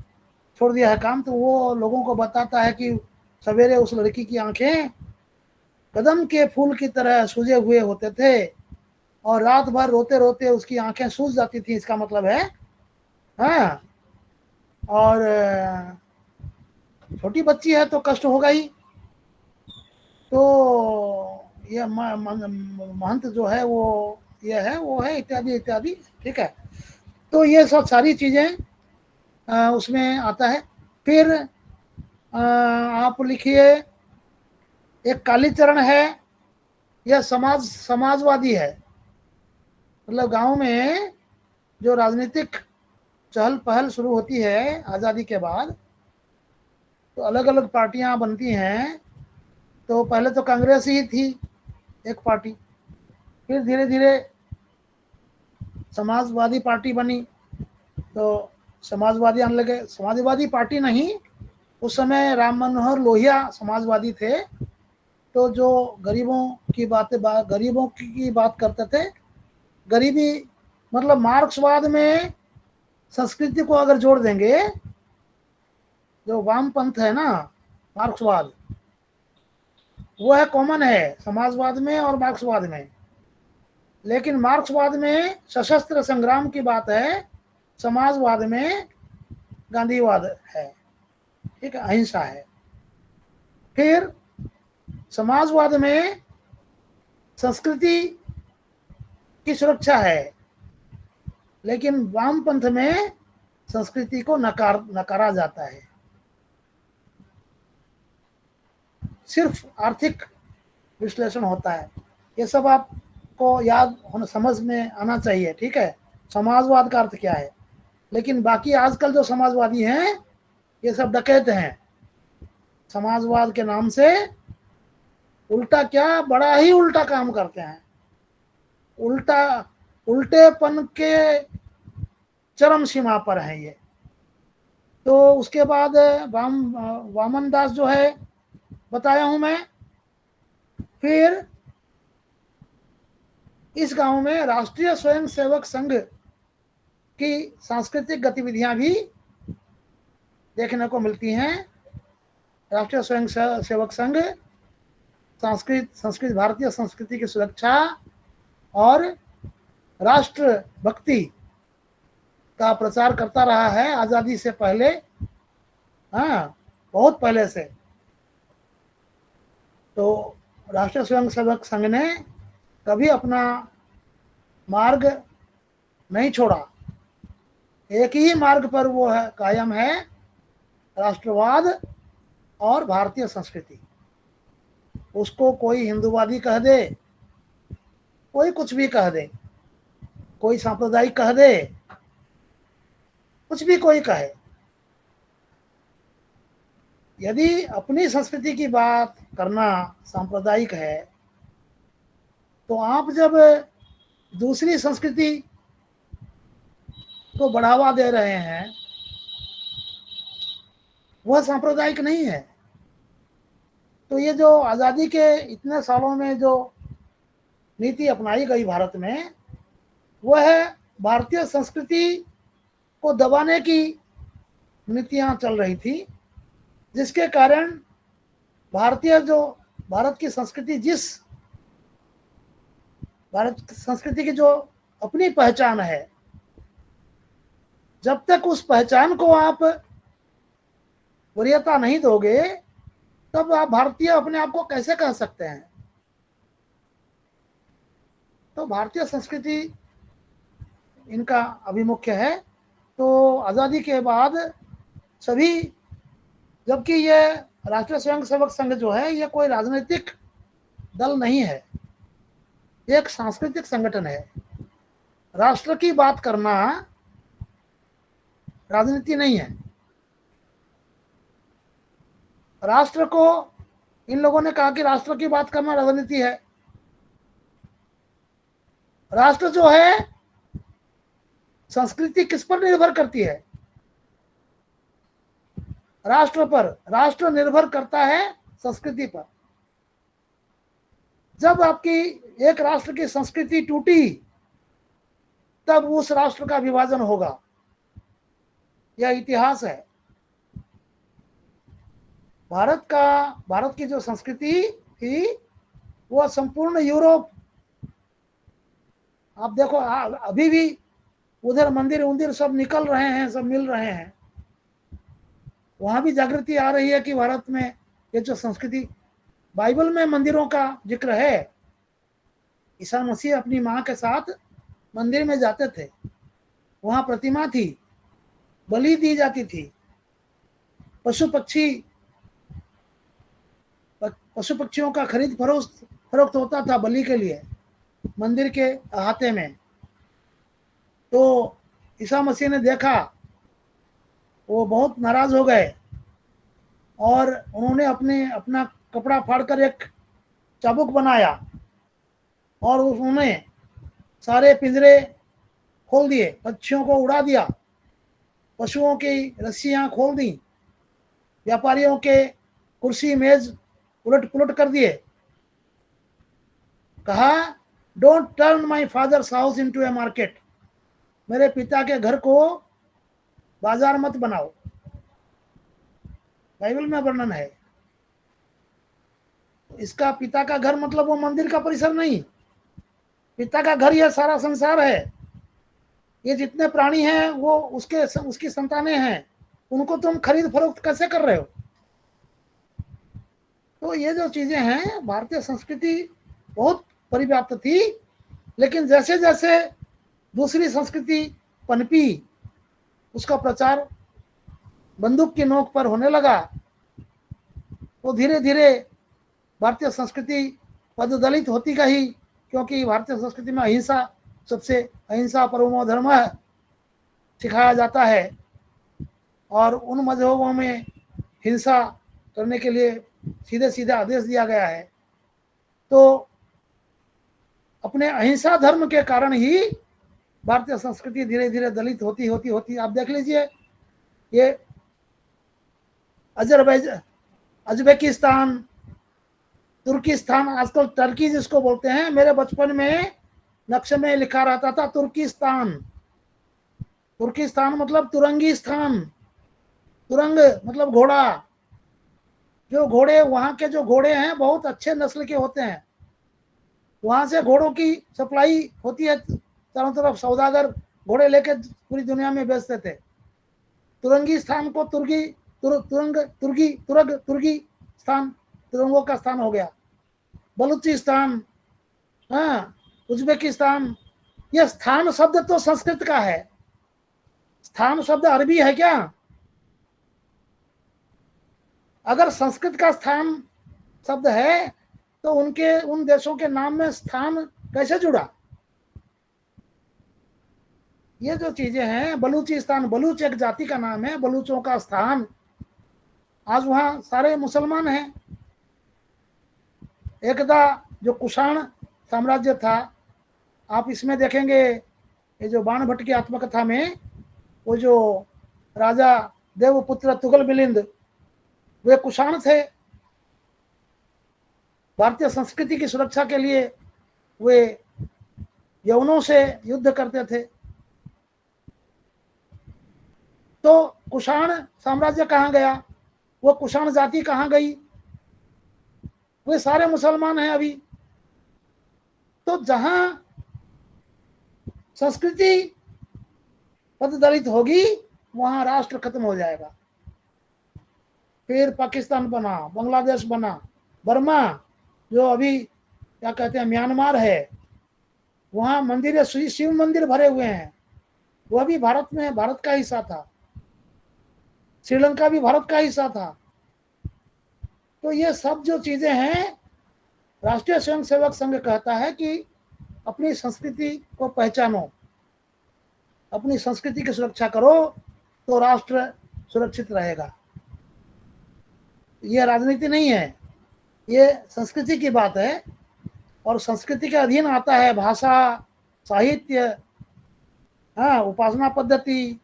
छोड़ दिया है काम, तो वो लोगों को बताता है कि सवेरे उस लड़की की आंखें कदम के फूल की तरह सूजे हुए होते थे और रात भर रोते रोते उसकी आंखें सूज जाती थी, इसका मतलब है। हाँ, और छोटी बच्ची है तो कष्ट होगा ही। तो ये महंत जो है वो ये है, वो है, इत्यादि इत्यादि। ठीक है, तो ये सब सारी चीज़ें उसमें आता है। फिर आप लिखिए, एक कालीचरण है, यह समाजवादी है। मतलब गांव में जो राजनीतिक चहल पहल शुरू होती है आज़ादी के बाद, तो अलग अलग पार्टियां बनती हैं। तो पहले तो कांग्रेस ही थी एक पार्टी, फिर धीरे धीरे समाजवादी पार्टी बनी, तो समाजवादी आने लगे। समाजवादी पार्टी नहीं, उस समय राम मनोहर लोहिया समाजवादी थे। तो जो गरीबों की बात करते थे। गरीबी मतलब मार्क्सवाद में संस्कृति को अगर जोड़ देंगे, जो वामपंथ है ना, मार्क्सवाद, वो है कॉमन है समाजवाद में और मार्क्सवाद में। लेकिन मार्क्सवाद में सशस्त्र संग्राम की बात है, समाजवाद में गांधीवाद है। ठीक है, अहिंसा है। फिर समाजवाद में संस्कृति की सुरक्षा है, लेकिन वामपंथ में संस्कृति को नकारा जाता है। सिर्फ आर्थिक विश्लेषण होता है। ये सब आपको याद होना, समझ में आना चाहिए। ठीक है, समाजवाद का अर्थ क्या है। लेकिन बाकी आजकल जो समाजवादी हैं, ये सब डकैत हैं। समाजवाद के नाम से उल्टा क्या, बड़ा ही उल्टा काम करते हैं। उल्टेपन के चरम सीमा पर है ये। तो उसके बाद वामन दास जो है, बताया हूं मैं। फिर इस गांव में राष्ट्रीय स्वयंसेवक संघ की सांस्कृतिक गतिविधियां भी देखने को मिलती हैं। राष्ट्रीय स्वयंसेवक संघ संस्कृत भारतीय संस्कृति की सुरक्षा और राष्ट्र भक्ति का प्रचार करता रहा है आज़ादी से पहले। हाँ, बहुत पहले से। तो राष्ट्रीय स्वयंसेवक संघ ने कभी अपना मार्ग नहीं छोड़ा। एक ही मार्ग पर वो है, कायम है, राष्ट्रवाद और भारतीय संस्कृति। उसको कोई हिंदूवादी कह दे, कोई कुछ भी कह दे, कोई सांप्रदायिक कह दे, कुछ भी कोई कहे, यदि अपनी संस्कृति की बात करना सांप्रदायिक है, तो आप जब दूसरी संस्कृति को बढ़ावा दे रहे हैं, वह सांप्रदायिक नहीं है। तो ये जो आज़ादी के इतने सालों में जो नीति अपनाई गई भारत में, वह है भारतीय संस्कृति को दबाने की नीतियां चल रही थी, जिसके कारण भारत की संस्कृति भारत संस्कृति की जो अपनी पहचान है, जब तक उस पहचान को आप वरीयता नहीं दोगे, तब आप भारतीय अपने आप को कैसे कह सकते हैं। तो भारतीय संस्कृति इनका अभिमुख्य है। तो आज़ादी के बाद सभी, जबकि ये राष्ट्रीय स्वयंसेवक संघ जो है, ये कोई राजनीतिक दल नहीं है, एक सांस्कृतिक संगठन है। राष्ट्र की बात करना राजनीति नहीं है। राष्ट्र को इन लोगों ने कहा कि राष्ट्र की बात करना राजनीति है। राष्ट्र जो है, संस्कृति किस पर निर्भर करती है? राष्ट्र पर। राष्ट्र निर्भर करता है संस्कृति पर। जब आपकी एक राष्ट्र की संस्कृति टूटी, तब उस राष्ट्र का विभाजन होगा। यह इतिहास है। भारत की जो संस्कृति थी, वह संपूर्ण यूरोप, आप देखो अभी भी उधर मंदिर सब निकल रहे हैं, सब मिल रहे हैं। वहां भी जागृति आ रही है कि भारत में ये जो संस्कृति, बाइबल में मंदिरों का जिक्र है। ईसा मसीह अपनी माँ के साथ मंदिर में जाते थे, वहां प्रतिमा थी, बलि दी जाती थी, पशु पक्षियों का खरीद फरोख्त होता था बलि के लिए मंदिर के अहाते में। तो ईसा मसीह ने देखा, वो बहुत नाराज हो गए और उन्होंने अपना कपड़ा फाड़कर एक चाबुक बनाया और उन्होंने सारे पिंजरे खोल दिए, पक्षियों को उड़ा दिया, पशुओं की रस्सियां खोल दी, व्यापारियों के कुर्सी मेज उलट पुलट कर दिए। कहा, don't turn my father's house into A market. मेरे पिता के घर को बाजार मत बनाओ। बाइबल में वर्णन है। इसका पिता का घर मतलब वो मंदिर का परिसर नहीं, पिता का घर यह सारा संसार है। ये जितने प्राणी हैं वो उसकी संतानें हैं, उनको तुम खरीद फरोख्त कैसे कर रहे हो? तो ये जो चीजें हैं, भारतीय संस्कृति बहुत परिव्याप्त थी, लेकिन जैसे जैसे दूसरी संस्कृति पनपी, उसका प्रचार बंदूक की नोक पर होने लगा, तो धीरे धीरे भारतीय संस्कृति पददलित होती गई, क्योंकि भारतीय संस्कृति में अहिंसा परमो धर्मः सिखाया जाता है और उन मजहबों में हिंसा करने के लिए सीधे सीधे आदेश दिया गया है। तो अपने अहिंसा धर्म के कारण ही भारतीय संस्कृति धीरे धीरे दलित होती आप देख लीजिए, ये अजबेकिस्तान, तुर्किस्तान, आजकल टर्की जिसको बोलते हैं, मेरे बचपन में नक्शे में लिखा रहता था तुर्किस्तान। तुर्किस्तान मतलब तुरंगी स्थान, तुरंग मतलब घोड़ा। जो घोड़े, वहाँ के जो घोड़े हैं बहुत अच्छे नस्ल के होते हैं, वहाँ से घोड़ों की सप्लाई होती है चारों तरफ। सौदागर घोड़े लेके पूरी दुनिया में बेचते थे। तुरंगी स्थान को तुर्गी स्थान, तुरंगों का स्थान हो गया। बलूचिस्तान, हाँ, उज्बेकिस्तान। यह स्थान शब्द तो संस्कृत का है। स्थान शब्द अरबी है क्या? अगर संस्कृत का स्थान शब्द है तो उन देशों के नाम में स्थान कैसे जुड़ा? ये जो चीजें हैं, बलूचिस्तान, बलूच एक जाति का नाम है, बलूचों का स्थान। आज वहाँ सारे मुसलमान हैं। एकदा जो कुषाण साम्राज्य था, आप इसमें देखेंगे, ये जो बाणभट्ट की आत्मकथा में, वो जो राजा देवपुत्र तुगल मिलिंद, वे कुषाण थे। भारतीय संस्कृति की सुरक्षा के लिए वे यवनों से युद्ध करते थे। तो कुषाण साम्राज्य कहाँ गया, वो कुषाण जाति कहाँ गई, वे सारे मुसलमान हैं अभी। तो जहां संस्कृति पददलित होगी वहां राष्ट्र खत्म हो जाएगा। फिर पाकिस्तान बना, बांग्लादेश बना, बर्मा जो अभी क्या कहते हैं म्यांमार है, वहां मंदिर, शिव मंदिर भरे हुए हैं, वह भी भारत में, भारत का हिस्सा था। श्रीलंका भी भारत का हिस्सा था। तो ये सब जो चीजें हैं, राष्ट्रीय स्वयंसेवक संघ कहता है कि अपनी संस्कृति को पहचानो, अपनी संस्कृति की सुरक्षा करो तो राष्ट्र सुरक्षित रहेगा। ये राजनीति नहीं है, ये संस्कृति की बात है। और संस्कृति के अधीन आता है भाषा, साहित्य, उपासना पद्धति,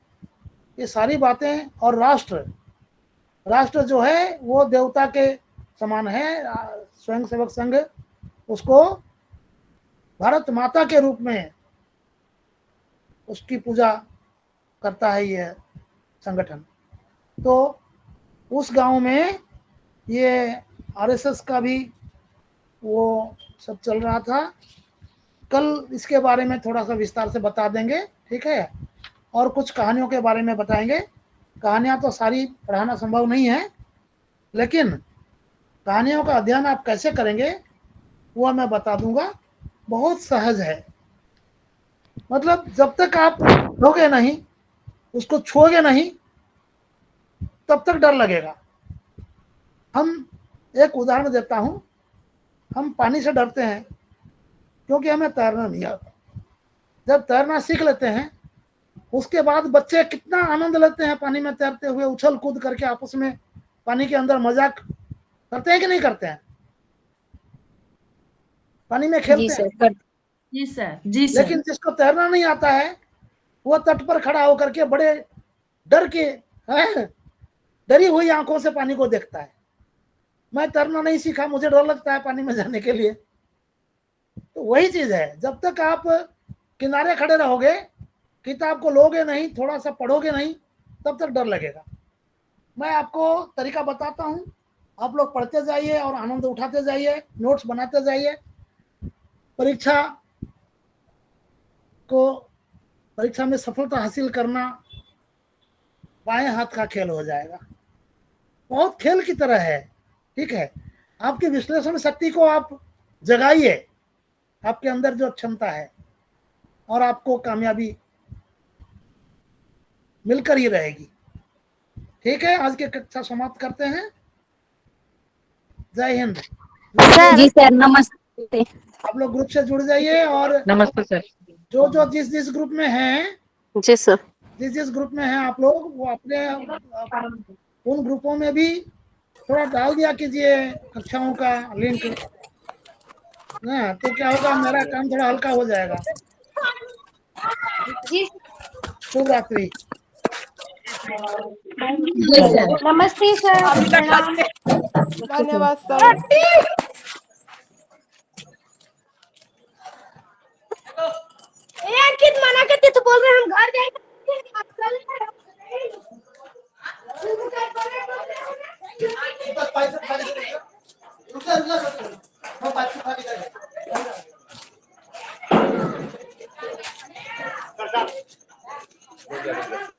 ये सारी बातें। और राष्ट्र जो है वो देवता के समान है। स्वयंसेवक संघ उसको भारत माता के रूप में उसकी पूजा करता है ये संगठन। तो उस गांव में ये आरएसएस का भी वो सब चल रहा था। कल इसके बारे में थोड़ा सा विस्तार से बता देंगे, ठीक है। और कुछ कहानियों के बारे में बताएंगे। कहानियां तो सारी पढ़ाना संभव नहीं है, लेकिन कहानियों का अध्ययन आप कैसे करेंगे वो मैं बता दूंगा। बहुत सहज है, मतलब जब तक आप छूओगे नहीं, उसको छुओगे नहीं, तब तक डर लगेगा। हम एक उदाहरण देता हूं। हम पानी से डरते हैं क्योंकि हमें तैरना नहीं आता। जब तैरना सीख लेते हैं उसके बाद बच्चे कितना आनंद लेते हैं पानी में तैरते हुए, उछल कूद करके आपस में पानी के अंदर मजाक करते हैं कि नहीं करते हैं? पानी में खेलते हैं। जी सर। लेकिन जिसको तैरना नहीं आता है वो तट पर खड़ा होकर के बड़े डर के डरी हुई आंखों से पानी को देखता है। मैं तैरना नहीं सीखा, मुझे डर लगता है पानी में जाने के लिए। तो वही चीज है, जब तक आप किनारे खड़े रहोगे, किताब को लोगे नहीं, थोड़ा सा पढ़ोगे नहीं, तब तक डर लगेगा। मैं आपको तरीका बताता हूँ, आप लोग पढ़ते जाइए और आनंद उठाते जाइए, नोट्स बनाते जाइए। परीक्षा में सफलता हासिल करना बाएं हाथ का खेल हो जाएगा। बहुत खेल की तरह है, ठीक है। आपकी विश्लेषण शक्ति को आप जगाइए, आपके अंदर जो क्षमता है, और आपको कामयाबी मिलकर ही रहेगी। ठीक है, आज की कक्षा समाप्त करते हैं। जय हिंद। जी सर, नमस्ते। आप लोग ग्रुप से जुड़ जाइए और नमस्ते सर। जो जिस ग्रुप में हैं, जी सर। जिस ग्रुप में हैं आप लोग, वो अपने उन ग्रुपों में भी थोड़ा डाल दिया कीजिए कक्षाओं का लिंक ना, तो क्या होगा, मेरा काम थोड़ा हल्का हो जाएगा। शुभ रात्रि। नमस्ते सर। धन्यवाद सर। कित मना करते तो बोल रहे हम घर जाएंगे। रुक जा।